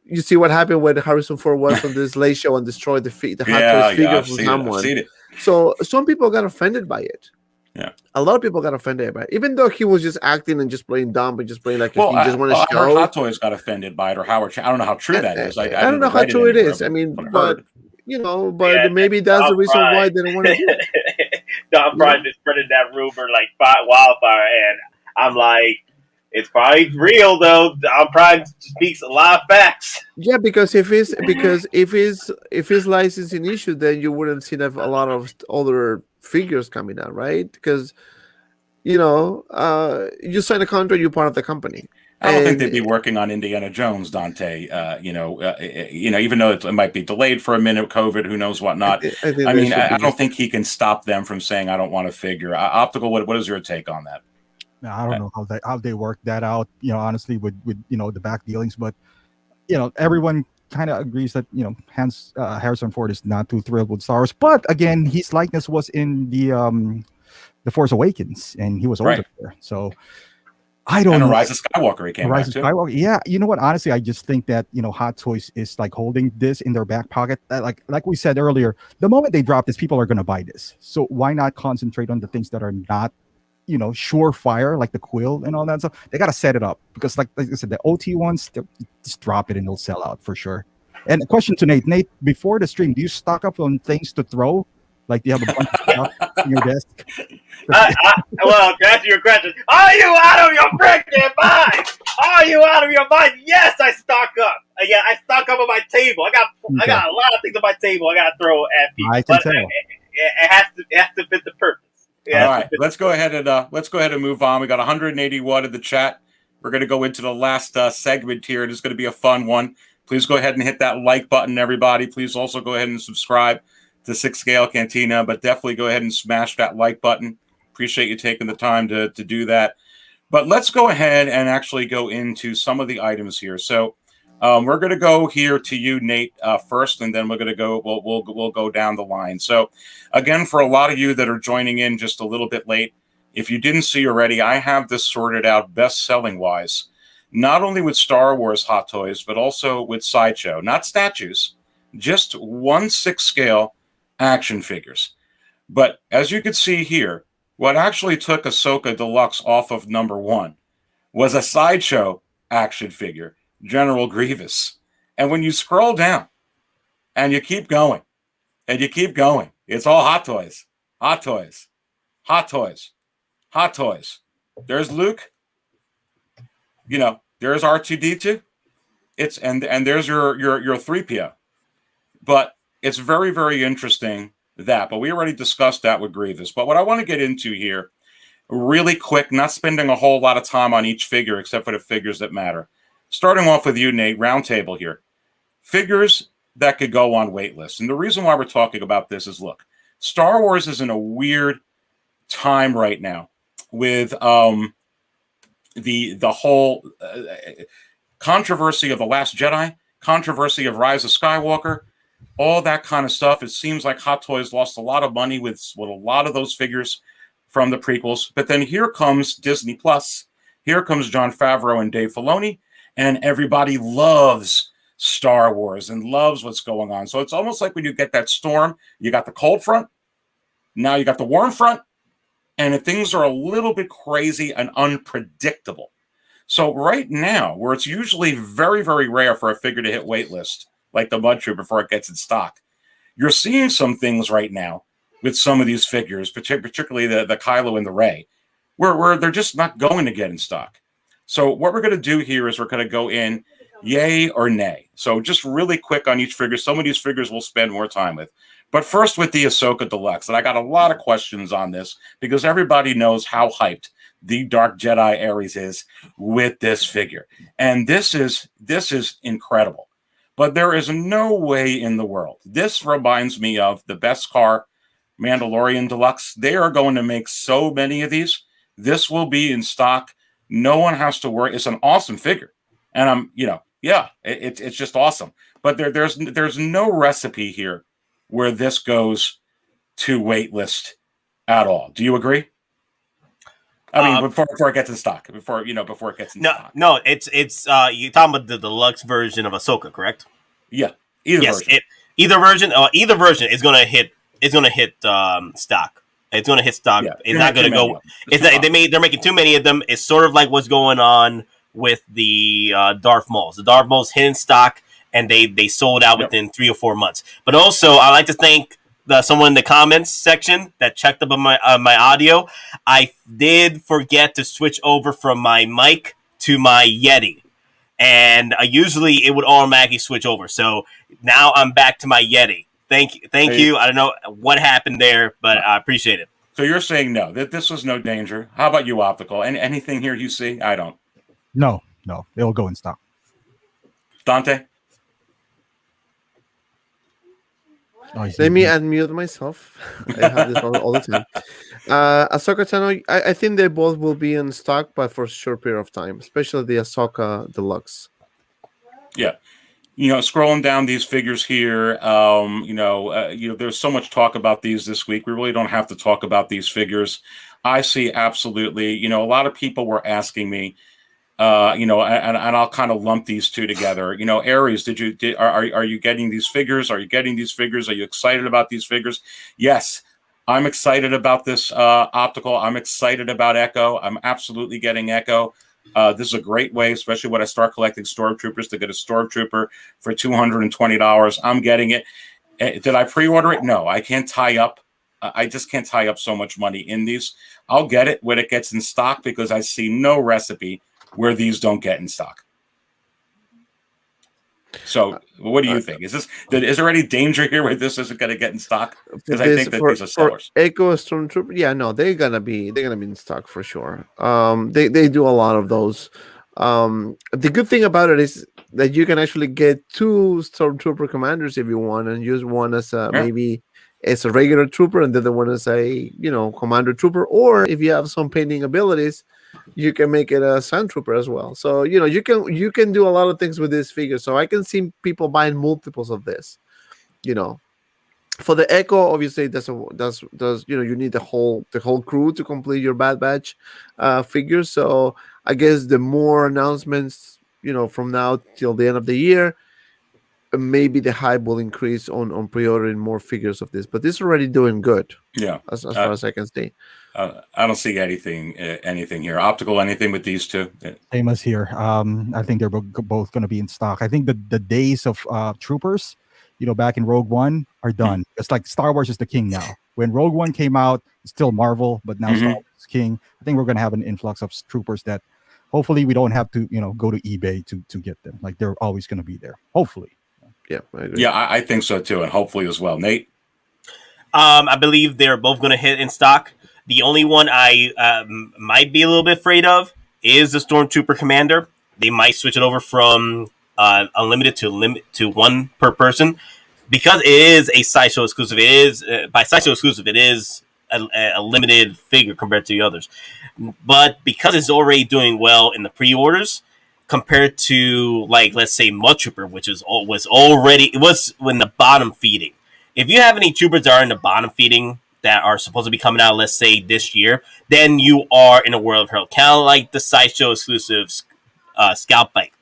You see what happened when Harrison Ford was on this late show and destroyed the Hot Toys figure from someone. So some people got offended by it. Yeah, a lot of people got offended by it, even though he was just acting and just playing dumb and just playing like he just want to show. I heard Hot Toys got offended by it, or Howard. I don't know how true that is. I don't know how true it is. I mean, but maybe that's the reason why they don't want to do it. Don Prime just spreading that rumor like wildfire, and I'm like, it's probably real though. Don Prime speaks a lot of facts. Yeah, because if it's licensing issue, then you wouldn't see a lot of other figures coming out, right? Because you sign a contract, you're part of the company. I don't think they'd be working on Indiana Jones, Dante. Even though it might be delayed for a minute, COVID, who knows what not. I don't think he can stop them from saying, I don't want a figure. Optical, what is your take on that? I don't know how they work that out, honestly, with the back dealings, but everyone kind of agrees that Harrison Ford is not too thrilled with Star Wars, but again, his likeness was in the Force Awakens, and he was over there, so I don't know. Rise of Skywalker, he came back too. Skywalker, yeah. You know what? Honestly, I just think that Hot Toys is like holding this in their back pocket. Like we said earlier, the moment they drop this, people are going to buy this. So why not concentrate on the things that are not surefire, like the Kuiil and all that stuff? They got to set it up, because like I said, the OT ones, just drop it and they'll sell out for sure. And a question to Nate, before the stream, do you stock up on things to throw? Like, do you have a bunch of stuff in your desk? Well, to answer your question, are you out of your freaking mind? Are you out of your mind? Yes, I stock up. Yeah, I stock up on my table. I got a lot of things on my table I got to throw at people. I can tell. It has to fit the purpose. All right, let's go ahead and move on. We got 181 in the chat. We're going to go into the last segment here. It is going to be a fun one. Please go ahead and hit that like button, everybody. Please also go ahead and subscribe to 6 Scale Cantina, but definitely go ahead and smash that like button. Appreciate you taking the time to do that. But let's go ahead and actually go into some of the items here. So we're going to go here to you, Nate, first, and then we're going to go. We'll go down the line. So again, for a lot of you that are joining in just a little bit late, if you didn't see already, I have this sorted out best-selling wise, not only with Star Wars Hot Toys, but also with Sideshow, not statues, just 1/6 scale action figures. But as you can see here, what actually took Ahsoka Deluxe off of number 1 was a Sideshow action figure, General Grievous. And when you scroll down and you keep going and you keep going, it's all Hot Toys, Hot Toys, Hot Toys, Hot Toys. There's Luke. There's R2D2. it's and there's your 3PO. But it's very, very interesting that. But we already discussed that with Grievous. But what I want to get into here, really quick, not spending a whole lot of time on each figure except for the figures that matter. Starting off with you, Nate, roundtable here. Figures that could go on wait lists. And the reason why we're talking about this is, look, Star Wars is in a weird time right now with the whole controversy of The Last Jedi, controversy of Rise of Skywalker, all that kind of stuff. It seems like Hot Toys lost a lot of money with a lot of those figures from the prequels. But then here comes Disney Plus. Here comes Jon Favreau and Dave Filoni, and everybody loves Star Wars and loves what's going on. So it's almost like when you get that storm, you got the cold front, now you got the warm front, and things are a little bit crazy and unpredictable. So right now, where it's usually very, very rare for a figure to hit waitlist, like the Mud Troop before it gets in stock, you're seeing some things right now with some of these figures, particularly the Kylo and the Rey, where they're just not going to get in stock. So what we're going to do here is we're going to go in yay or nay. So just really quick on each figure. Some of these figures we'll spend more time with. But first with the Ahsoka Deluxe. And I got a lot of questions on this because everybody knows how hyped the Dark Jedi Ares is with this figure. And this is incredible. But there is no way in the world. This reminds me of the Beskar Mandalorian Deluxe. They are going to make so many of these. This will be in stock. No one has to worry. It's an awesome figure. And I'm, it's just awesome. But there's no recipe here where this goes to waitlist at all. Do you agree? I mean, before it gets in stock, before it gets in stock. No, it's you're talking about the deluxe version of Ahsoka, correct? Yeah, version. Either version is gonna hit. It's gonna hit stock. It's gonna hit stock. Yeah, it's not gonna go. They're making too many of them. It's sort of like what's going on with the Darth Mauls. The Darth Mauls hit in stock, and they sold out within 3 or 4 months. But also, I like to thank someone in the comments section that checked up on my audio. I did forget to switch over from my mic to my Yeti, and usually it would automatically switch over. So now I'm back to my Yeti. Thank you. I don't know what happened there, but I appreciate it. So you're saying no, that this was no danger. How about you, Optical? Anything here you see? I don't. No, it'll go in stock. Dante? Let me unmute myself. I have this all the time. Ahsoka Tano, I think they both will be in stock, but for a short period of time, especially the Ahsoka Deluxe. Yeah. Scrolling down these figures here, there's so much talk about these this week. We really don't have to talk about these figures. I see absolutely, a lot of people were asking me, and I'll kind of lump these two together. Aries, are you getting these figures? Are you getting these figures? Are you excited about these figures? Yes, I'm excited about this Optical. I'm excited about Echo. I'm absolutely getting Echo. This is a great way, especially when I start collecting Stormtroopers, to get a Stormtrooper for $220. I'm getting it. Did I pre-order it? No, I can't tie up. I just can't tie up so much money in these. I'll get it when it gets in stock because I see no recipe where these don't get in stock. So, what do you think? Is there any danger here where this isn't going to get in stock? Because I think that these are sellers. Echo Stormtrooper, they're gonna be in stock for sure. They do a lot of those. The good thing about it is that you can actually get 2 Stormtrooper commanders if you want, and use one as maybe as a regular trooper, and the other one as a commander trooper. Or if you have some painting abilities, you can make it a Sand Trooper as well. So you can do a lot of things with this figure. So I can see people buying multiples of this. For the Echo, obviously, does you need the whole crew to complete your Bad Batch figure. So I guess the more announcements from now till the end of the year, maybe the hype will increase on pre-ordering more figures of this. But this is already doing good. Yeah, as far as I can see. I don't see anything here. Optical, anything with these two? Same as here. I think they're both going to be in stock. I think the days of troopers, back in Rogue One, are done. It's like Star Wars is the king now. When Rogue One came out, it's still Marvel, but now Star Wars is king. I think we're going to have an influx of troopers that hopefully we don't have to go to eBay to get them. Like they're always going to be there. Hopefully. Yeah, I agree. Yeah, I think so too, and hopefully as well. Nate? I believe they're both going to hit in stock. The only one I might be a little bit afraid of is the Stormtrooper Commander. They might switch it over from unlimited to one per person, because it is a Sideshow exclusive. It is by Sideshow exclusive. It is a limited figure compared to the others, but because it's already doing well in the pre-orders compared to, like, let's say Mud Trooper, which was in the bottom feeding. If you have any troopers that are in the bottom feeding that are supposed to be coming out, let's say this year, then you are in a world of hell. Kind of like the Sideshow exclusive Scout Bike.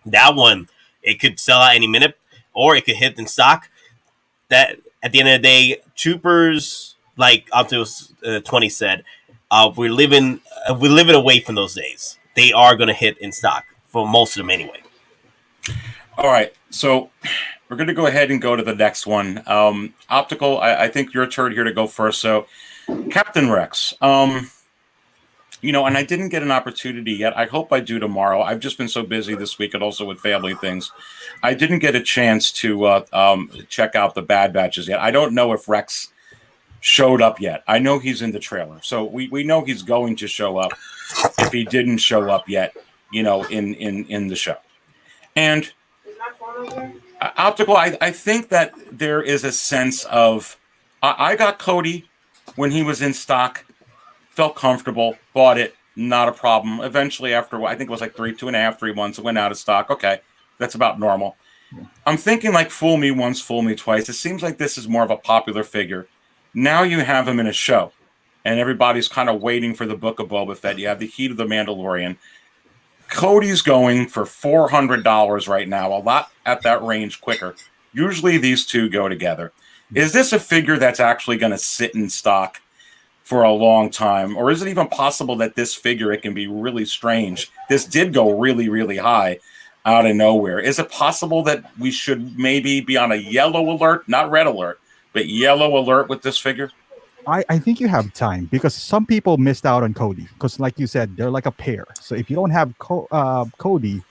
That one, it could sell out any minute, or it could hit in stock. That at the end of the day, troopers, like Optimus 20 said, we're living away from those days. They are going to hit in stock for most of them anyway. All right, so we're going to go ahead and go to the next one. Optical, I think your turn here to go first. So, Captain Rex. And I didn't get an opportunity yet. I hope I do tomorrow. I've just been so busy this week and also with family things. I didn't get a chance to check out the Bad Batches yet. I don't know if Rex showed up yet. I know he's in the trailer. So we know he's going to show up if he didn't show up yet, in the show. And Optical, I think that there is a sense of, I got Cody when he was in stock, felt comfortable, bought it, not a problem. Eventually, after I think it was like 3 months, it went out of stock. Okay, that's about normal. I'm thinking like fool me once, fool me twice. It seems like this is more of a popular figure. Now you have him in a show, and everybody's kind of waiting for the Book of Boba Fett. You have the heat of the Mandalorian. Cody's going for $400 right now, a lot at that range quicker. Usually these two go together. Is this a figure that's actually going to sit in stock for a long time? Or is it even possible that this figure, it can be really strange? This did go really, really high out of nowhere. Is it possible that we should maybe be on a yellow alert, not red alert, but yellow alert with this figure? I think you have time, because some people missed out on Cody, because like you said, they're like a pair. So if you don't have Cody,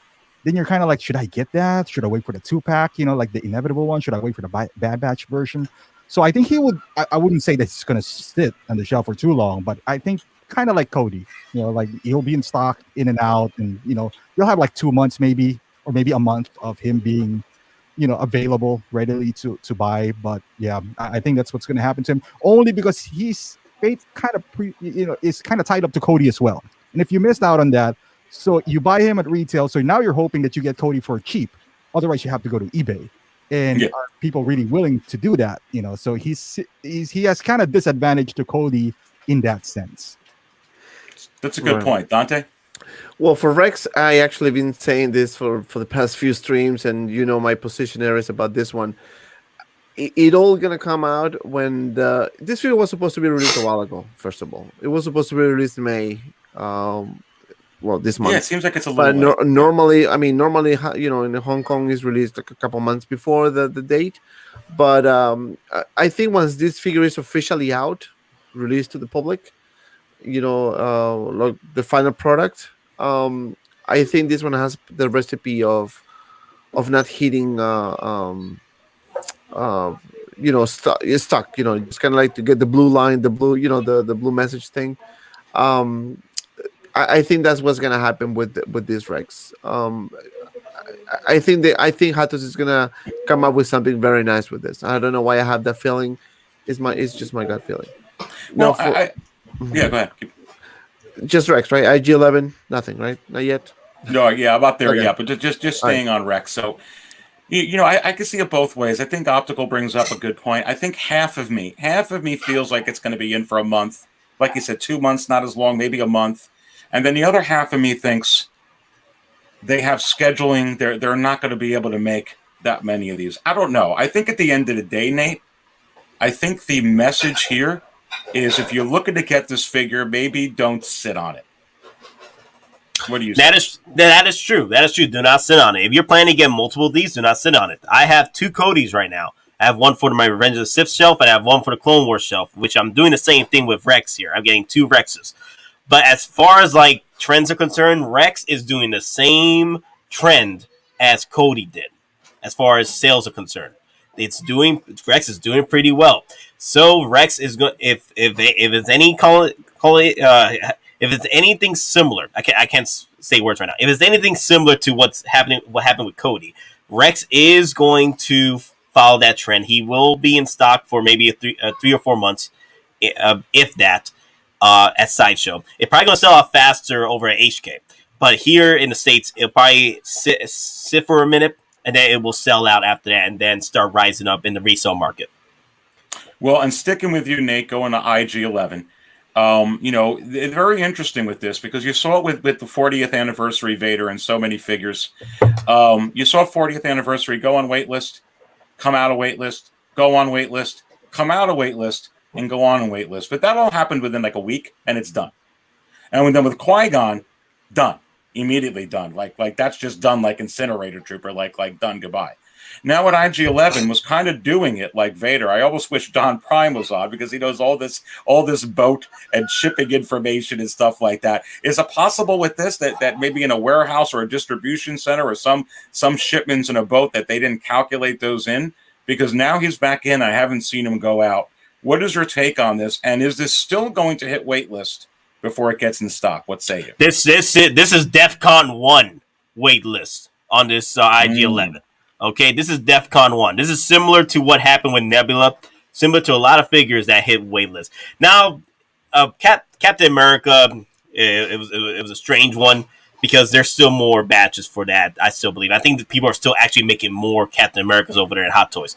then you're kind of like, should I get that? Should I wait for the 2-pack, like the inevitable one? Should I wait for the Bad Batch version? So I think he would, I wouldn't say that he's going to sit on the shelf for too long, but I think kind of like Cody, like he'll be in stock, in and out, and, you'll have like 2 months maybe, or maybe a month of him being, available readily to buy. But yeah, I think that's what's going to happen to him, only because he's kind of is kind of tied up to Cody as well. And if you missed out on that, so you buy him at retail, so now you're hoping that you get Cody for cheap. Otherwise, you have to go to eBay. And are people really willing to do that? So he has kind of disadvantage to Cody in that sense. That's a good point, Dante. Well, for Rex, I actually been saying this for the past few streams, and my position areas about this one. It all gonna come out when this video was supposed to be released a while ago. First of all, it was supposed to be released in May. This month. Yeah, it seems like it's a little. But normally, in Hong Kong is released like a couple months before the date. But I think once this figure is officially out, released to the public, like the final product, I think this one has the recipe of not hitting, stuck. It's kind of like to get the blue line, the blue, the blue message thing. I think that's what's gonna happen with this Rex. I think Hottoys is gonna come up with something very nice with this. I don't know why I have that feeling. It's just my gut feeling. Well, yeah, go ahead. Just Rex, right? IG-11, nothing, right? Not yet. No, yeah, about there, Okay. yeah. But just staying on Rex. So, I can see it both ways. I think Optical brings up a good point. I think half of me feels like it's going to be in for a month. Like you said, 2 months, not as long, maybe a month. And then the other half of me thinks they have scheduling. They're not going to be able to make that many of these. I don't know. I think at the end of the day, Nate, I think the message here is if you're looking to get this figure, maybe don't sit on it. What do you say? That is true. That is true. Do not sit on it. If you're planning to get multiple of these, do not sit on it. I have 2 Codys right now. I have one for my Revenge of the Sith shelf, and I have one for the Clone Wars shelf, which I'm doing the same thing with Rex here. I'm getting 2 Rexes. But as far as like trends are concerned, Rex is doing the same trend as Cody did, as far as sales are concerned. Rex is doing pretty well. So Rex is going if it's any if it's anything similar, I can't say words right now. If it's anything similar to what happened with Cody, Rex is going to follow that trend. He will be in stock for maybe 3 or 4 months, if that, at Sideshow. It's probably going to sell out faster over at HK. But here in the States, it'll probably sit for a minute, and then it will sell out after that, and then start rising up in the resale market. Well, and sticking with you, Nate, going to IG-11, it's very interesting with this because you saw it with the 40th anniversary Vader and so many figures. You saw 40th anniversary go on waitlist, come out of waitlist, go on waitlist, come out of waitlist, and go on waitlist. But that all happened within like a week, and it's done. And then with Qui-Gon, done. Immediately done. Like that's just done like Incinerator Trooper, like done, goodbye. Now at IG-11 was kind of doing it like Vader. I almost wish Don Prime was on because he knows all this boat and shipping information and stuff like that. Is it possible with this that maybe in a warehouse or a distribution center or some shipments in a boat that they didn't calculate those in? Because now he's back in. I haven't seen him go out. What is your take on this? And is this still going to hit waitlist before it gets in stock? What say you? This is DEFCON 1 waitlist on this IG-11. Okay, this is DEFCON 1. This is similar to what happened with Nebula, similar to a lot of figures that hit waitlist. Now, Captain America, it was a strange one because there's still more batches for that, I still believe. I think that people are still actually making more Captain Americas over there at Hot Toys.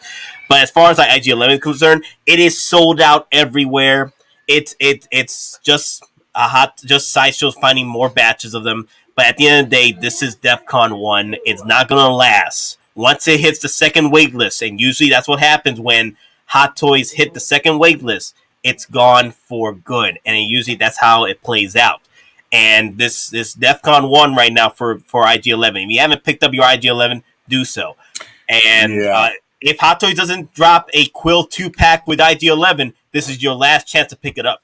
But as far as like IG-11 is concerned, it is sold out everywhere. It's just Sideshow's finding more batches of them. But at the end of the day, this is DEFCON 1. It's not going to last. Once it hits the second wait list, and usually that's what happens when Hot Toys hit the second wait list, it's gone for good. And usually that's how it plays out. And this DEFCON 1 right now for IG-11. If you haven't picked up your IG-11, do so. And if Hot Toys doesn't drop a Kuiil 2-pack with IG-11, this is your last chance to pick it up.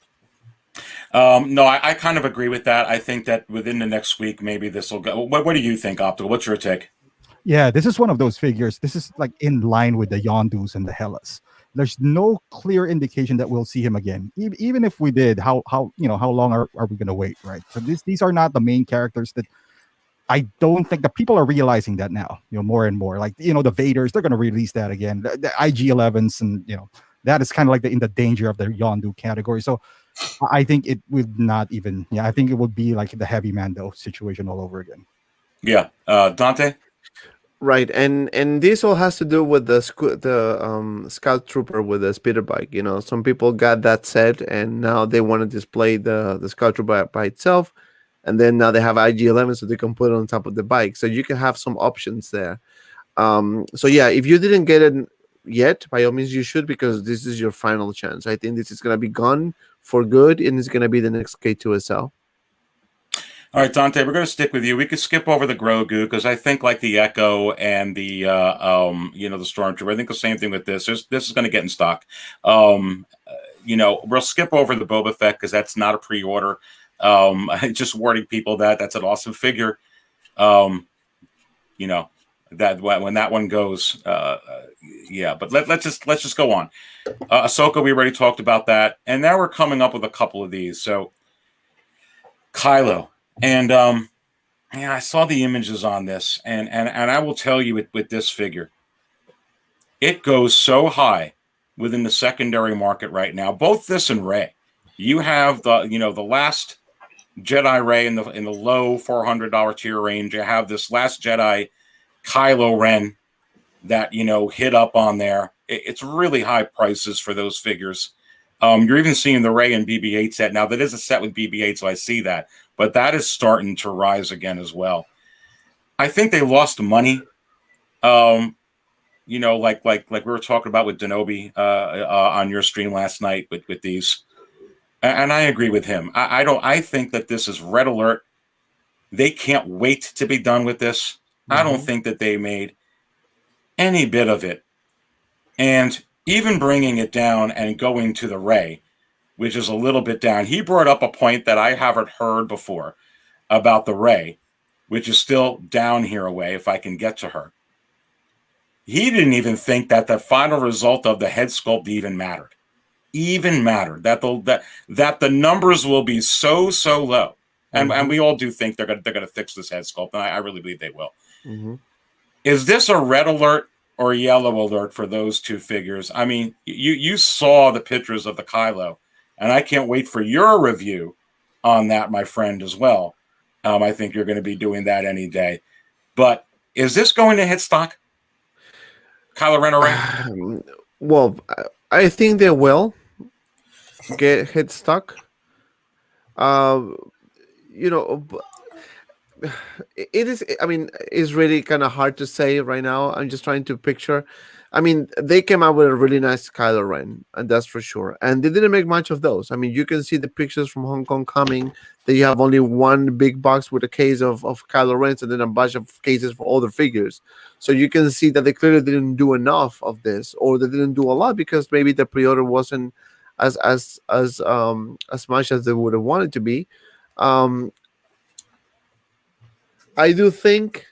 No, I kind of agree with that. I think that within the next week, maybe this will go. What do you think, Optical? What's your take? Yeah, this is one of those figures. This is like in line with the Yondus and the Hellas. There's no clear indication that we'll see him again. Even if we did, how long are we going to wait, right? So these are not the main characters that I don't think that people are realizing that now, more and more. Like, the Vaders, they're going to release that again. The IG-11s, and, that is kind of like in the danger of the Yondu category. So I think it would not even, I think it would be like the heavy Mando situation all over again. Yeah. Dante? Right, and this all has to do with the Scout Trooper with the speeder bike. Some people got that set, and now they want to display the Scout Trooper by itself, and then now they have IG-11, so they can put it on top of the bike. So you can have some options there. So yeah, if you didn't get it yet, by all means you should, because this is your final chance. I think this is going to be gone for good, and it's going to be the next K2SL. All right, Dante, we're going to stick with you. We could skip over the Grogu because I think like the Echo and the the Stormtrooper, I think the same thing with this. This is going to get in stock. We'll skip over the Boba Fett because that's not a pre-order. Just warning people that's an awesome figure. That when that one goes, But let's just go on. Ahsoka, we already talked about that, and now we're coming up with a couple of these. So, Kylo. And I saw the images on this, and I will tell you with this figure, it goes so high within the secondary market right now. Both this and Rey, you have the last Jedi Rey in the low $400 tier range. You have this last Jedi Kylo Ren that hit up on there. It's really high prices for those figures. You're even seeing the Rey and BB-8 set now. That is a set with BB-8, so I see that. But that is starting to rise again as well. I think they lost money. Like we were talking about with Denobi on your stream last night with these. And I agree with him. I think that this is red alert. They can't wait to be done with this. Mm-hmm. I don't think that they made any bit of it. And even bringing it down and going to the Rey, which is a little bit down. He brought up a point that I haven't heard before. about the Rey, which is still down here away if I can get to her. He didn't even think that the final result of the head sculpt even mattered. That the numbers will be so low. And we all do think they're gonna fix this head sculpt, and I really believe they will. Mm-hmm. Is this a red alert or a yellow alert for those two figures? I mean, you saw the pictures of the Kylo, and I can't wait for your review on that, my friend, as well. I think you're going to be doing that any day. But is this going to hit stock? Kylo Ren or Rey? Well, I think they will get hit stock. You know, it is. I mean, it's really kind of hard to say right now. I'm just trying to picture. I mean, they came out with a really nice Kylo Ren, and that's for sure. And they didn't make much of those. I mean, you can see the pictures from Hong Kong coming. That you have only one big box with a case of Kylo Ren, and then a bunch of cases for all the figures. So you can see that they clearly didn't do enough of this, or they didn't do a lot because maybe the pre-order wasn't as much as they would have wanted to be. I do think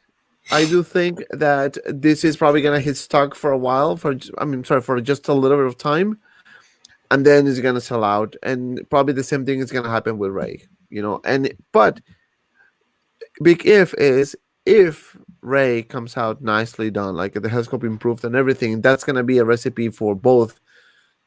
that this is probably gonna hit stock for a while. For just a little bit of time, and then it's gonna sell out. And probably the same thing is gonna happen with Rey. But big if Rey comes out nicely done, like the headscope improved and everything, that's gonna be a recipe for both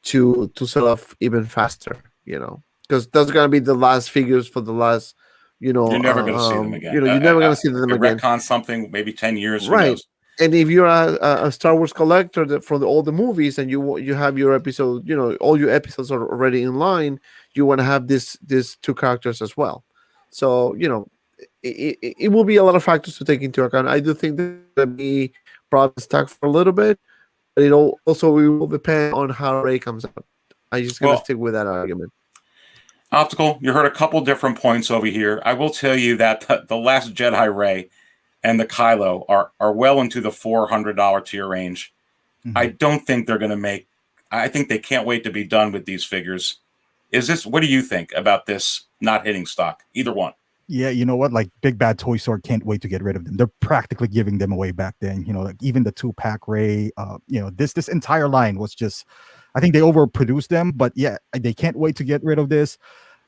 to sell off even faster. Because that's gonna be the last figures for the last. You're never going to see them again. You're never going to see them again. Retcon something, maybe 10 years. Right. And if you're a Star Wars collector for all the movies, and you have your episode, all your episodes are already in line, you want to have these two characters as well. So it will be a lot of factors to take into account. I do think that will be probably stuck for a little bit, but it will depend on how Rey comes out. I'm just going to stick with that argument. Optical, you heard a couple different points over here. I will tell you that the Last Jedi Rey and the Kylo are well into the $400 tier range. Mm-hmm. I don't think they're going to make. I think they can't wait to be done with these figures. What do you think about this not hitting stock? Either one. Yeah, you know what? Like Big Bad Toy Store can't wait to get rid of them. They're practically giving them away back then. Like even the 2-pack Rey. This entire line was just. I think they overproduced them, but yeah, they can't wait to get rid of this.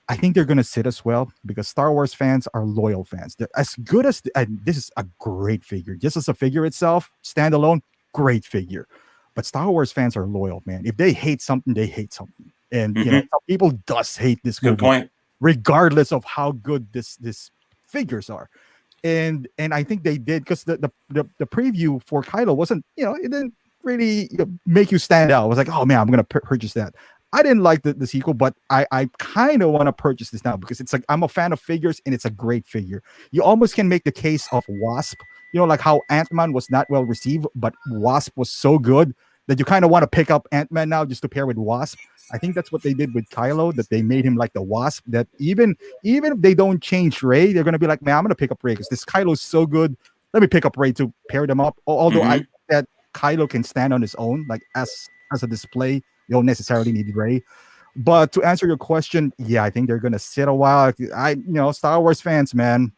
I think they're going to sit as well because Star Wars fans are loyal fans. They're as good as this is a great figure. Just as a figure itself, standalone, great figure. But Star Wars fans are loyal, man. If they hate something, they hate something. And some people does hate this good movie, point, regardless of how good this figures are. And I think they did because the preview for Kylo wasn't, it didn't really make you stand out. I was like, oh man, I'm gonna purchase that. I didn't like the sequel, but I kind of want to purchase this now because it's like I'm a fan of figures and it's a great figure. You almost can make the case of Wasp, like how Ant-Man was not well received, but Wasp was so good that you kind of want to pick up Ant-Man now just to pair with Wasp. I think that's what they did with Kylo, that they made him like the Wasp, that even if they don't change Rey, they're gonna be like, man, I'm gonna pick up Rey because this Kylo is so good. Let me pick up Rey to pair them up. Although I think that Kylo can stand on his own, like as a display. You don't necessarily need Rey. But to answer your question, yeah, I think they're gonna sit a while. Star Wars fans, man,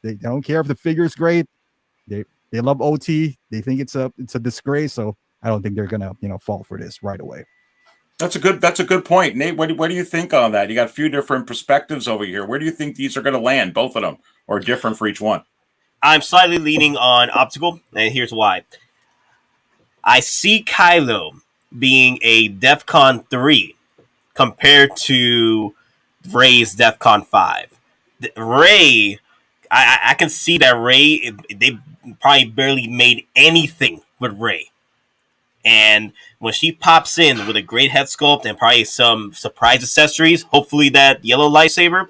they don't care if the figure's great. They love OT. They think it's a disgrace. So I don't think they're gonna fall for this right away. That's a good point, Nate. What do you think on that? You got a few different perspectives over here. Where do you think these are going to land? Both of them, or different for each one? I'm slightly leaning on Optical, and here's why. I see Kylo being a DEFCON 3 compared to Rey's DEFCON 5. Rey, I can see that Rey, they probably barely made anything with Rey. And when she pops in with a great head sculpt and probably some surprise accessories, hopefully that yellow lightsaber,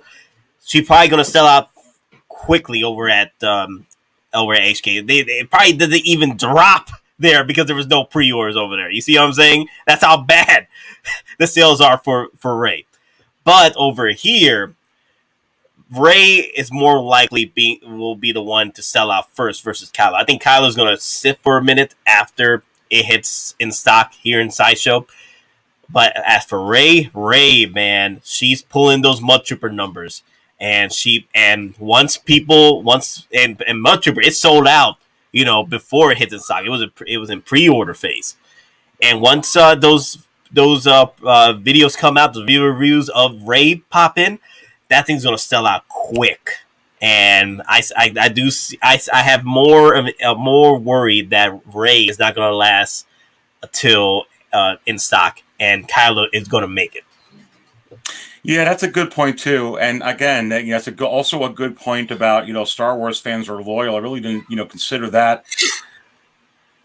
she's probably going to sell out quickly over at HK. They probably didn't even drop there because there was no pre-orders over there. You see what I'm saying? That's how bad the sales are for Rey. But over here, Rey is more likely will be the one to sell out first versus Kylo. I think Kylo's going to sit for a minute after it hits in stock here in Sideshow. But as for Rey, man, she's pulling those Mud Trooper numbers. and once Mud Trooper, it sold out, before it hit the stock. It was in pre-order phase, and once those videos come out, the video reviews of Rey pop in, that thing's gonna sell out quick. And I have more worried that Rey is not gonna last until in stock, and Kylo is gonna make it. Yeah, that's a good point too. And again, that's also a good point about Star Wars fans are loyal. I really didn't consider that.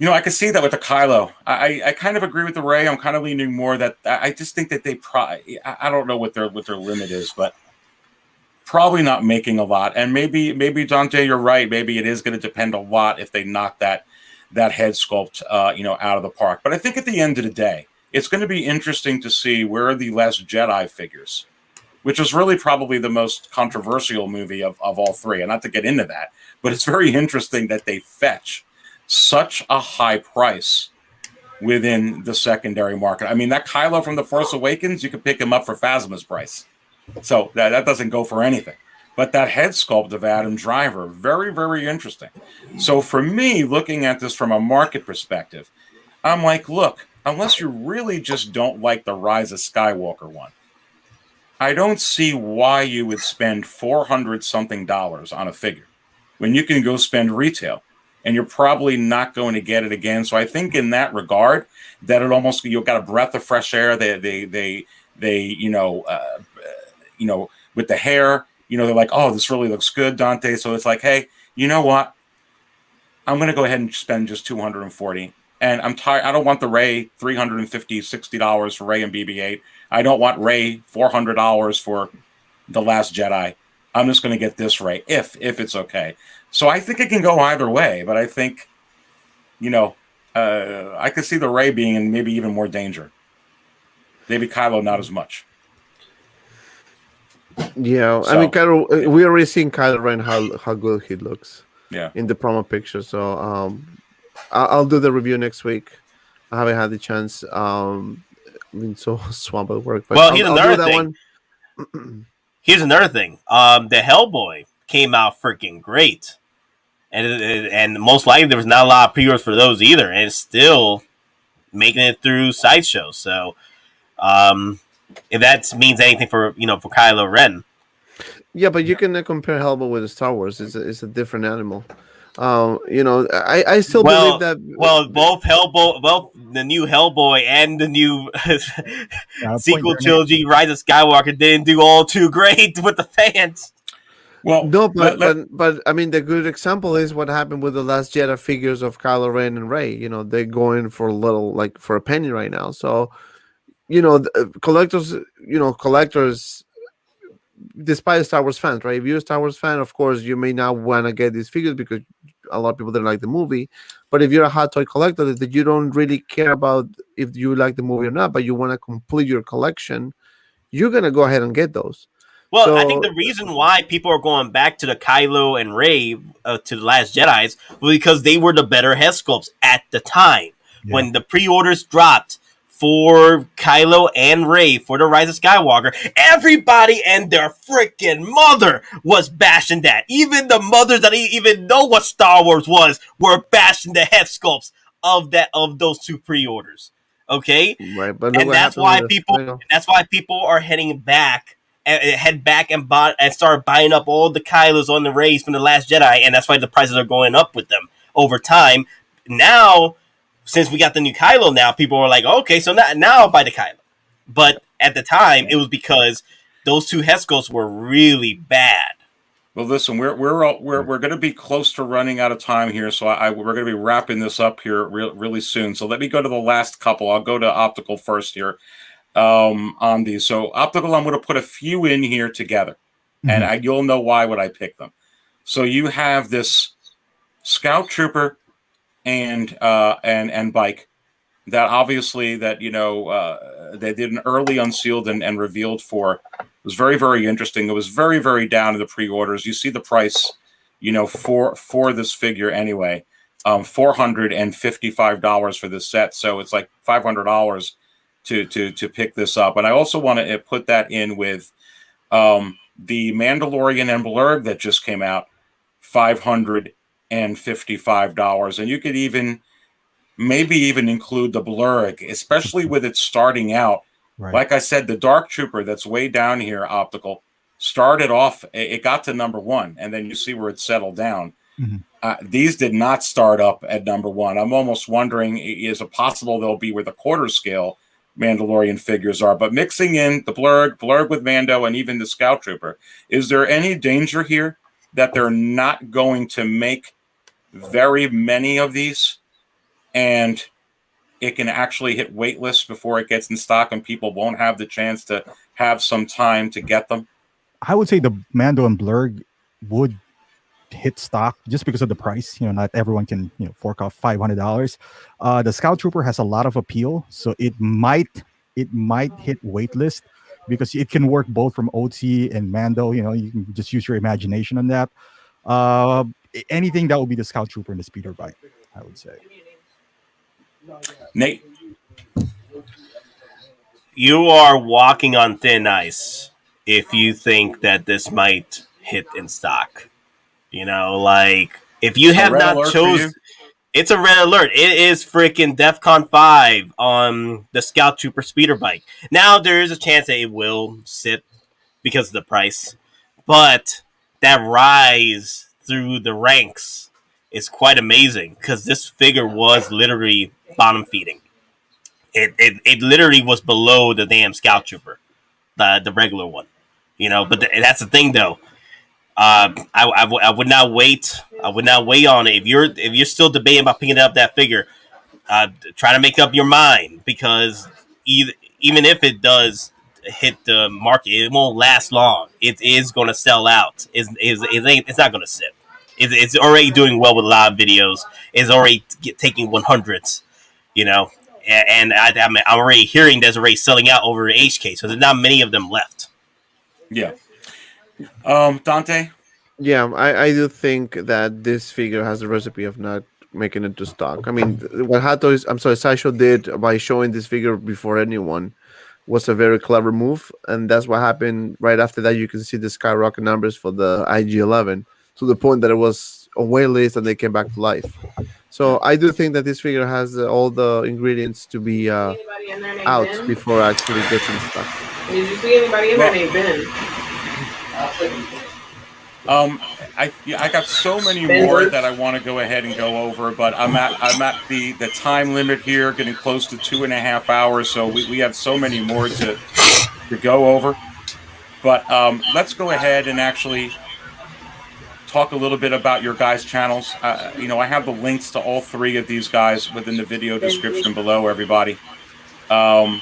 I can see that with the Kylo. I kind of agree with the Rey. I'm kind of leaning more that I just think that they I don't know what their limit is, but probably not making a lot. And maybe Dante, you're right. Maybe it is going to depend a lot if they knock that head sculpt out of the park. But I think at the end of the day, it's going to be interesting to see where are the Last Jedi figures, which is really probably the most controversial movie of all three. And not to get into that, but it's very interesting that they fetch such a high price within the secondary market. I mean, that Kylo from The Force Awakens, you could pick him up for Phasma's price. So that doesn't go for anything. But that head sculpt of Adam Driver, very, very interesting. So for me, looking at this from a market perspective, I'm like, look, unless you really just don't like the Rise of Skywalker one, I don't see why you would spend $400-something on a figure when you can go spend retail, and you're probably not going to get it again. So I think in that regard, that it almost, you've got a breath of fresh air. They with the hair, they're like, oh, this really looks good, Dante. So it's like, hey, you know what? I'm going to go ahead and spend just $240. And I'm tired. I don't want the Rey $350, $60 for Rey and BB-8. I don't want Rey $400 for The Last Jedi. I'm just going to get this Rey if it's okay. So I think it can go either way. But I think, I could see the Rey being in maybe even more danger. Maybe Kylo not as much. Yeah, so, I mean, Kylo. We already seen Kylo Ren how good he looks. Yeah. In the promo picture. So I'll do the review next week. I haven't had the chance. So swamped at work. But well, here's another thing. Here's another thing. The Hellboy came out freaking great, and most likely there was not a lot of pre-orders for those either, and it's still making it through Sideshow. So, if that means anything for Kylo Ren. Yeah, but you can compare Hellboy with Star Wars. It's a different animal. I still believe that. Well, both the new Hellboy and the new sequel trilogy, Rise of Skywalker, didn't do all too great with the fans. Well, no, but I mean, the good example is what happened with the Last Jedi figures of Kylo Ren and Rey. They're going for for a penny right now. So, collectors, despite Star Wars fans, right? If you're a Star Wars fan, of course, you may not want to get these figures because a lot of people didn't like the movie. But if you're a hot toy collector that you don't really care about if you like the movie or not, but you want to complete your collection, you're going to go ahead and get those. Well, so, I think the reason why people are going back to the Kylo and Rey, to the Last Jedis, was because they were the better head sculpts at the time. Yeah. When the pre-orders dropped for Kylo and Rey for the Rise of Skywalker, everybody and their freaking mother was bashing that. Even the mothers that didn't even know what Star Wars was were bashing the head sculpts of those two pre-orders. Okay, right, but and that's why people are heading back. Head back and start buying up all the Kylos on the Reys from the Last Jedi, and that's why the prices are going up with them over time. Now, since we got the new Kylo, now people are like, okay, so now I'll buy the Kylo. But at the time, it was because those two head sculpts were really bad. Well, listen, we're going to be close to running out of time here, so we're going to be wrapping this up here really soon. So let me go to the last couple. I'll go to Optical first here. On these. So Optical, I'm going to put a few in here together, and you'll know why when I pick them. So you have this Scout Trooper and Bike that obviously that they did an early unsealed and revealed for. It was very, very interesting. It was very, very down to the pre-orders. You see the price, for this figure anyway, $455 for this set. So it's like $500 to pick this up. And I also want to put that in with The Mandalorian and Blurrg that just came out, $555, and you could maybe even include the Blurrg, especially with it starting out. Right. Like I said, the Dark Trooper that's way down here, optical, started off. It got to number 1, and then you see where it settled down. These did not start up at number 1. I'm almost wondering, is it possible they'll be where the quarter scale Mandalorian figures are? But mixing in the Blurrg with Mando, and even the Scout Trooper, is there any danger here that they're not going to make very many of these, and it can actually hit waitlist before it gets in stock, and people won't have the chance to have some time to get them? I would say the Mando and Blurrg would hit stock just because of the price. Not everyone can fork off $500. The Scout Trooper has a lot of appeal, so it might hit waitlist because it can work both from OT and Mando. You can just use your imagination on that. Anything that would be the Scout Trooper and the Speeder Bike, I would say. Nate, you are walking on thin ice if you think that this might hit in stock. If you have not chosen, it's a red alert. It is freaking DEFCON 5 on the Scout Trooper Speeder Bike. Now, there is a chance that it will sit because of the price, but that rise through the ranks is quite amazing because this figure was literally bottom feeding. It literally was below the damn Scout Trooper, the regular one. But that's the thing, though. I would not wait. I would not wait on it. If you're still debating about picking up that figure, try to make up your mind, because even if it does hit the market, it won't last long. It is going to sell out. It's not going to sit. It's already doing well with a lot of videos. It's already taking 100s. And I'm already hearing there's already selling out over HK. So there's not many of them left. Yeah. Dante? Yeah, I do think that this figure has a recipe of not making it to stock. I mean, what Sideshow did by showing this figure before anyone was a very clever move, and that's what happened right after that. You can see the skyrocket numbers for the IG-11 to the point that it was on wait list and they came back to life. So I do think that this figure has all the ingredients to be out before it actually gets in stock. Did you see anybody in there named Ben? I got so many more that I want to go ahead and go over, but I'm at the time limit here, getting close to 2.5 hours. So we have so many more to go over. But let's go ahead and actually talk a little bit about your guys' channels. I have the links to all 3 of these guys within the video description below, everybody. I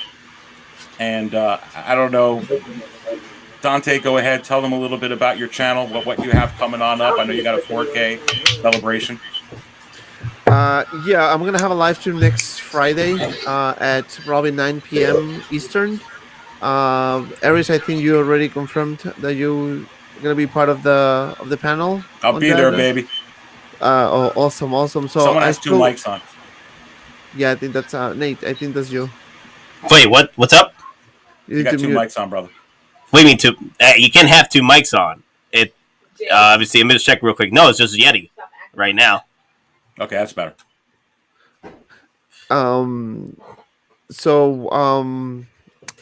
don't know. Dante, go ahead. Tell them a little bit about your channel, what you have coming on up. I know you got a 4K celebration. Yeah, I'm going to have a live stream next Friday at probably 9 p.m. Eastern. Aries, I think you already confirmed that you're going to be part of the panel. I'll be there, baby. Awesome. So someone has 2 mics on. Yeah, I think that's Nate. I think that's you. Wait, what's up? You got 2 mics on, brother. What do you mean 2? You can't have 2 mics on. It obviously, I'm going to check real quick. No, it's just Yeti right now. Okay, that's better. So I'm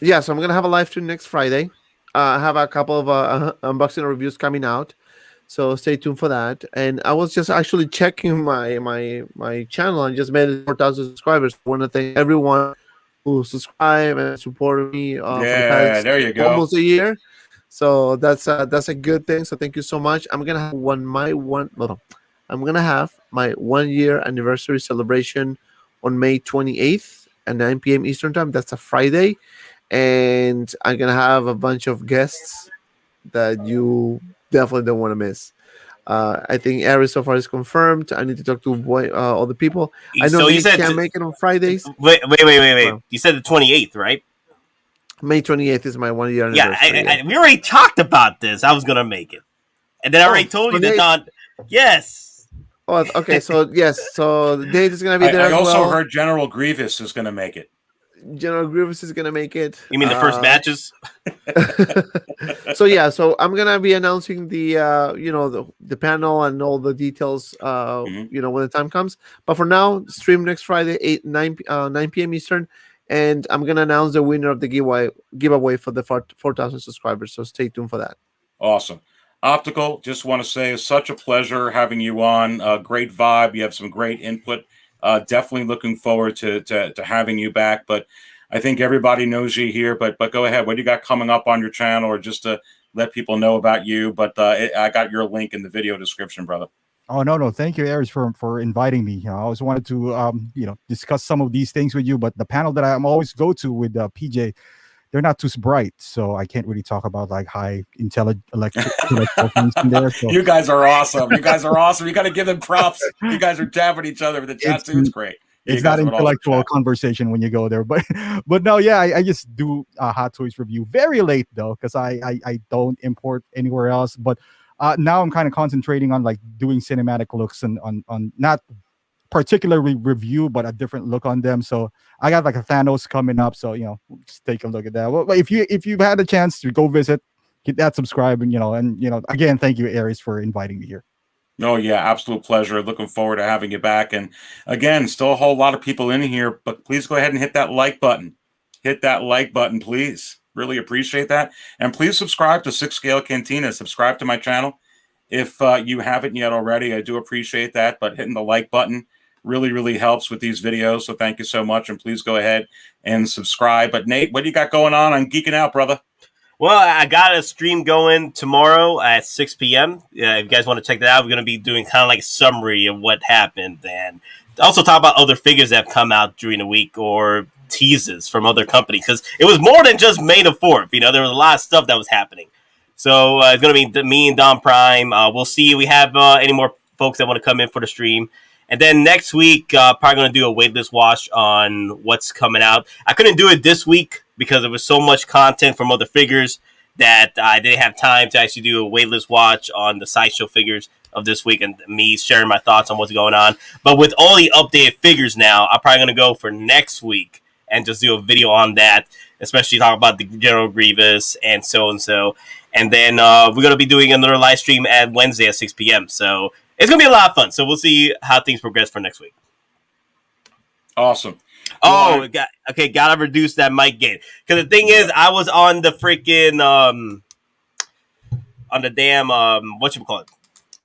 gonna have a live stream next Friday. I have a couple of unboxing reviews coming out, so stay tuned for that. And I was just actually checking my channel and just made it 4,000 subscribers. I want to thank everyone who subscribed and supported me. For the past there you go. Almost a year. So that's a good thing. So thank you so much. I'm gonna have my 1-year anniversary celebration on May 28th at 9 p.m. Eastern time. That's a Friday. And I'm going to have a bunch of guests that you definitely don't want to miss. I think Aries so far is confirmed. I need to talk to all the people. I know you can't make it on Fridays. Wait. You said the 28th, right? May 28th is my 1-year anniversary. Yeah, we already talked about this. I was going to make it. And then I already told you that Don... Yes. Oh, okay. So, yes. So, the date is going to be there I also well. heard General Grievous is going to make it. General Grievous is gonna make it. You mean the first matches? So I'm gonna be announcing the the panel and all the details when the time comes. But for now, stream next Friday 9 p.m. Eastern, and I'm gonna announce the winner of the giveaway for the 4,000 subscribers. So stay tuned for that. Awesome. Optical, just want to say it's such a pleasure having you on. Great vibe. You have some great input. Definitely looking forward to having you back. But I think everybody knows you here. But go ahead. What do you got coming up on your channel, or just to let people know about you? But I got your link in the video description, brother. Oh no! Thank you, Aries, for inviting me. I always wanted to discuss some of these things with you. But the panel that I'm always go to with PJ, they're not too bright, so I can't really talk about like high intellectual things in there. So. You guys are awesome. You guys are awesome. You got to give them props. You guys are jabbing each other with the chat too. It's great. It's not intellectual conversation when you go there, but no, yeah, I just do a Hot Toys review very late though, because I don't import anywhere else. But now I'm kind of concentrating on like doing cinematic looks and on not particularly review, but a different look on them. So I got like a Thanos coming up, so just take a look at that. Well, if you've had a chance to go visit, hit that subscribe, and again, thank you, Aries, for inviting me here. Oh yeah, absolute pleasure. Looking forward to having you back. And again, still a whole lot of people in here, but please go ahead and hit that like button. Hit that like button, please. Really appreciate that. And please subscribe to 6 Scale Cantina. Subscribe to my channel if you haven't yet already. I do appreciate that, but hitting the like button really helps with these videos. So thank you so much. And please go ahead and subscribe. But Nate, what do you got going on? I'm geeking out, brother. Well, I got a stream going tomorrow at 6 p.m. If you guys want to check that out, we're going to be doing kind of like a summary of what happened and also talk about other figures that have come out during the week or teases from other companies, because it was more than just May the 4th. There was a lot of stuff that was happening. So it's going to be me and Don Prime. We'll see if we have any more folks that want to come in for the stream. And then next week, probably going to do a waitlist watch on what's coming out. I couldn't do it this week because there was so much content from other figures that I didn't have time to actually do a waitlist watch on the Sideshow figures of this week and me sharing my thoughts on what's going on. But with all the updated figures now, I'm probably going to go for next week and just do a video on that, especially talk about the General Grievous and so. And then we're going to be doing another live stream at Wednesday at 6 p.m. So it's going to be a lot of fun. So we'll see how things progress for next week. Awesome. Oh, gotta reduce that mic gain. Because the thing is, I was on the freaking, on the damn, whatchamacallit,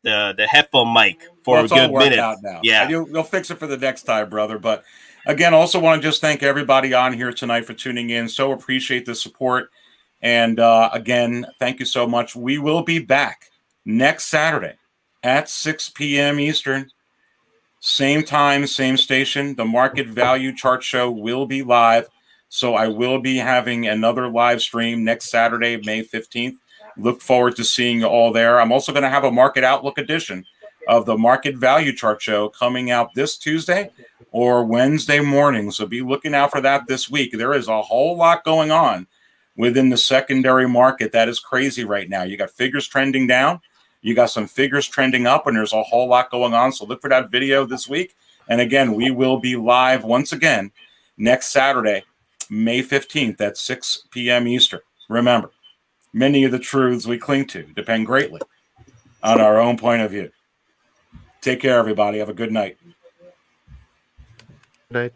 the headphone mic for a good minute. Out now. Yeah. You'll fix it for the next time, brother. But again, also want to just thank everybody on here tonight for tuning in. So appreciate the support. And again, thank you so much. We will be back next Saturday at 6 p.m. Eastern. Same time, same station. The Market Value Chart Show will be live. So I will be having another live stream next Saturday, May 15th. Look forward to seeing you all there. I'm also going to have a Market Outlook edition of the Market Value Chart Show coming out this Tuesday or Wednesday morning. So be looking out for that this week. There is a whole lot going on within the secondary market. That is crazy right now. You got figures trending down. You got some figures trending up, and there's a whole lot going on. So look for that video this week. And again, we will be live once again next Saturday, May 15th at 6 p.m. Eastern. Remember, many of the truths we cling to depend greatly on our own point of view. Take care, everybody. Have a good night. Good night.